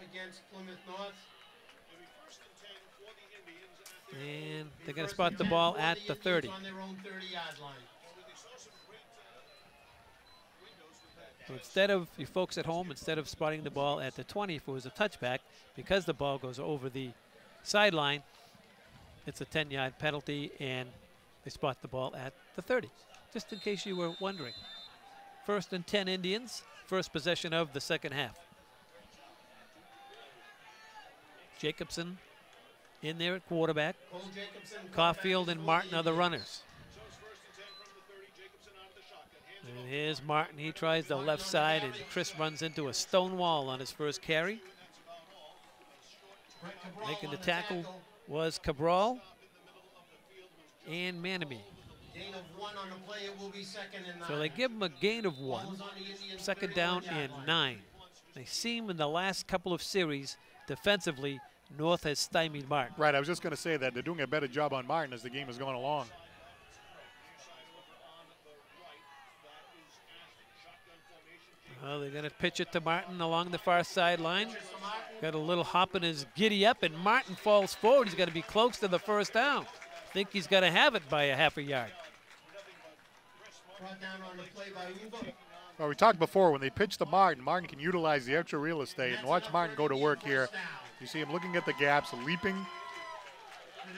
And they're going to spot the ball at the 30. So instead of, you folks at home, instead of spotting the ball at the 20 if it was a touchback, because the ball goes over the sideline, it's a 10-yard penalty, and they spot the ball at the 30, just in case you were wondering. 1st and 10 Indians, first possession of the second half. Jacobson in there at quarterback. Caulfield and Martin are the runners. And here's Martin. He tries the left side, and Chris runs into a stone wall on his first carry. Making the tackle was Cabral and Manamy. So they give him a gain of 1. Second down and 9. They seem in the last couple of series defensively, North has stymied Martin. Right, I was just going to say that they're doing a better job on Martin as the game is going along. Well, they're going to pitch it to Martin along the far sideline. Got a little hop in his giddy up, and Martin falls forward. He's going to be close to the first down. Think he's going to have it by a half a yard. Well, we talked before, when they pitch to Martin, Martin can utilize the extra real estate. And watch Martin go to work here. You see him looking at the gaps, leaping,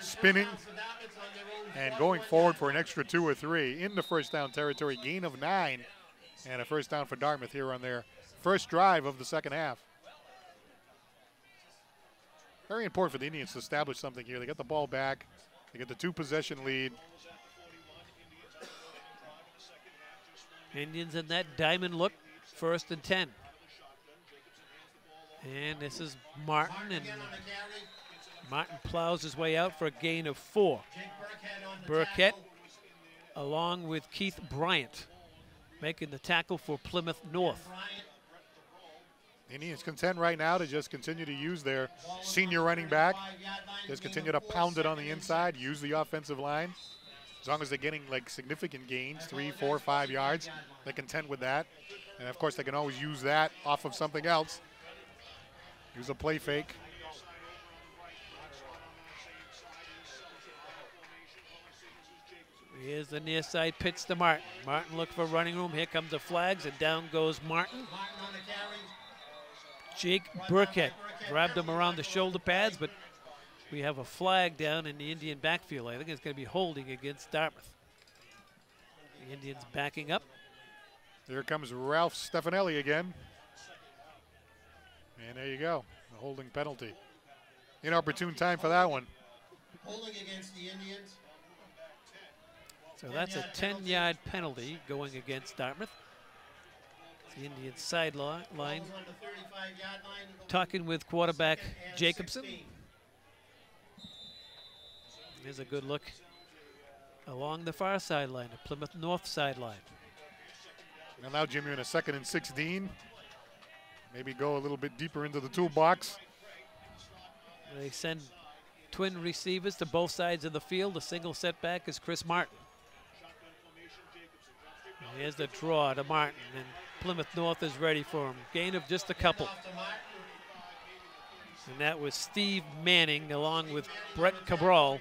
spinning, and going forward for an extra 2 or 3 in the first down territory. Gain of 9, and a first down for Dartmouth here on their first drive of the second half. Very important for the Indians to establish something here. They get the ball back. They get the 2-possession lead. Indians in that diamond look, 1st and 10. And this is Martin, and Martin plows his way out for a gain of 4. Burkett, along with Keith Bryant, making the tackle for Plymouth North. Indians content right now to just continue to use their senior running back. Just continue to pound it on the inside, use the offensive line. As long as they're getting like significant gains, 3, 4, 5 yards, they're content with that. And of course, they can always use that off of something else. Use a play fake. Here's the near side pitch to Martin. Martin look for running room. Here comes the flags, and down goes Martin. Jake Burkett grabbed him around the shoulder pads, but we have a flag down in the Indian backfield. I think it's going to be holding against Dartmouth. The Indians backing up. There comes Ralph Stefanelli again. And there you go, the holding penalty. Inopportune time for that one. Holding against the Indians. So that's a 10-yard penalty going against Dartmouth. The Indian sideline talking with quarterback Jacobson. Here's a good look along the far sideline, the Plymouth North sideline. And now, Jim, you're in a 2nd and 16. Maybe go a little bit deeper into the toolbox. They send twin receivers to both sides of the field. The single setback is Chris Martin. Here's the draw to Martin, and Plymouth North is ready for him. Gain of just a couple. And that was Steve Manning along with Brett Cabral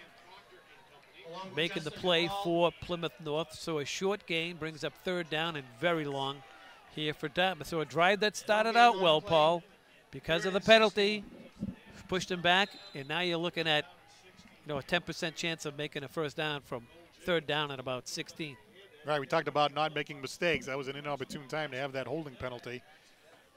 making the play for Plymouth North. So a short gain brings up 3rd down and very long here for Dartmouth. So a drive that started out well, Paul, because of the penalty, pushed him back, and now you're looking at, a 10% chance of making a 1st down from 3rd down at about 16. Right, we talked about not making mistakes. That was an inopportune time to have that holding penalty.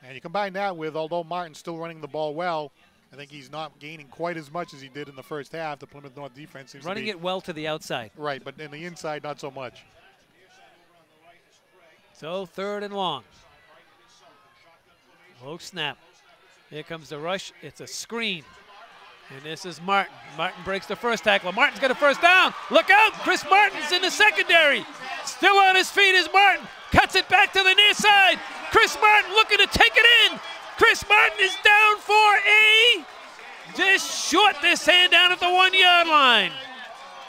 And you combine that with, although Martin's still running the ball well, I think he's not gaining quite as much as he did in the first half. The Plymouth North defense seems running to be it well to the outside. Right, but in the inside, not so much. So 3rd and long. Low snap. Here comes the rush. It's a screen. And this is Martin. Martin breaks the first tackle. Martin's got a 1st down. Look out! Chris Martin's in the secondary. Still on his feet is Martin. Cuts it back to the near side. Chris Martin looking to take it in. Chris Martin is down for a just short this hand down at the 1-yard line.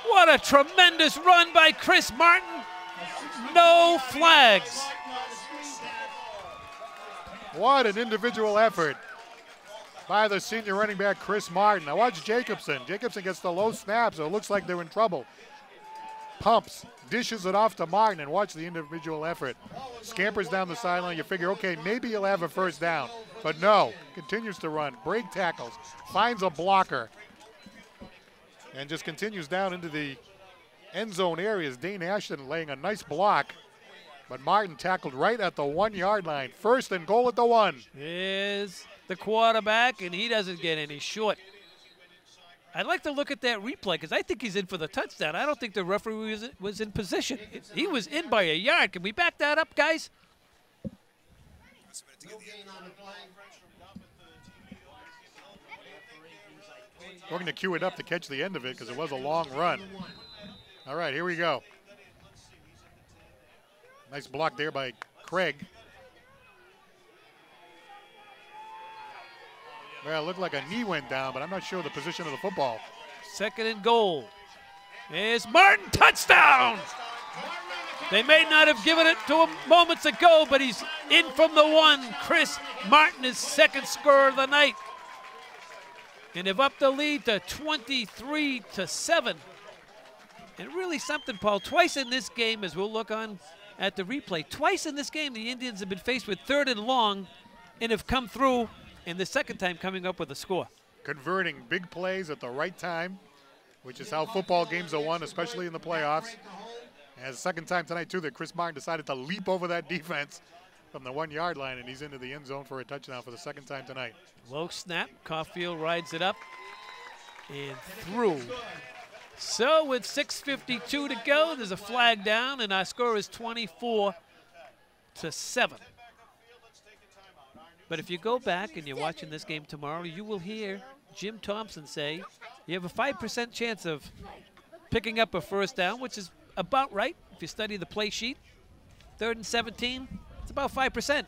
What a tremendous run by Chris Martin. No flags. What an individual effort by the senior running back, Chris Martin. Now watch Jacobson. Jacobson gets the low snap, so it looks like they're in trouble. Pumps, dishes it off to Martin, and watch the individual effort. Scampers down the sideline. You figure, okay, maybe he'll have a 1st down. But no, continues to run, break tackles, finds a blocker, and just continues down into the end zone areas. Dane Ashton laying a nice block, but Martin tackled right at the 1-yard line. 1st and goal at the 1. Is the quarterback, and he doesn't get any short. I'd like to look at that replay because I think he's in for the touchdown. I don't think the referee was in position. He was in by a yard. Can we back that up, guys? We're going to cue it up to catch the end of it because it was a long run. All right, here we go. Nice block there by Craig. Well, it looked like a knee went down, but I'm not sure the position of the football. 2nd and goal. Here's Martin, touchdown! They may not have given it to him moments ago, but he's in from the 1. Chris Martin, his 2nd score of the night. And they've upped the lead to 23-7. And really something, Paul, twice in this game, as we'll look on at the replay, twice in this game the Indians have been faced with 3rd and long and have come through, and the 2nd time coming up with a score. Converting big plays at the right time, which is how football games are won, especially in the playoffs. And the 2nd time tonight, too, that Chris Martin decided to leap over that defense from the 1-yard line, and he's into the end zone for a touchdown for the 2nd time tonight. Low snap. Caulfield rides it up and through. So with 6:52 to go, there's a flag down, and our score is 24-7. But if you go back and you're watching this game tomorrow, you will hear Jim Thompson say you have a 5% chance of picking up a 1st down, which is about right if you study the play sheet. 3rd and 17, it's about 5%.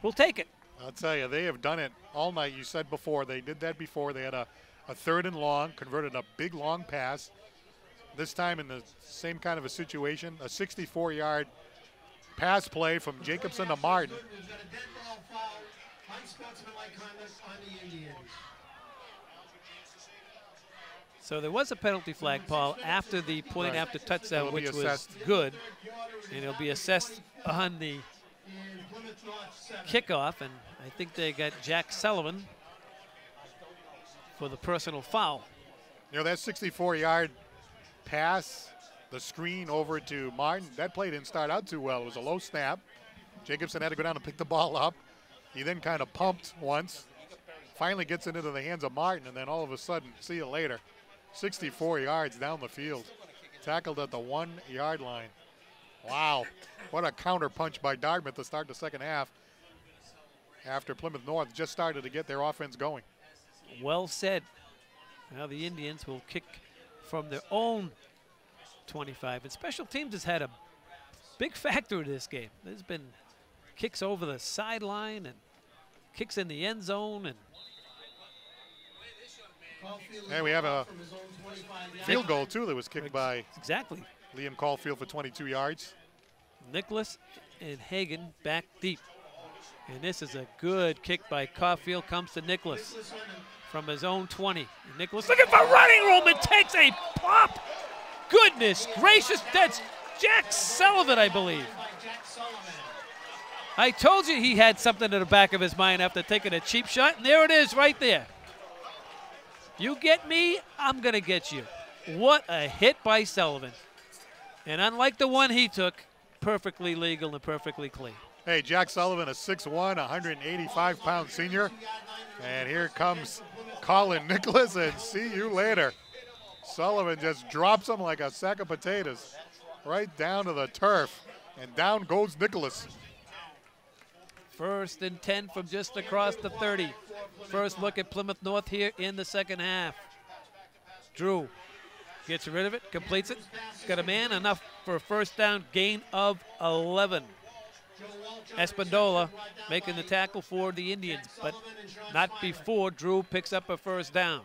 We'll take it. I'll tell you, they have done it all night. You said before, they did that before. They had a 3rd and long, converted a big long pass. This time in the same kind of a situation, a 64-yard pass play from Jacobson to Martin. So there was a penalty flag, Paul, after the point after touchdown, which was good. And it'll be assessed on the kickoff. And I think they got Jack Sullivan for the personal foul. You know, that 64-yard pass, the screen over to Martin, that play didn't start out too well. It was a low snap. Jacobson had to go down and pick the ball up. He then kind of pumped once, finally gets it into the hands of Martin, and then all of a sudden, see you later. 64 yards down the field. Tackled at the 1-yard line. Wow, what a counter punch by Dartmouth to start the second half after Plymouth North just started to get their offense going. Well said. Now the Indians will kick from their own 25. And special teams has had a big factor in this game. There's been kicks over the sideline and kicks in the end zone. And we have a field goal, too, that was kicked by exactly Liam Caulfield for 22 yards. Nicholas and Hagan back deep. And this is a good kick by Caulfield. Comes to Nicholas from his own 20. And Nicholas looking for running room and takes a pop. Goodness gracious, that's Jack Sullivan, I believe. I told you he had something in the back of his mind after taking a cheap shot, and there it is right there. You get me, I'm going to get you. What a hit by Sullivan. And unlike the one he took, perfectly legal and perfectly clean. Hey, Jack Sullivan, a 6'1", 185-pound senior. And here comes Colin Nicholas, and see you later. Sullivan just drops him like a sack of potatoes right down to the turf, and down goes Nicholas. 1st and 10 from just across the 30. First look at Plymouth North here in the second half. Drew gets rid of it, completes it. Got a man, enough for a first down, gain of 11. Espindola making the tackle for the Indians, but not before Drew picks up a first down.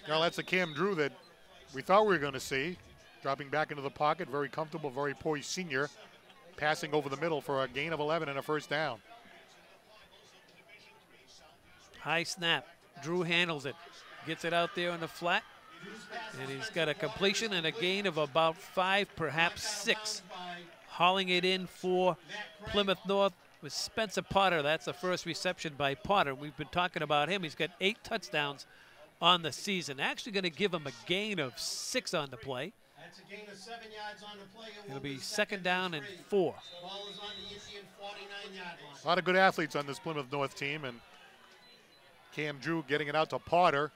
Well, that's a Cam Drew that we thought we were going to see. Dropping back into the pocket, very comfortable, very poised senior. Passing over the middle for a gain of 11 and a first down. High snap. Drew handles it. Gets it out there on the flat. And he's got a completion and a gain of about 5, perhaps 6. Hauling it in for Plymouth North with Spencer Potter. That's the first reception by Potter. We've been talking about him. He's got 8 touchdowns on the season. Actually going to give him a gain of 6 on the play. That's a gain of 7 yards on the play. It'll be second down and 4. Ball is on the Indian 49-yard line. A lot of good athletes on this Plymouth North team, and Cam Drew getting it out to Potter.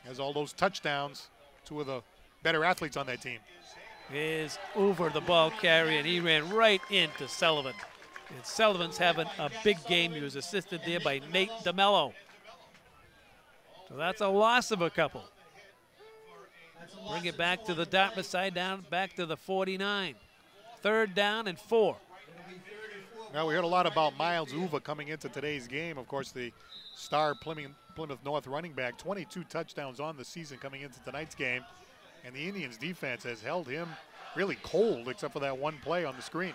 Has all those touchdowns. 2 of the better athletes on that team. Is over the ball carrier, and he ran right into Sullivan. And Sullivan's having a big game. He was assisted there by Nate DeMello. So that's a loss of a couple. Bring it back to the Dartmouth side, down back to the 49. 3rd down and 4. Now, we heard a lot about Miles Uva coming into today's game. Of course, the star Plymouth North running back, 22 touchdowns on the season coming into tonight's game. And the Indians defense has held him really cold except for that one play on the screen.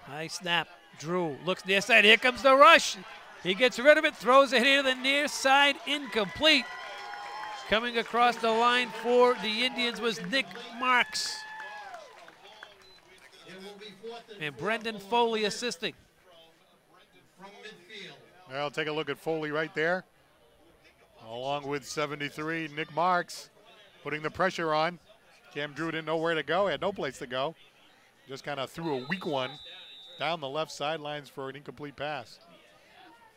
High snap. Drew looks near side. Here comes the rush. He gets rid of it, throws it here to the near side, incomplete. Coming across the line for the Indians was Nick Marks. And Brendan Foley assisting. Well, take a look at Foley right there. Along with 73, Nick Marks putting the pressure on. Cam Drew didn't know where to go, had no place to go. Just kind of threw a weak one down the left sidelines for an incomplete pass.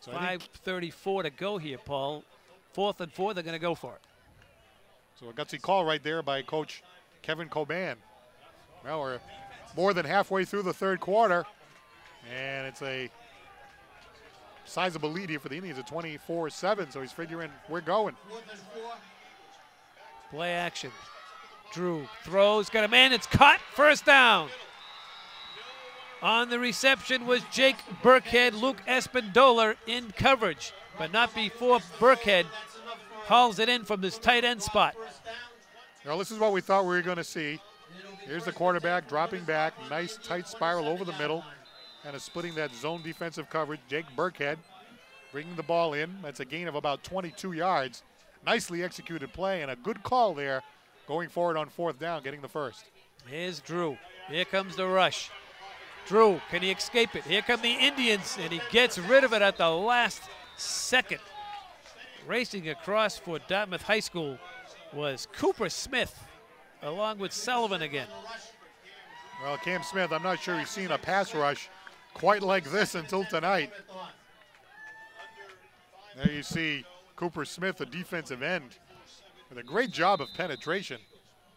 So 5:34 to go here, Paul. 4th and 4, they're going to go for it. So a gutsy call right there by Coach Kevin Coban. Well, we're more than halfway through the 3rd quarter, and it's a sizable lead here for the Indians at 24-7, so he's figuring we're going. Play action. Drew throws, got a man, it's caught, first down. On the reception was Jake Burkhead, Luke Espendola in coverage, but not before Burkhead hauls it in from this tight end spot. Well, this is what we thought we were going to see. Here's the quarterback dropping back, nice tight spiral over the middle, kind of splitting that zone defensive coverage. Jake Burkhead bringing the ball in. That's a gain of about 22 yards. Nicely executed play and a good call there going forward on fourth down, getting the first. Here's Drew. Here comes the rush. Drew, can he escape it? Here come the Indians, and he gets rid of it at the last second. Racing across for Dartmouth High School was Cooper Smith, along with Sullivan again. Well, Cam Smith, I'm not sure he's seen a pass rush quite like this until tonight. There you see Cooper Smith, the defensive end, with a great job of penetration.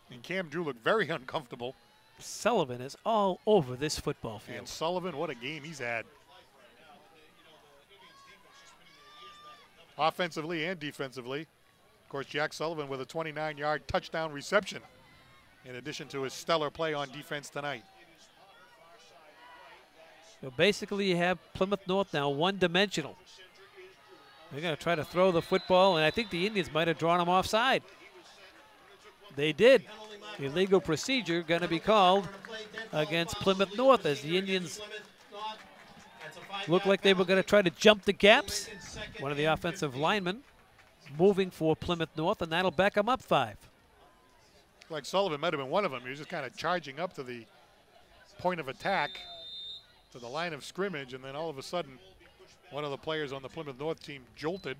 And Cam Drew looked very uncomfortable. Sullivan is all over this football field. And Sullivan, what a game he's had. Offensively and defensively. Of course, Jack Sullivan with a 29-yard touchdown reception, in addition to his stellar play on defense tonight. So basically you have Plymouth North now one-dimensional. They're going to try to throw the football, and I think the Indians might have drawn them offside. They did. Illegal procedure going to be called against Plymouth North as the Indians looked like they were going to try to jump the gaps. One of the offensive linemen moving for Plymouth North, and that'll back them up 5. Like Sullivan might have been one of them. He was just kind of charging up to the point of attack, to the line of scrimmage, and then all of a sudden one of the players on the Plymouth North team jolted,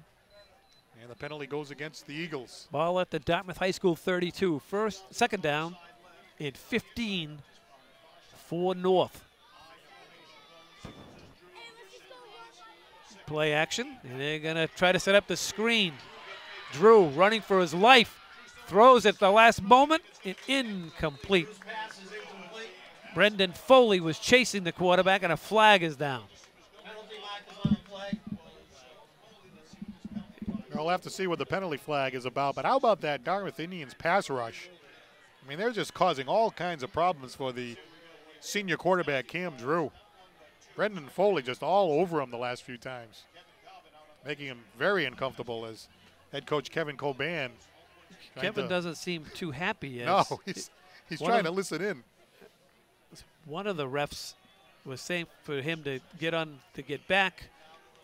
and the penalty goes against the Eagles. Ball at the Dartmouth High School 32. Second down and 15 for North. Play action, and they're going to try to set up the screen. Drew running for his life, throws at the last moment, and incomplete. Brendan Foley was chasing the quarterback, and a flag is down. We'll have to see what the penalty flag is about, but how about that Dartmouth Indians pass rush? I mean, they're just causing all kinds of problems for the senior quarterback, Cam Drew. Brendan Foley just all over him the last few times, making him very uncomfortable as head coach Kevin Coban. Kevin doesn't seem too happy. No, he's trying to listen in. One of the refs was saying for him to get back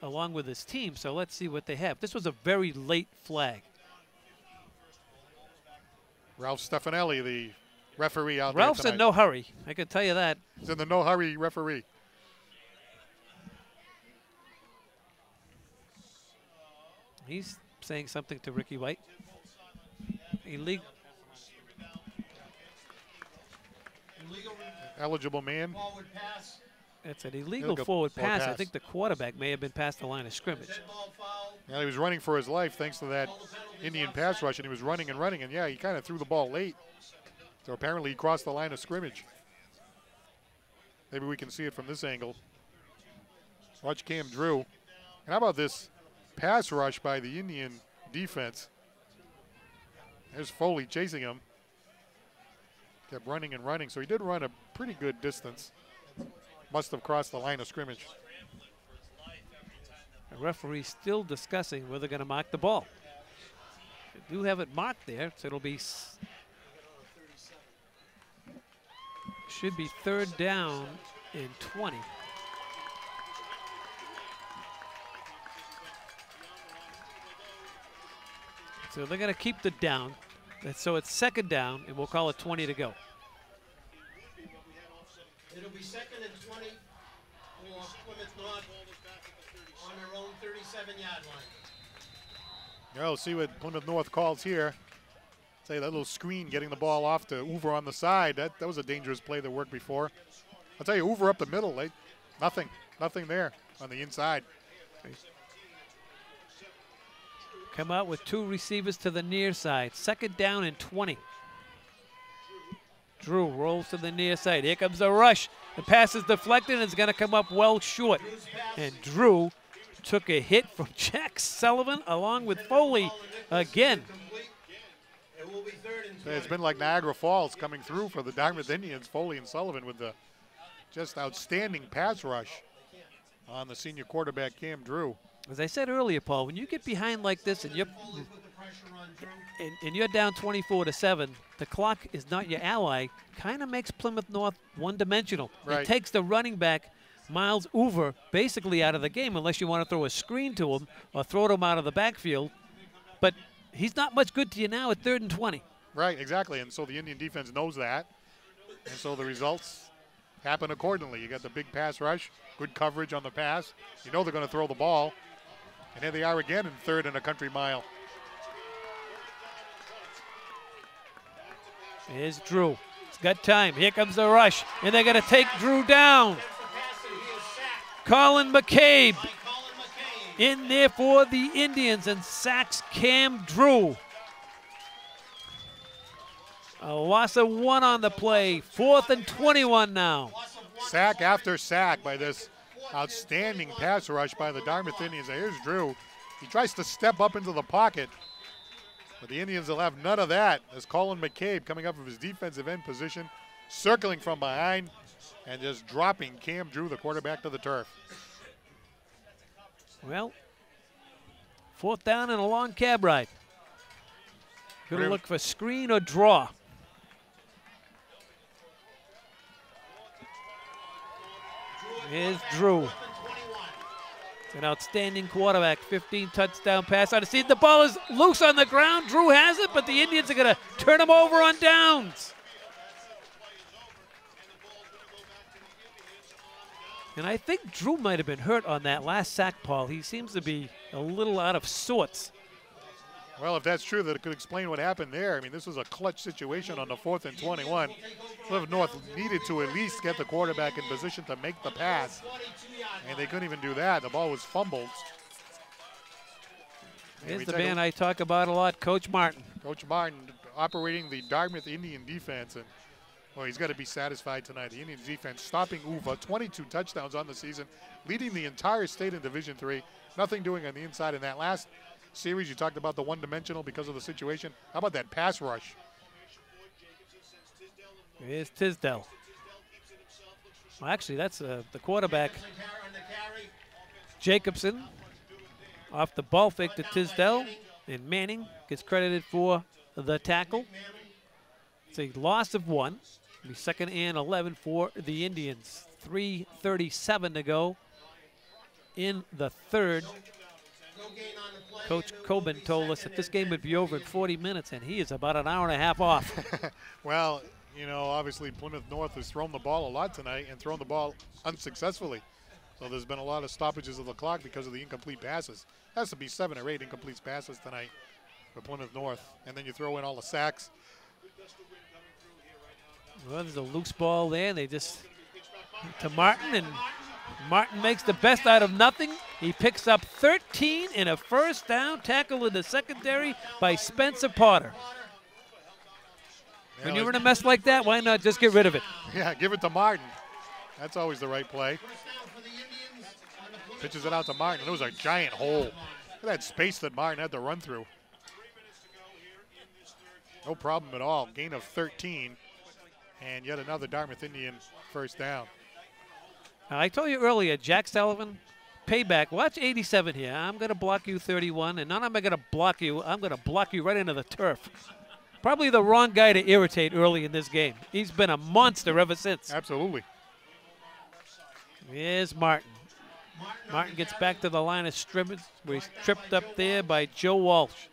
along with his team, so let's see what they have. This was a very late flag. Ralph Stefanelli, the referee out Ralph's there tonight. in no hurry, I can tell you that. He's in the no-hurry referee. He's saying something to Ricky White. Illegal. Eligible man. It's an illegal forward pass. I think the quarterback may have been past the line of scrimmage. Yeah, he was running for his life thanks to that Indian pass rush, and he was running and running, and yeah, he kind of threw the ball late. So apparently he crossed the line of scrimmage. Maybe we can see it from this angle. Watch Cam Drew. And how about this pass rush by the Indian defense? There's Foley chasing him. Kept running and running, so he did run a pretty good distance. Must have crossed the line of scrimmage. The referee still discussing whether they're going to mark the ball. They do have it marked there, so it'll be should be third down and 20. So they're going to keep the down. So it's second down, and we'll call it 20 to go. It'll be second and 20 for Plymouth North on their own 37-yard line. Yeah, we'll see what Plymouth North calls here. Say that little screen getting the ball off to Hoover on the side. That was a dangerous play that worked before. I'll tell you, Hoover up the middle. Nothing there on the inside. Come out with 2 receivers to the near side. Second down and 20. Drew rolls to the near side. Here comes the rush. The pass is deflected and it's going to come up well short. And Drew took a hit from Jack Sullivan along with Foley again. It will be third and It's been like Niagara Falls coming through for the Dartmouth Indians. Foley and Sullivan with the just outstanding pass rush on the senior quarterback, Cam Drew. As I said earlier, Paul, when you get behind like this and you're down 24-7, the clock is not your ally. Kind of makes Plymouth North one-dimensional. Right. It takes the running back, Miles Hoover, basically out of the game unless you want to throw a screen to him or throw him out of the backfield. But he's not much good to you now at 3rd and 20. Right, exactly. And so the Indian defense knows that. And so the results happen accordingly. You got the big pass rush, good coverage on the pass. You know they're going to throw the ball. And here they are again in 3rd and a country mile. Here's Drew. He's got time. Here comes the rush. And they're going to take Drew down. Colin McCabe in there for the Indians and sacks Cam Drew. A loss of 1 on the play. 4th and 21 now. Sack after sack by this outstanding pass rush by the Dartmouth Indians. Here's Drew. He tries to step up into the pocket, but the Indians will have none of that as Colin McCabe coming up from his defensive end position, circling from behind, and just dropping Cam Drew, the quarterback, to the turf. Well, 4th down and a long cab ride. Going to look for screen or draw. Here's Drew. An outstanding quarterback, 15 touchdown pass. I see the ball is loose on the ground. Drew has it, but the Indians are going to turn him over on downs. And I think Drew might have been hurt on that last sack, Paul. He seems to be a little out of sorts. Well, if that's true, that could explain what happened there. I mean, this was a clutch situation on the 4th and 21. Plymouth North needed to at least get the quarterback in position to make the pass, and they couldn't even do that. The ball was fumbled. Here's the man I talk about a lot, Coach Martin. Coach Martin operating the Dartmouth Indian defense, and well, he's got to be satisfied tonight. The Indian defense stopping Uva, 22 touchdowns on the season, leading the entire state in Division III. Nothing doing on the inside in that last series. You talked about the one-dimensional because of the situation. How about that pass rush? Here's Tisdale. Well, actually, that's the quarterback. Jacobson off the ball fake to Tisdale, and Manning gets credited for the tackle. It's a loss of 1. It'll be 2nd and 11 for the Indians. 3:37 to go in the 3rd. Coach Coben told us that this game would be over in 40 minutes, and he is about an hour and a half off. Well, you know, obviously Plymouth North has thrown the ball a lot tonight and thrown the ball unsuccessfully. So there's been a lot of stoppages of the clock because of the incomplete passes. Has to be 7 or 8 incomplete passes tonight for Plymouth North. And then you throw in all the sacks. Well, there's a loose ball there, and they just to Martin, and Martin makes the best out of nothing. He picks up 13 and a first down, tackle in the secondary by Spencer Potter. When you're in a mess like that, why not just get rid of it? Yeah, give it to Martin. That's always the right play. Pitches it out to Martin. It was a giant hole. Look at that space that Martin had to run through. No problem at all. Gain of 13. And yet another Dartmouth Indian first down. I told you earlier, Jack Sullivan, payback. Watch 87 here. I'm going to block you 31, and not only am I going to block you, I'm going to block you right into the turf. Probably the wrong guy to irritate early in this game. He's been a monster ever since. Absolutely. Here's Martin. Martin gets back to the line of scrimmage where he's tripped up there by Joe Walsh.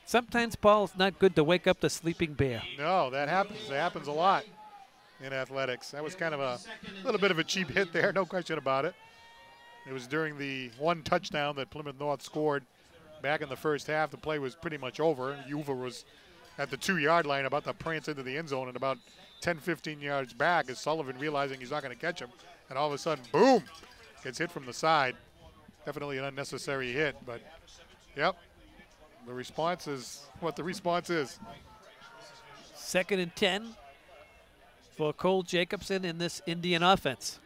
Sometimes, Paul, it's not good to wake up the sleeping bear. No, that happens. It happens a lot in athletics. That was kind of a little bit of a cheap hit there, no question about it. It was during the 1 touchdown that Plymouth North scored back in the first half. The play was pretty much over. Uva was at the 2-yard line about to prance into the end zone, and about 10, 15 yards back is Sullivan realizing he's not going to catch him. And all of a sudden, boom, gets hit from the side. Definitely an unnecessary hit, but yep. The response is what the response is. 2nd and 10 for Cole Jacobson in this Indian offense.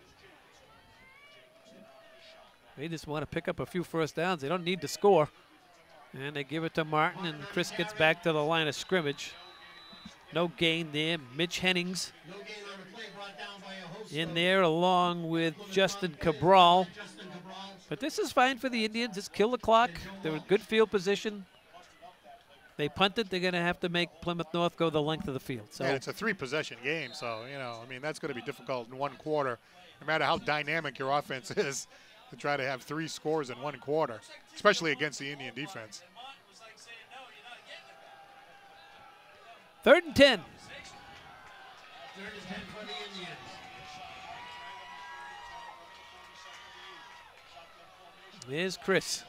They just want to pick up a few first downs. They don't need to score. And they give it to Martin, and Chris gets back to the line of scrimmage. No gain there. Mitch Hennings No gain on the play, brought down by a host in of there along with Justin Cabral. Justin Cabral. But this is fine for the Indians. Just kill the clock. They're in good field position. They punted. They're going to have to make Plymouth North go the length of the field. So Yeah, it's a 3-possession game, so, you know, I mean, that's going to be difficult in one quarter, no matter how dynamic your offense is, to try to have 3 scores in one quarter, especially against the Indian defense. 3rd and 10. 3rd and 10 for the Indians. There's Chris.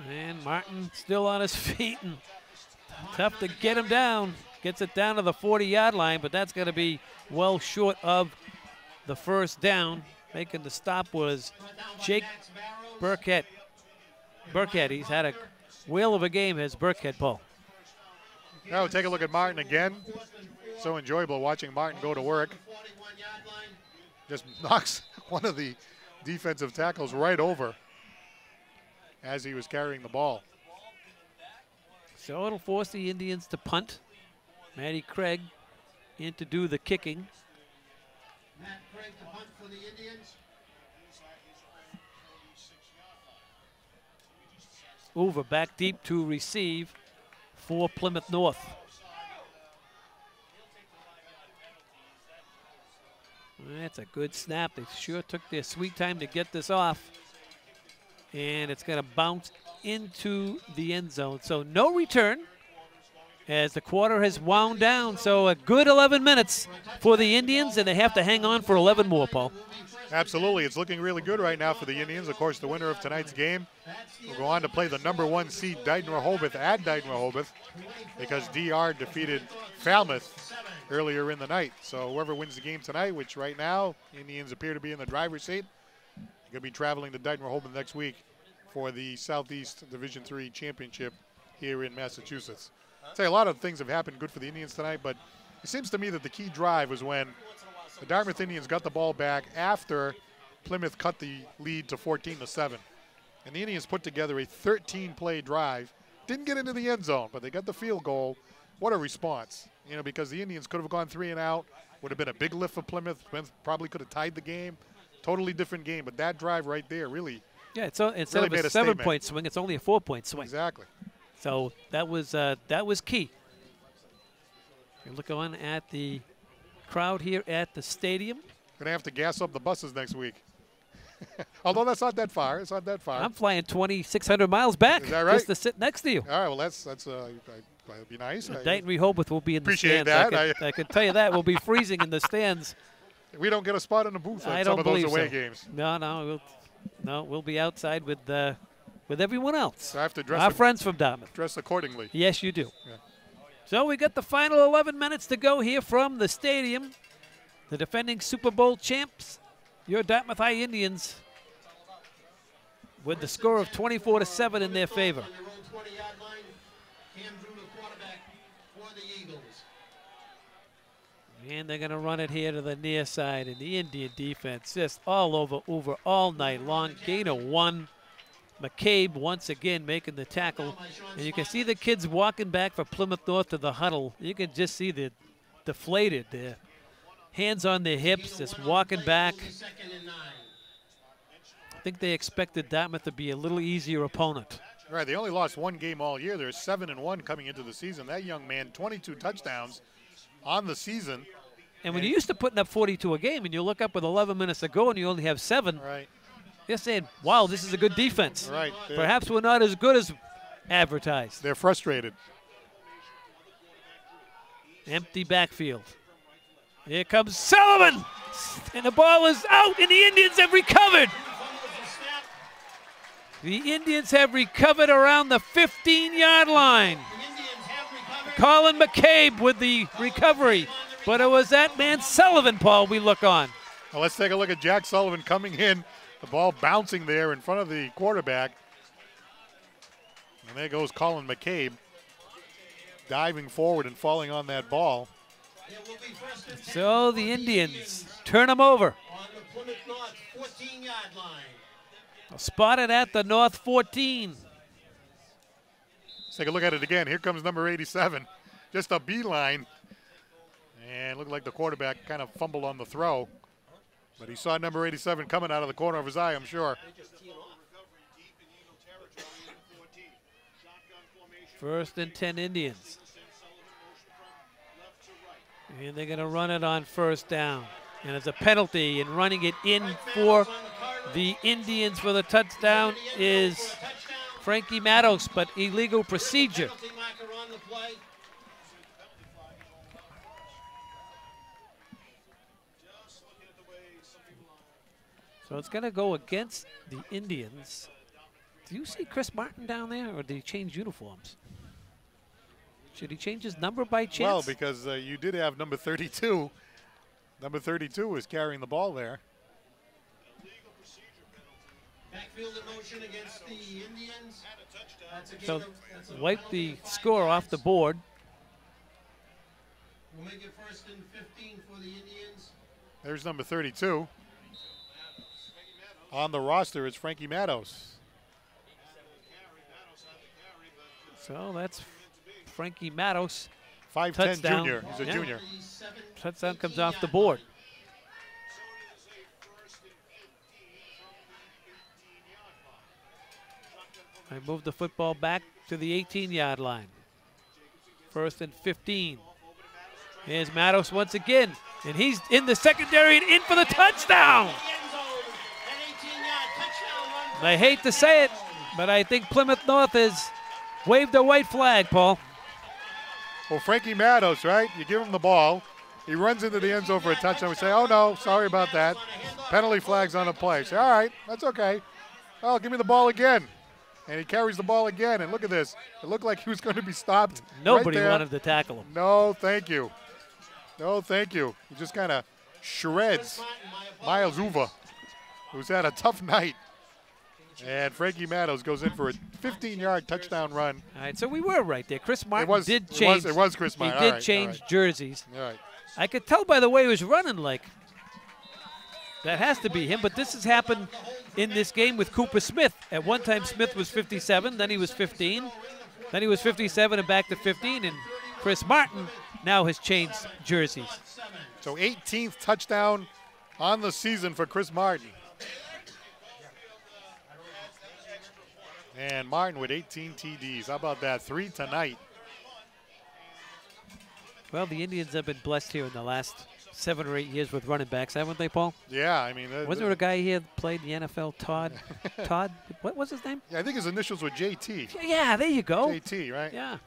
And Martin still on his feet, and tough to get him down. Gets it down to the 40-yard line, but that's going to be well short of the first down. Making the stop was Jake Burkhead. Burkhead, he's had a whale of a game, has Burkhead, Paul. Now we'll take a look at Martin again. So enjoyable watching Martin go to work. Just knocks one of the defensive tackles right over as he was carrying the ball. So it'll force the Indians to punt. Matty Craig in to do the kicking. Matt Craig to punt for the Indians. Over back deep to receive for Plymouth North. That's a good snap. They sure took their sweet time to get this off. And it's going to bounce into the end zone. So no return as the quarter has wound down. So a good 11 minutes for the Indians, and they have to hang on for 11 more, Paul. Absolutely. It's looking really good right now for the Indians. Of course, the winner of tonight's game will go on to play the #1 seed Dighton-Rehoboth at Dighton-Rehoboth, because DR defeated Falmouth earlier in the night. So whoever wins the game tonight, which right now Indians appear to be in the driver's seat, going to be traveling to Dighton-Rehoboth next week for the Southeast Division III Championship here in Massachusetts. I'd say a lot of things have happened good for the Indians tonight, but it seems to me that the key drive was when the Dartmouth Indians got the ball back after Plymouth cut the lead to 14-7. And the Indians put together a 13-play drive. Didn't get into the end zone, but they got the field goal. What a response, you know, because the Indians could have gone 3 and out. Would have been a big lift for Plymouth. Plymouth probably could have tied the game. Totally different game, but that drive right there really, Yeah, so instead really of a 7-point swing, it's only a 4-point swing. Exactly. So that was key. You're looking on at the crowd here at the stadium. Going to have to gas up the buses next week. Although that's not that far. It's not that far. I'm flying 2,600 miles back Is that right? just to sit next to you. All right, well, that'd be nice. Dighton-Rehoboth will be in the Appreciate stands. that. I can tell you that. We'll be freezing in the stands. We don't get a spot in the booth I at don't some of those believe away so. games. No, we'll be outside with everyone else. So I have to dress Our friends from Dartmouth. dress accordingly. Yes, you do. Yeah. So we got the final 11 minutes to go here from the stadium. The defending Super Bowl champs, your Dartmouth High Indians, with the score of 24-7 in their favor. On their own 20-yard line, Cam Drew, the quarterback for the Eagles. And they're going to run it here to the near side, and the Indian defense just all over all night long. Gain of 1. McCabe once again making the tackle. And you can see the kids walking back for Plymouth North to the huddle. You can just see the deflated there. Hands on their hips, just walking back. I think they expected Dartmouth to be a little easier opponent. Right, they only lost 1 game all year. They're 7-1 coming into the season. That young man, 22 touchdowns on the season. And when you're used to putting up 42 a game and you look up with 11 minutes to go and you only have 7, Right. you're saying, wow, this is a good defense. Right. Perhaps we're not as good as advertised. They're frustrated. Empty backfield. Here comes Sullivan. And the ball is out, and the Indians have recovered. The Indians have recovered around the 15-yard line. Colin McCabe with the recovery. But it was that man Sullivan, Paul, we look on. Well, let's take a look at Jack Sullivan coming in. The ball bouncing there in front of the quarterback. And there goes Colin McCabe, diving forward and falling on that ball. So the Indians turn them over. On the Plymouth North 14-yard line. Spotted at the North 14. Let's take a look at it again. Here comes number 87. Just a beeline And looked like the quarterback kind of fumbled on the throw. But he saw number 87 coming out of the corner of his eye, I'm sure. First and 10 Indians. And they're going to run it on first down. And it's a penalty, and running it in for the Indians for the touchdown is Frankie Matos, but illegal procedure. So it's going to go against the Indians. Do you see Chris Martin down there, or did he change uniforms? Should he change his number by chance? Well, because you did have number 32. Number 32 was carrying the ball there. Backfield in motion against the Indians. So wipe the score off the board. We'll make it first and 15 for the Indians. There's number 32. On the roster is Frankie Matos. So that's Frankie Matos. 5'10" Touchdown. junior. He's a junior. Touchdown comes off the board. I move the football back to the 18-yard line. First and 15. Here's Matos once again, and he's in the secondary and in for the touchdown. I hate to say it, but I think Plymouth North has waved a white flag, Paul. Well, Frankie Matos, right? You give him the ball. He runs into the end zone for a touchdown. We say, oh, no, sorry about that. Penalty flag's on the play. Say, all right, that's okay. Oh, give me the ball again. And he carries the ball again. And look at this. It looked like he was going to be stopped. Nobody right wanted to tackle him. No, thank you. No, thank you. He just kind of shreds Miles Uva, who's had a tough night. And Frankie Matos goes in for a 15-yard touchdown run. All right, so we were right there. Chris Martin did change. It was Chris Martin. He did change jerseys. All right. I could tell by the way he was running, like, that has to be him. But this has happened in this game with Cooper Smith. At one time, Smith was 57, then he was 15, then he was 57 and back to 15. And Chris Martin now has changed jerseys. So 18th touchdown on the season for Chris Martin. And Martin with 18 TDs. How about that? 3 tonight. Well, the Indians have been blessed here in the last 7 or 8 years with running backs, haven't they, Paul? Yeah, I mean. Wasn't there a guy here that played in the NFL, Todd? Todd? What was his name? Yeah, I think his initials were JT. Yeah, there you go. JT, right? Yeah.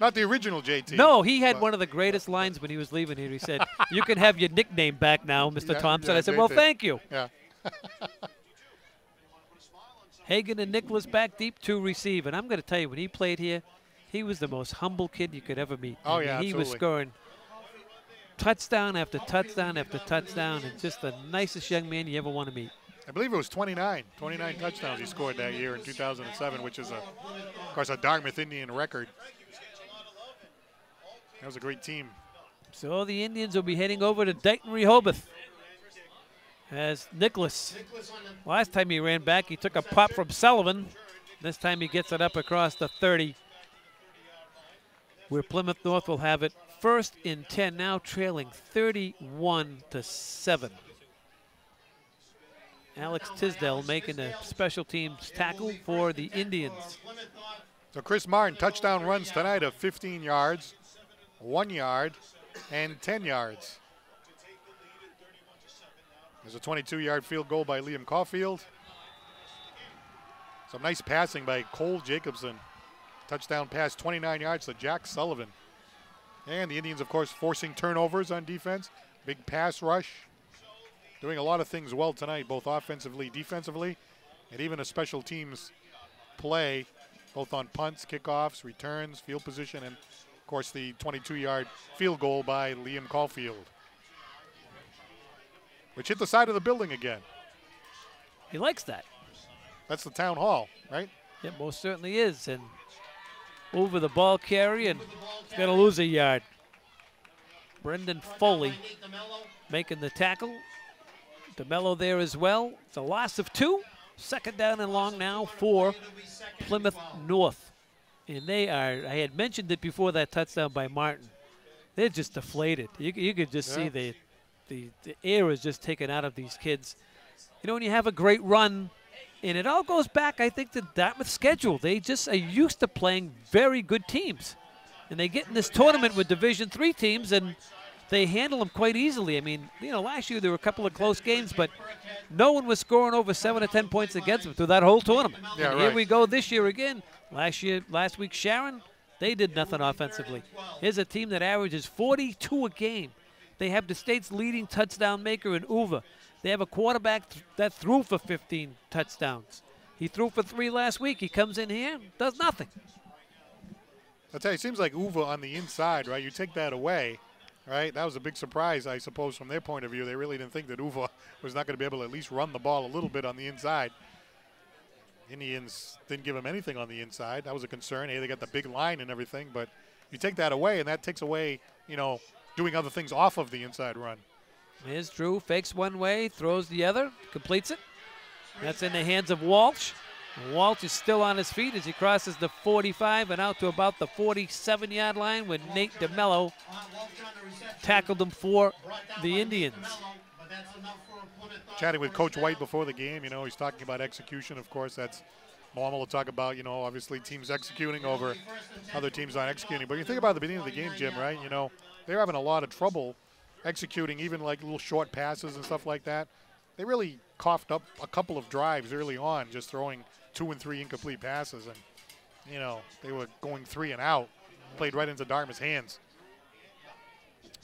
Not the original JT. No, he had one of the greatest lines when he was leaving here. He said, you can have your nickname back now, Mr. Thompson. Yeah, I said, well, JT. thank you. Yeah. Hagan and Nicholas back deep to receive. And I'm going to tell you, when he played here, he was the most humble kid you could ever meet. Oh, I mean, yeah, he was absolutely. scoring touchdown after touchdown after touchdown, and just the nicest young man you ever want to meet. I believe it was 29 touchdowns he scored that year in 2007, which is, of course, a Dartmouth Indian record. That was a great team. So the Indians will be heading over to Dayton Rehoboth. As Nicholas, last time he ran back, he took a pop from Sullivan. This time he gets it up across the 30, where Plymouth North will have it. First and 10, now trailing 31-7. Alex Tisdale making a special teams tackle for the Indians. So Chris Martin, touchdown runs tonight of 15 yards, 1 yard, and 10 yards. There's a 22-yard field goal by Liam Caulfield. Some nice passing by Cole Jacobson. Touchdown pass, 29 yards to Jack Sullivan. And the Indians, of course, forcing turnovers on defense. Big pass rush. Doing a lot of things well tonight, both offensively, defensively, and even a special teams play, both on punts, kickoffs, returns, field position, and, of course, the 22-yard field goal by Liam Caulfield, which hit the side of the building again. He likes that. That's the town hall, right? It most certainly is. And over the ball carry, and he's going to lose a yard. Brendan Foley making the tackle. DeMello there as well. It's a loss of 2. Second down and long now for Plymouth North. And they are, I had mentioned it before that touchdown by Martin. they're just deflated. You could just see the air is just taken out of these kids. You know, when you have a great run, and it all goes back, I think, to Dartmouth's schedule. They just are used to playing very good teams. And they get in this tournament with Division III teams, and they handle them quite easily. I mean, you know, last year there were a couple of close games, but no one was scoring over 7 or 10 points against them through that whole tournament. Yeah, and right. Here we go this year again. Last week, Sharon, they did nothing offensively. Here's a team that averages 42 a game. They have the state's leading touchdown maker in Uva. They have a quarterback that threw for 15 touchdowns. He threw for 3 last week. He comes in here, does nothing. I'll tell you, it seems like Uva on the inside, right? You take that away, right? That was a big surprise, I suppose, from their point of view. They really didn't think that Uva was not going to be able to at least run the ball a little bit on the inside. Indians didn't give them anything on the inside. That was a concern. Hey, they got the big line and everything, but you take that away, and that takes away, you know, doing other things off of the inside run. Here's Drew, fakes one way, throws the other, completes it. That's in the hands of Walsh. Walsh is still on his feet as he crosses the 45 and out to about the 47-yard line when Nate DeMello tackled him for the Indians. Chatting with Coach White before the game, you know, he's talking about execution. Of course, that's normal to talk about, you know, obviously teams executing over other teams not executing. But you think about the beginning of the game, Jim, right? You know, they're having a lot of trouble executing even like little short passes and stuff like that. They really coughed up a couple of drives early on just throwing 2 and 3 incomplete passes. And, you know, they were going 3 and out. Played right into Dartmouth's hands.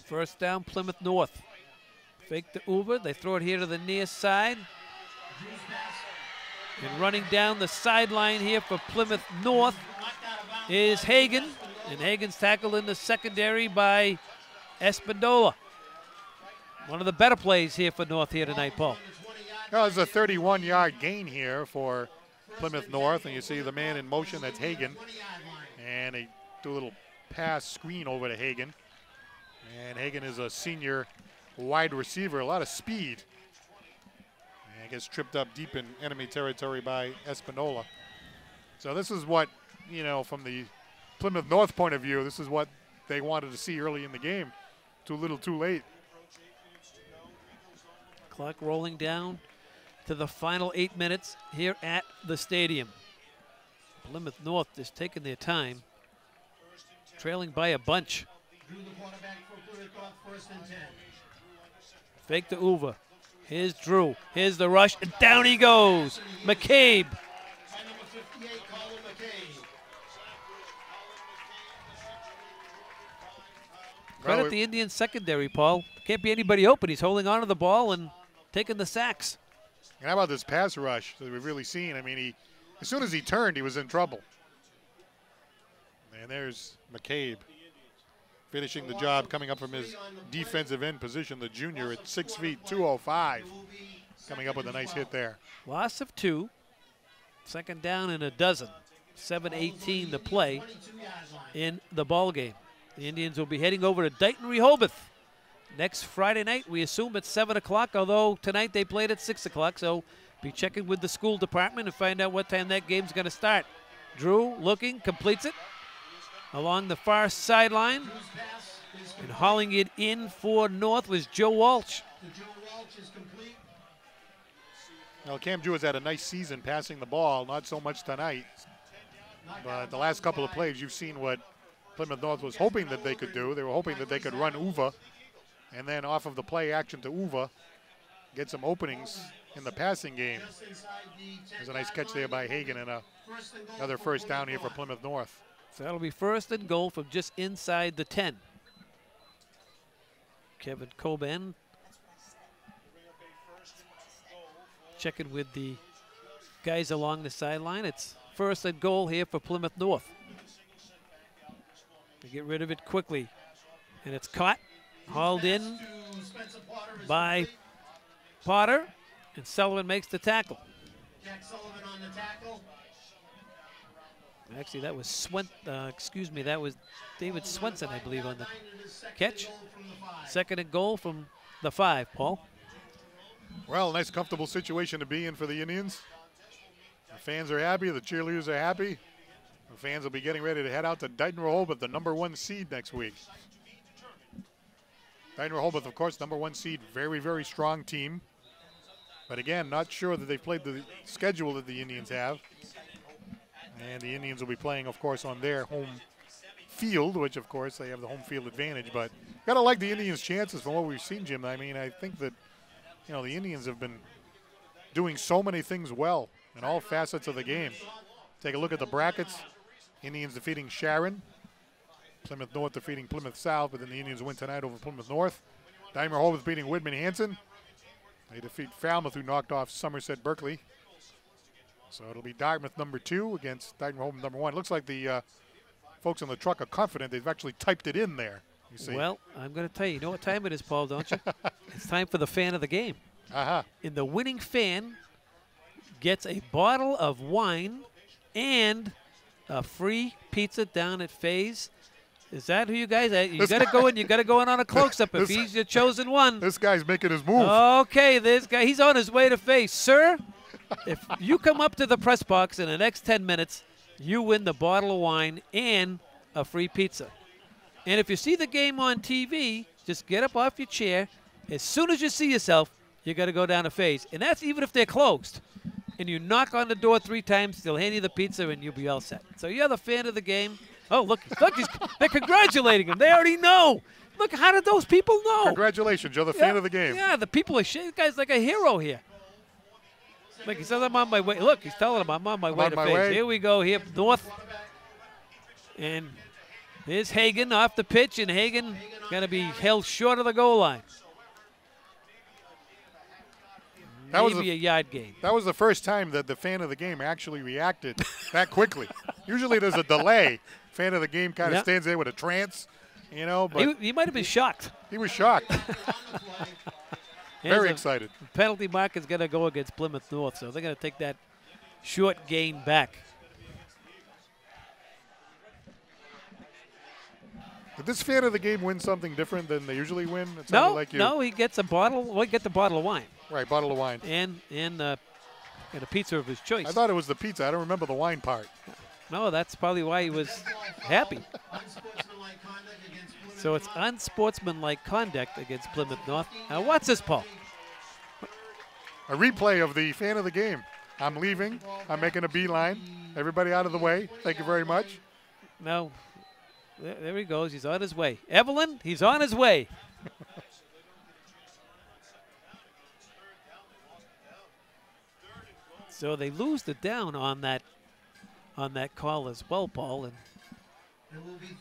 First down, Plymouth North. Fake to Uber. They throw it here to the near side. And running down the sideline here for Plymouth North is Hagan. And Hagan's tackled in the secondary by Espindola. One of the better plays here for North here tonight, Paul. Well, there's a 31-yard gain here for Plymouth North, and you see the man in motion, that's Hagan. And they do a little pass screen over to Hagan. And Hagan is a senior wide receiver, a lot of speed. And gets tripped up deep in enemy territory by Espinola. So this is what, you know, from the Plymouth North point of view, this is what they wanted to see early in the game. Too little, too late. Clock rolling down to the final 8 minutes here at the stadium. Plymouth North just taking their time, trailing by a bunch. Fake to Uva. Here's Drew. Here's the rush, and down he goes. McCabe. Credit the Indian secondary, Paul. Can't be anybody open. He's holding on to the ball and taking the sacks. And how about this pass rush that we've really seen? I mean, as soon as he turned, he was in trouble. And there's McCabe finishing the job, coming up from his defensive end position, the junior at 6 feet, 205. Coming up with a nice hit there. Loss of 2. Second down and a dozen. 7:18 to play in the ball game. The Indians will be heading over to Dighton Rehoboth next Friday night. We assume at 7 o'clock, although tonight they played at 6 o'clock. So be checking with the school department and find out what time that game's going to start. Drew looking, completes it along the far sideline. And hauling it in for North was Joe Walsh. Well, Cam Drew has had a nice season passing the ball, not so much tonight. But the last couple of plays, you've seen what Plymouth North was hoping that they could do. They were hoping that they could run Uva, and then off of the play action to Uva, get some openings in the passing game. There's a nice catch there by Hagan and another first down here for Plymouth North. So that'll be first and goal from just inside the 10. Kevin Coben checking with the guys along the sideline. It's first and goal here for Plymouth North. They get rid of it quickly. And it's caught, hauled in by Potter, and Sullivan makes the tackle. Actually, that was that was David Swenson, I believe, on the catch. Second and goal from the 5, Paul. Well, nice comfortable situation to be in for the Indians. The fans are happy, the cheerleaders are happy. The fans will be getting ready to head out to Dighton Rehoboth, the #1 seed next week. Dartmouth, of course, #1 seed, very, very strong team. But again, not sure that they've played the schedule that the Indians have. And the Indians will be playing, of course, on their home field, which, of course, they have the home field advantage. But got to like the Indians' chances from what we've seen, Jim. I mean, I think that, you know, the Indians have been doing so many things well in all facets of the game. Take a look at the brackets. Indians defeating Sharon. Plymouth North defeating Plymouth South, but then the Indians win tonight over Plymouth North. Dartmouth beating Whitman-Hanson. They defeat Falmouth, who knocked off Somerset Berkeley. So it'll be Dartmouth #2 against Dartmouth #1. Looks like the folks on the truck are confident. They've actually typed it in there, you see. Well, I'm going to tell you, you know what time it is, Paul, don't you? It's time for the fan of the game. And the winning fan gets a bottle of wine and a free pizza down at Faye's. Is that who you guys? You got to go in. You got to go in on a close-up if he's your chosen one. This guy's making his move. Okay, this guy. He's on his way to Faye's, sir. If you come up to the press box in the next 10 minutes, you win the bottle of wine and a free pizza. And if you see the game on TV, just get up off your chair. As soon as you see yourself, you got to go down to Faye's, and that's even if they're closed. And you knock on the door 3 times, they'll hand you the pizza, and you'll be all set. So you're the fan of the game. Oh, look, they're congratulating him. They already know. Look, how did those people know? Congratulations, you're the fan of the game. Yeah, the people are this guy's like a hero here. Like he says, I'm on my way. Look, he's telling him I'm on my way to Faye's. Here we go, here, North. And here's Hagan off the pitch, and Hagan going to be held short of the goal line. Maybe a yard gain. That was the first time that the fan of the game actually reacted that quickly. Usually there's a delay. Fan of the game kind of stands there with a trance, you know. But he might have been shocked. He was shocked. Very excited. Penalty mark is going to go against Plymouth North, so they're going to take that short gain back. Did this fan of the game win something different than they usually win? No, he gets a bottle. Well, he gets the bottle of wine. Right, bottle of wine. And a pizza of his choice. I thought it was the pizza. I don't remember the wine part. No, that's probably why he was happy. So it's unsportsmanlike conduct against Plymouth North. Now, what's this, Paul? A replay of the fan of the game. I'm leaving. I'm making a beeline. Everybody out of the way. Thank you very much. No. There he goes. He's on his way. Evelyn, he's on his way. So they lose the down on that call as well, Paul. And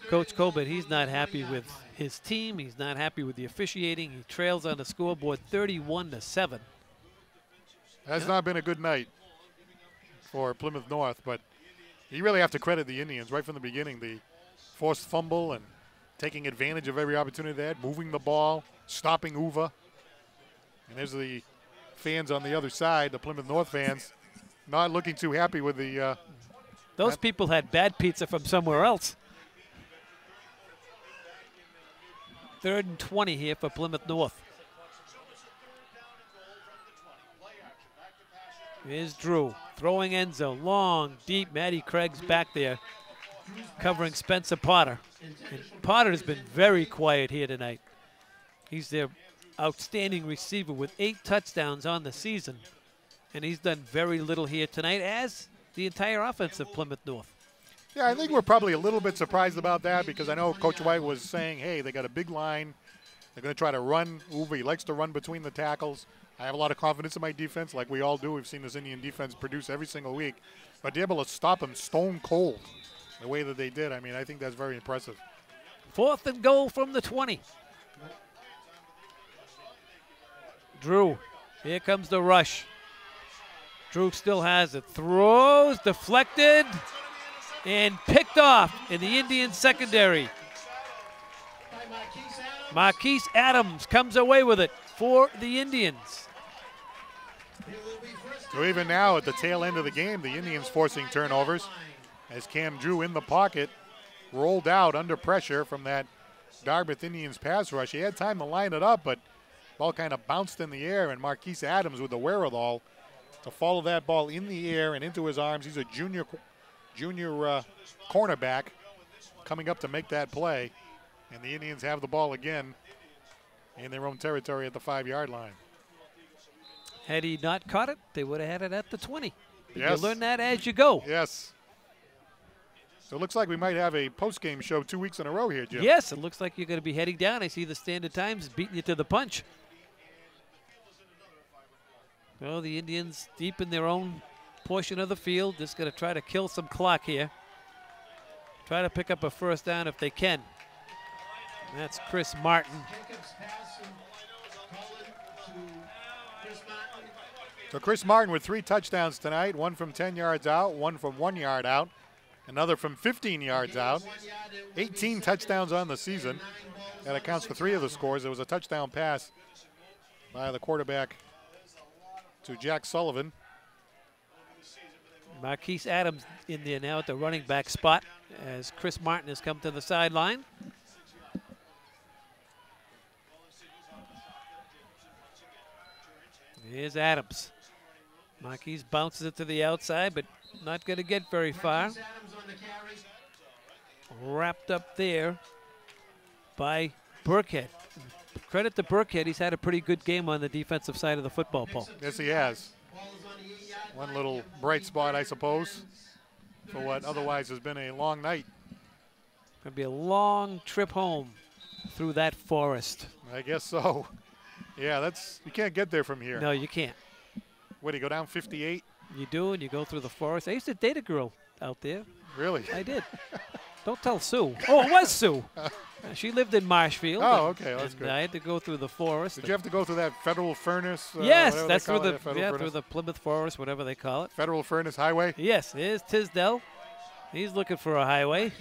Coach Colbert, he's not happy with his team. He's not happy with the officiating. He trails on the scoreboard 31-7. Has not been a good night for Plymouth North, but you really have to credit the Indians right from the beginning. The forced fumble and taking advantage of every opportunity they had, moving the ball, stopping Uva. And there's the fans on the other side, the Plymouth North fans, not looking too happy with the those people had bad pizza from somewhere else. 3rd and 20 here for Plymouth North. Here's Drew throwing end zone, long, deep. Matty Craig's back there covering Spencer Potter. And Potter has been very quiet here tonight. He's their outstanding receiver with 8 touchdowns on the season. And he's done very little here tonight, as the entire offense of Plymouth North. Yeah, I think we're probably a little bit surprised about that, because I know Coach White was saying, hey, they got a big line. They're going to try to run. Uva, he likes to run between the tackles. I have a lot of confidence in my defense, like we all do. We've seen this Indian defense produce every single week. But to be able to stop him stone cold the way that they did, I mean, I think that's very impressive. 4th and goal from the 20. Drew, here comes the rush. Drew still has it. Throws, deflected, and picked off in the Indian secondary. Marquise Adams comes away with it for the Indians. So even now at the tail end of the game, the Indians forcing turnovers as Cam Drew in the pocket rolled out under pressure from that Dartmouth Indians pass rush. He had time to line it up, but ball kind of bounced in the air, and Marquise Adams with the wherewithal to follow that ball in the air and into his arms. He's a junior cornerback coming up to make that play. And the Indians have the ball again in their own territory at the 5-yard line. Had he not caught it, they would have had it at the 20. But Yes. you learn that as you go. Yes. So it looks like we might have a post-game show 2 weeks in a row here, Jim. Yes, it looks like you're going to be heading down. I see the Standard Times beating you to the punch. Well, the Indians deep in their own portion of the field, just going to try to kill some clock here. Try to pick up a first down if they can. And that's Chris Martin. So Chris Martin with 3 touchdowns tonight, one from 10 yards out, one from 1 yard out, another from 15 yards out. 18 touchdowns on the season. That accounts for 3 of the scores. There was a touchdown pass by the quarterback to Jack Sullivan. Marquise Adams in there now at the running back spot as Chris Martin has come to the sideline. Here's Adams. Marquise bounces it to the outside, but not going to get very far. Wrapped up there by Burkhead. Credit to Burkhead, he's had a pretty good game on the defensive side of the football, Paul. Yes, he has. One little bright spot, I suppose, for what otherwise has been a long night. Going to be a long trip home through that forest. I guess so. Yeah, you can't get there from here. No, you can't. What, do you go down 58? You do, and you go through the forest. I used to date a girl out there. Really? I did. Don't tell Sue. Oh, it was Sue. She lived in Marshfield. Oh, okay, well, that's good. I had to go through the forest. Did you have to go through that federal furnace? Yes, that's through through the Plymouth Forest, whatever they call it. Federal Furnace Highway? Yes, here's Tisdale. He's looking for a highway.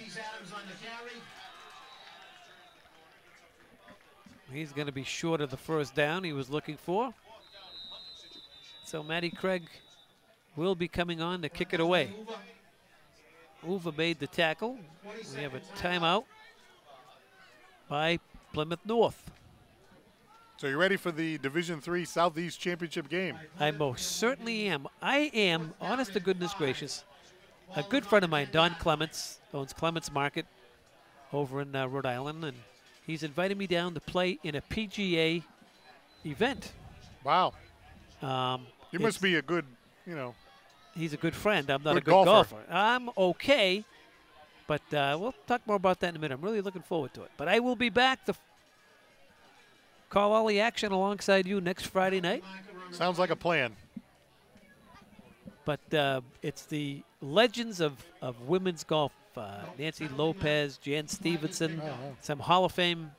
He's going to be short of the first down he was looking for. So Matty Craig will be coming on to kick it away. Uva made the tackle. We have a timeout by Plymouth North. So you ready for the Division III Southeast Championship game? I most certainly am. I am, honest to goodness gracious. A good friend of mine, Don Clements, owns Clements Market over in Rhode Island, and he's invited me down to play in a PGA event. Wow. You must be a good, He's a good friend. I'm not a good golfer. I'm okay, but we'll talk more about that in a minute. I'm really looking forward to it. But I will be back to call all the action alongside you next Friday night. Sounds like a plan. But it's the legends of women's golf. Nancy Lopez, Jan Stevenson, some Hall of Fame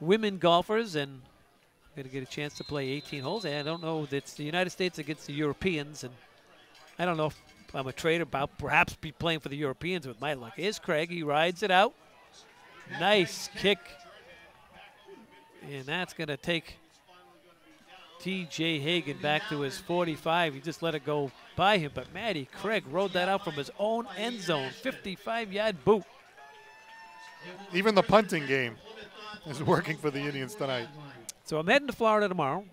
women golfers, and I'm going to get a chance to play 18 holes. And I don't know, it's the United States against the Europeans, and I don't know if I'm a trader about perhaps be playing for the Europeans with my luck. Here's Craig, he rides it out. Nice kick. And that's going to take T.J. Hagan back to his 45. He just let it go by him, but Matty Craig rode that out from his own end zone, 55-yard boot. Even the punting game is working for the Indians tonight. So I'm heading to Florida tomorrow.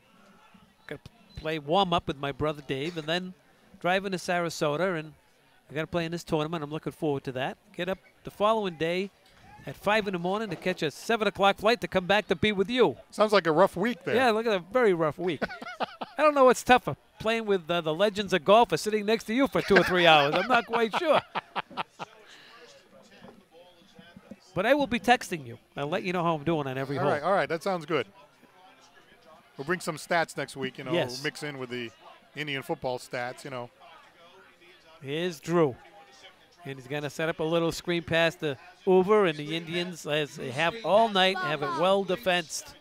Got to play warm-up with my brother Dave, and then driving to Sarasota, and I got to play in this tournament. I'm looking forward to that. Get up the following day at 5 in the morning to catch a 7 o'clock flight to come back to be with you. Sounds like a rough week there. Yeah, look at a very rough week. I don't know what's tougher, playing with the legends of golf or sitting next to you for 2 or 3 hours. I'm not quite sure. But I will be texting you. I'll let you know how I'm doing on every hole. All right, that sounds good. We'll bring some stats next week, Yes. We'll mix in with the Indian football stats, Here's Drew. And he's going to set up a little screen pass to Uber, and the Indians, as they have all night, have it well defensed.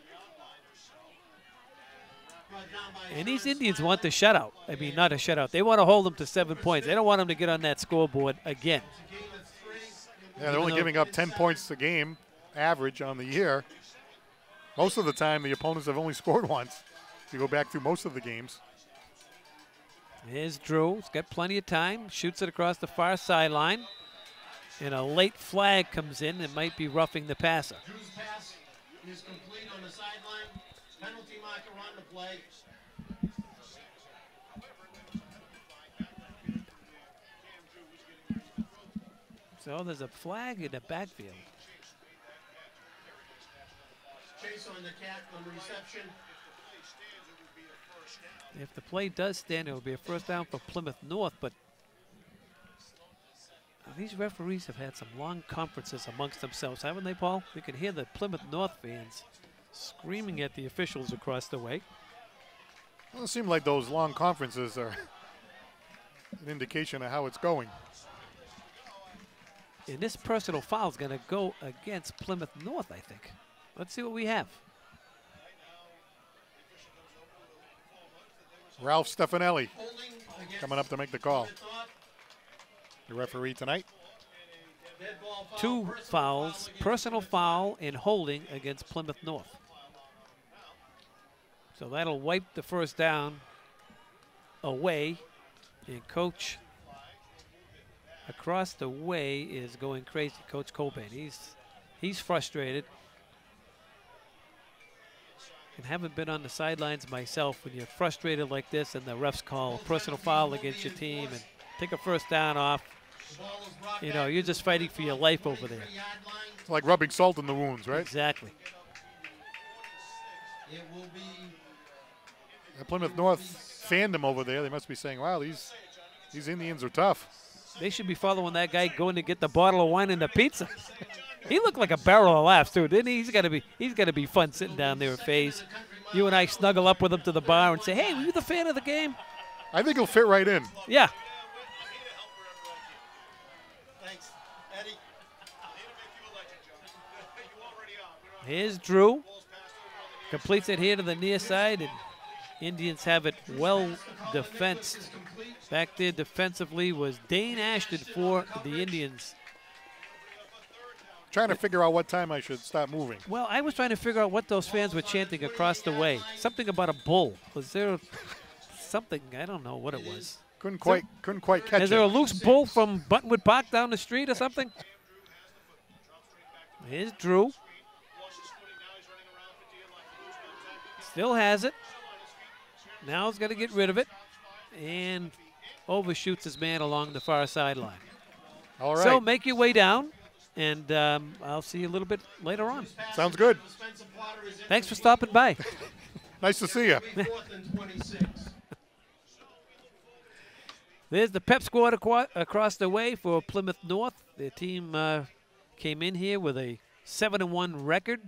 And these Indians want the shutout. I mean, not a shutout. They want to hold them to 7 points. They don't want them to get on that scoreboard again. Yeah, they're only giving up 10 points a game, average on the year. Most of the time, the opponents have only scored once. If you go back through most of the games. Here's Drew. He's got plenty of time. Shoots it across the far sideline. And a late flag comes in. It might be roughing the passer. Drew's pass is complete on the sideline. Penalty marker on the play. So there's a flag in the backfield. on the cat on the reception. If the play does stand, it will be a first down for Plymouth North, but these referees have had some long conferences amongst themselves, haven't they, Paul? You can hear the Plymouth North fans screaming at the officials across the way. Well, it seems like those long conferences are an indication of how it's going. And this personal foul is going to go against Plymouth North, I think. Let's see what we have. Ralph Stefanelli coming up to make the call. The referee tonight. 2 fouls, personal foul and holding against Plymouth North. So that'll wipe the first down away. And Coach across the way is going crazy, Coach Cobain. He's frustrated. And haven't been on the sidelines myself. When you're frustrated like this and the refs call a personal foul against your team and take a first down off, you know, you're just fighting for your life over there. It's like rubbing salt in the wounds, right? Exactly. The Plymouth North fandom over there, they must be saying, wow, these Indians are tough. They should be following that guy going to get the bottle of wine and the pizza. He looked like a barrel of laughs too, didn't he? He's got to be fun sitting down there at FaZe. You and I snuggle up with him to the bar and say, "Hey, were you the fan of the game?" I think he'll fit right in. Yeah. Thanks, Eddie. Here's Drew. Completes it here to the near side, and Indians have it well defensed. Back there defensively was Dane Ashton for the Indians. Trying to figure out what time I should stop moving. Well, I was trying to figure out what those fans were chanting across the way. Something about a bull. Was there something? I don't know what it was. Couldn't quite catch it. Is there a loose bull from Buttonwood Park down the street or something? Here's Drew. Still has it. Now he's got to get rid of it. And overshoots his man along the far sideline. All right. So make your way down. And I'll see you a little bit later on. Sounds good. Thanks for stopping by. Nice to see you. There's the pep squad across the way for Plymouth North. Their team came in here with a 7-1 record,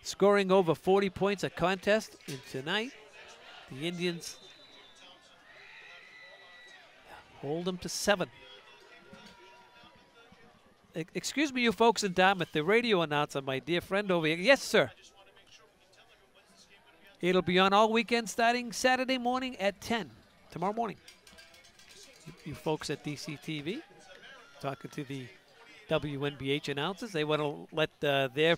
scoring over 40 points a contest. And tonight, the Indians hold them to 7. Excuse me, you folks in Dartmouth, the radio announcer, my dear friend over here. Yes, sir. It'll be on all weekend starting Saturday morning at 10, tomorrow morning. You folks at DCTV, talking to the WNBH announcers. They want to let their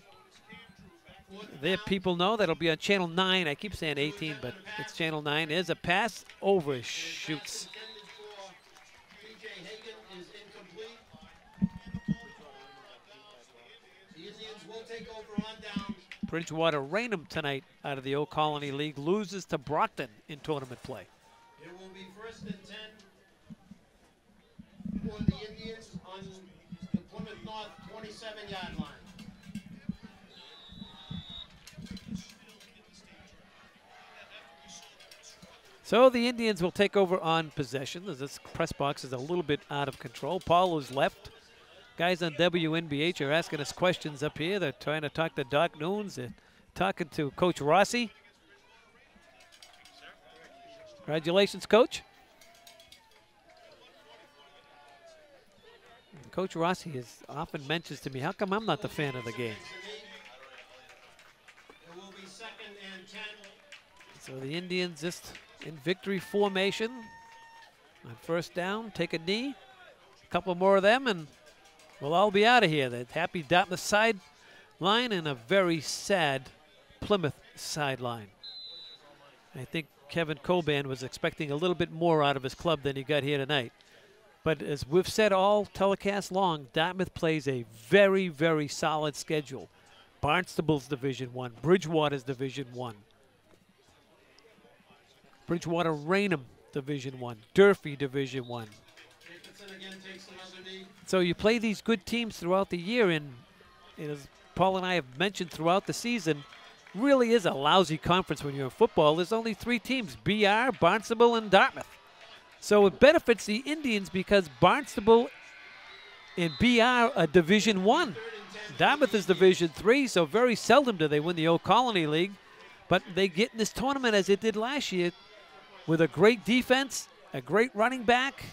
people know that it'll be on Channel 9. I keep saying 18, but it's Channel 9. There's a pass, overshoots. Bridgewater Raynham tonight out of the Old Colony League loses to Brockton in tournament play. It will be 1st and 10 for the Indians on the Plymouth North 27-yard line. So the Indians will take over on possession as this press box is a little bit out of control. Paul is left. Guys on WNBH are asking us questions up here. They're trying to talk to Doc Nunes. They're talking to Coach Rossi. Congratulations, Coach. And Coach Rossi often mentions to me, how come I'm not the fan of the game? It will be 2nd and 10. So the Indians just in victory formation. On first down, take a knee. A couple more of them, and we'll all be out of here. The happy Dartmouth sideline and a very sad Plymouth sideline. I think Kevin Coban was expecting a little bit more out of his club than he got here tonight. But as we've said all telecast long, Dartmouth plays a very, very solid schedule. Barnstable's Division I, Bridgewater's Division I. Bridgewater Raynham Division I, Durfee Division I. So you play these good teams throughout the year, and as Paul and I have mentioned throughout the season, really is a lousy conference when you're in football. There's only 3 teams, BR, Barnstable, and Dartmouth. So it benefits the Indians because Barnstable and BR are Division I. Dartmouth is Division III, so very seldom do they win the Old Colony League. But they get in this tournament as they did last year with a great defense, a great running back.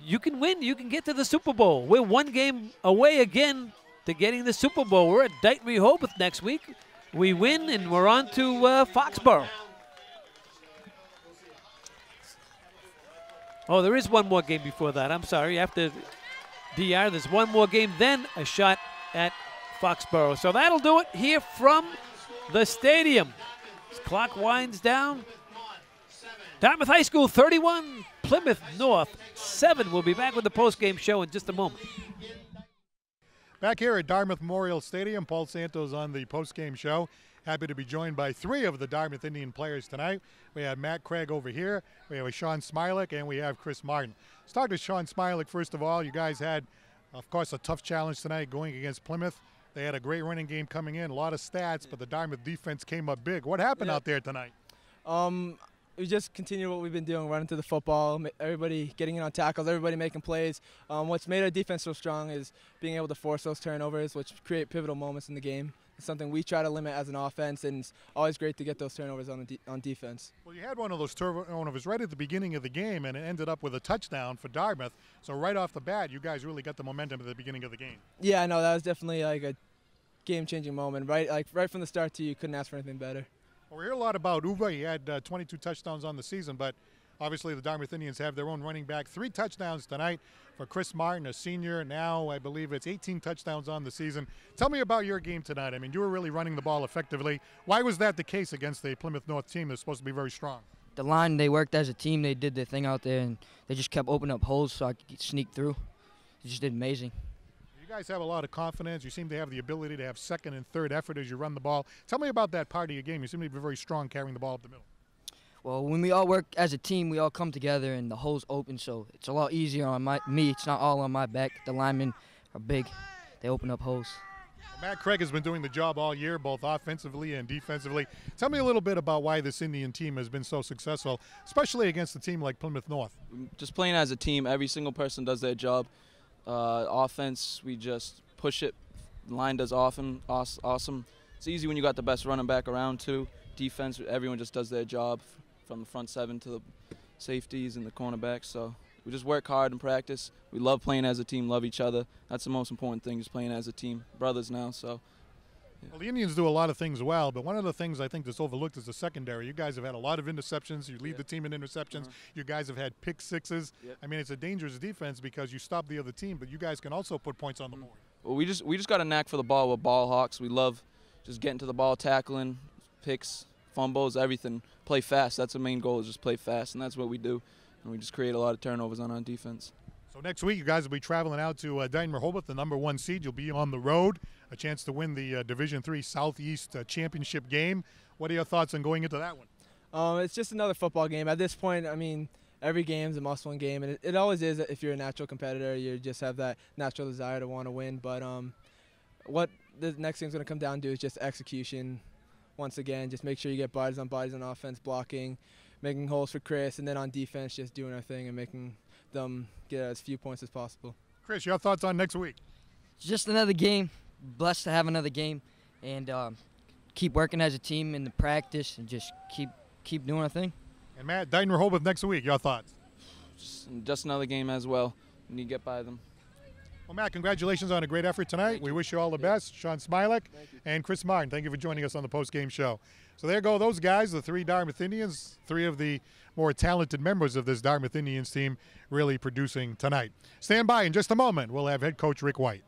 You can win. You can get to the Super Bowl. We're 1 game away again to getting the Super Bowl. We're at Dartmouth Rehoboth next week. We win, and we're on to Foxborough. Oh, there is 1 more game before that. I'm sorry. After DR, there's 1 more game, then a shot at Foxborough. So that'll do it here from the stadium. As clock winds down. Dartmouth High School 31, Plymouth North 7. We'll be back with the post-game show in just a moment. Back here at Dartmouth Memorial Stadium, Paul Santos on the post-game show. Happy to be joined by 3 of the Dartmouth Indian players tonight. We have Matt Craig over here, we have Sean Smilek, and we have Chris Martin. Start with Sean Smilek first of all. You guys had, of course, a tough challenge tonight going against Plymouth. They had a great running game coming in, a lot of stats, but the Dartmouth defense came up big. What happened out there tonight? We just continue what we've been doing, running to the football, everybody getting in on tackles, everybody making plays. What's made our defense so strong is being able to force those turnovers, which create pivotal moments in the game. It's something we try to limit as an offense, and it's always great to get those turnovers on defense. Well, you had one of those turnovers right at the beginning of the game, and it ended up with a touchdown for Dartmouth. So right off the bat, you guys really got the momentum at the beginning of the game. Yeah, I know that was definitely like a game-changing moment. Right from the start to you couldn't ask for anything better. Well, we hear a lot about Uva. He had 22 touchdowns on the season, but obviously the Dartmouth Indians have their own running back. 3 touchdowns tonight for Chris Martin, a senior. Now I believe it's 18 touchdowns on the season. Tell me about your game tonight. I mean, you were really running the ball effectively. Why was that the case against the Plymouth North team that's supposed to be very strong? The line, they worked as a team. They did their thing out there, and they just kept opening up holes so I could sneak through. They just did amazing. You guys have a lot of confidence. You seem to have the ability to have second and third effort as you run the ball. Tell me about that part of your game. You seem to be very strong carrying the ball up the middle. Well, when we all work as a team, we all come together, and the hole's open, so it's a lot easier on me. It's not all on my back. The linemen are big. They open up holes. Well, Matt Craig has been doing the job all year, both offensively and defensively. Tell me a little bit about why this Indian team has been so successful, especially against a team like Plymouth North. Just playing as a team, every single person does their job. Offense, we just push it. Line does awesome. It's easy when you got the best running back around too. Defense, everyone just does their job from the front 7 to the safeties and the cornerbacks. So we just work hard and practice. We love playing as a team, love each other. That's the most important thing, just playing as a team. Brothers now, so. Yeah. Well, the Indians do a lot of things well, but one of the things I think that's overlooked is the secondary. You guys have had a lot of interceptions. You lead the team in interceptions. You guys have had pick sixes. I mean, it's a dangerous defense because you stop the other team, but you guys can also put points on the board. Well, we just got a knack for the ball. With ball hawks. We love just getting to the ball, tackling, picks, fumbles, everything. Play fast. That's the main goal, is just play fast, and that's what we do. And we just create a lot of turnovers on our defense. So next week, you guys will be traveling out to Dartmouth Rehoboth, the #1 seed. You'll be on the road, a chance to win the Division III Southeast Championship game. What are your thoughts on going into that one? It's just another football game. At this point, I mean, every game's a must-win game, and it always is. If you're a natural competitor, you just have that natural desire to want to win. But what the next thing's going to come down to is just execution. Once again, just make sure you get bodies on offense, blocking, making holes for Chris, and then on defense, just doing our thing and making them get as few points as possible. Chris, your thoughts on next week? Just another game. Blessed to have another game, and keep working as a team in the practice, and just keep doing our thing. And Matt, Dartmouth Rehoboth next week. Your thoughts? Just another game as well. We need to get by them. Well, Matt, congratulations on a great effort tonight. We wish you all the best. Sean Smilek and Chris Martin, thank you for joining us on the post-game show. So there go those guys, the 3 Dartmouth Indians, 3 of the more talented members of this Dartmouth Indians team really producing tonight. Stand by in just a moment. We'll have head coach Rick White.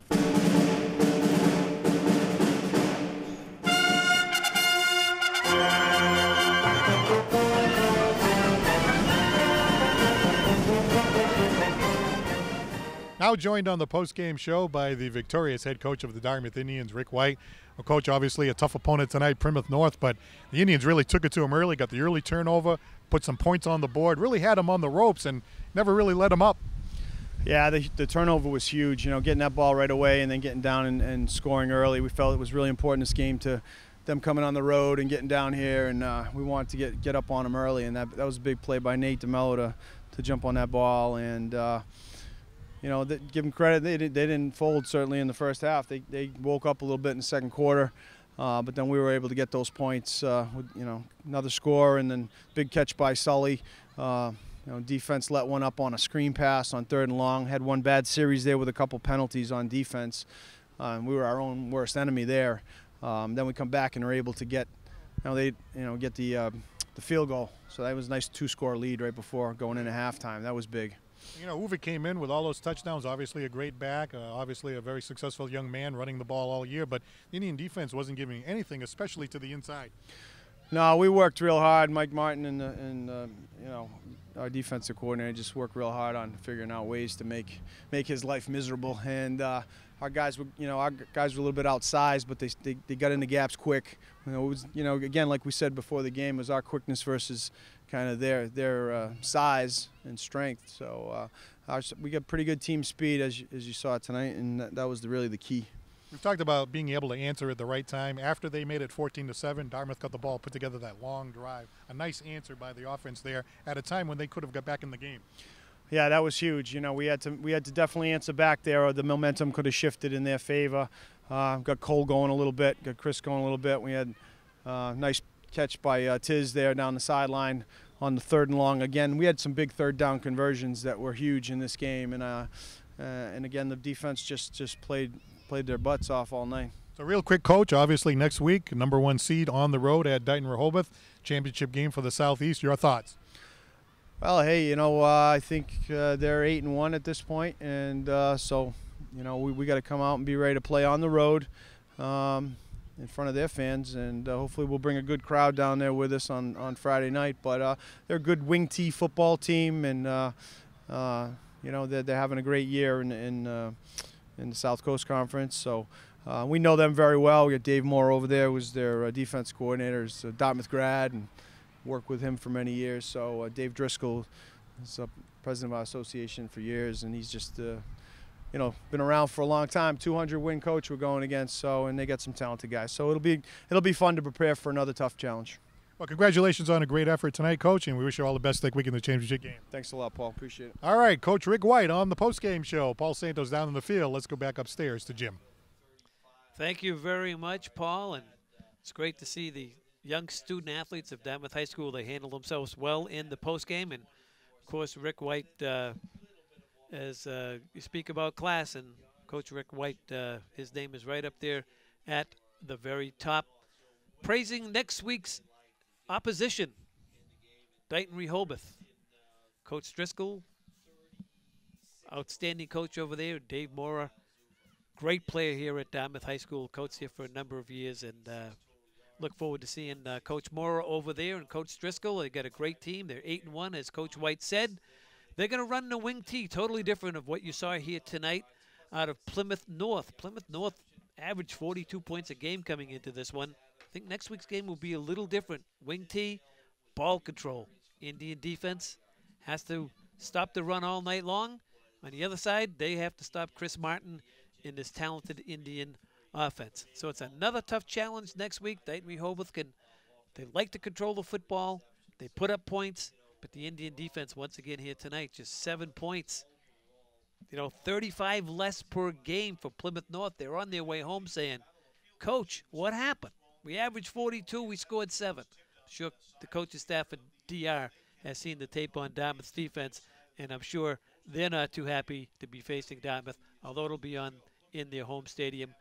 Now joined on the post-game show by the victorious head coach of the Dartmouth Indians, Rick White. Well, Coach, obviously a tough opponent tonight, Plymouth North, but the Indians really took it to him early, got the early turnover, put some points on the board, really had him on the ropes and never really let him up. Yeah, the turnover was huge, getting that ball right away and then getting down and scoring early. We felt it was really important in this game to them coming on the road and getting down here, and we wanted to get up on them early, and that was a big play by Nate DeMello to jump on that ball, and you know, give them credit, they didn't fold certainly in the first half. They woke up a little bit in the second quarter, but then we were able to get those points with, you know, another score, and then big catch by Sully. You know, defense let one up on a screen pass on 3rd and long. Had one bad series there with a couple penalties on defense. We were our own worst enemy there. Then we come back and are able to get, get the field goal. So that was a nice 2-score lead right before going into halftime. That was big. You know, Uwe came in with all those touchdowns, obviously a great back, obviously a very successful young man running the ball all year, but the Indian defense wasn't giving anything, especially to the inside. No, we worked real hard. Mike Martin and you know, our defensive coordinator just worked real hard on figuring out ways to make his life miserable. And our guys were a little bit outsized, but they got into gaps quick. You know, it was, you know, again, like we said before the game, it was our quickness versus kind of their size and strength. So we got pretty good team speed as you saw tonight, and that was really the key. We've talked about being able to answer at the right time. After they made it 14-7, Dartmouth got the ball, put together that long drive. A nice answer by the offense there at a time when they could have got back in the game. Yeah, that was huge. You know, we had to definitely answer back there, or the momentum could have shifted in their favor. Got Cole going a little bit, got Chris going a little bit. We had a nice catch by Tiz there down the sideline on the 3rd and long. Again, we had some big 3rd down conversions that were huge in this game, and again, the defense just played their butts off all night. So real quick, Coach, obviously next week, #1 seed on the road at Dighton-Rehoboth, championship game for the Southeast. Your thoughts? Well, hey, you know, I think they're 8-1 at this point, and so, you know, we got to come out and be ready to play on the road in front of their fans, and hopefully we'll bring a good crowd down there with us on Friday night. But they're a good wing tee football team, and you know, they're having a great year in the South Coast Conference. So we know them very well. We got Dave Moore over there, who's their defense coordinator, is a Dartmouth grad, and worked with him for many years. So Dave Driscoll is president of our association for years, and he's just you know, been around for a long time. 200-win coach we're going against. So, and they got some talented guys. So it'll be fun to prepare for another tough challenge. Well, congratulations on a great effort tonight, Coach, and we wish you all the best next week in the championship game. Thanks a lot, Paul. Appreciate it. All right, Coach Rick White on the postgame show. Paul Santos down in the field. Let's go back upstairs to Jim. Thank you very much, Paul, and it's great to see the young student athletes of Dartmouth High School. They handle themselves well in the postgame, and of course Rick White, as you speak about class, and Coach Rick White, his name is right up there at the very top, praising next week's opposition, Dighton-Rehoboth. Coach Driscoll, outstanding coach over there. Dave Mora, great player here at Dartmouth High School, coached here for a number of years, and look forward to seeing Coach Mora over there and Coach Driscoll. They got a great team. They're 8-1, as Coach White said. They're going to run the wing tee, totally different of what you saw here tonight out of Plymouth North. Plymouth North averaged 42 points a game coming into this one. I think next week's game will be a little different. Wing tee, ball control. Indian defense has to stop the run all night long. On the other side, they have to stop Chris Martin in this talented Indian offense. So it's another tough challenge next week. Dighton-Rehoboth they like to control the football. They put up points, but the Indian defense once again here tonight, just 7 points. You know, 35 less per game for Plymouth North. They're on their way home saying, Coach, what happened? We averaged 42, we scored 7. I'm sure the coaching staff at DR has seen the tape on Dartmouth's defense, and I'm sure they're not too happy to be facing Dartmouth, although it'll be in their home stadium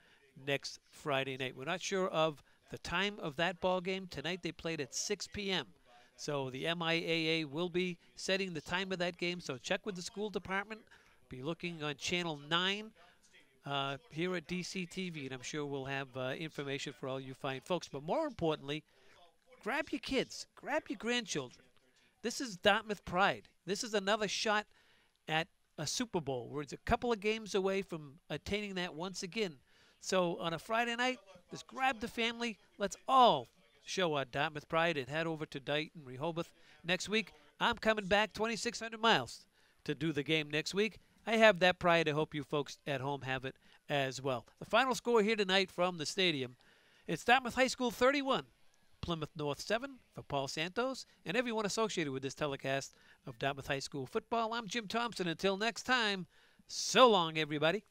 next Friday night. We're not sure of the time of that ball game. Tonight they played at 6 p.m. So the MIAA will be setting the time of that game. So check with the school department. Be looking on Channel 9 here at DCTV, and I'm sure we'll have information for all you fine folks. But more importantly, grab your kids, grab your grandchildren. This is Dartmouth pride. This is another shot at a Super Bowl. We're a couple of games away from attaining that once again. So on a Friday night, just grab the family. Let's all show our Dartmouth pride and head over to Dighton-Rehoboth next week. I'm coming back 2,600 miles to do the game next week. I have that pride. I hope you folks at home have it as well. The final score here tonight from the stadium, It's Dartmouth High School 31, Plymouth North 7 for Paul Santos and everyone associated with this telecast of Dartmouth High School football. I'm Jim Thompson. Until next time, so long, everybody.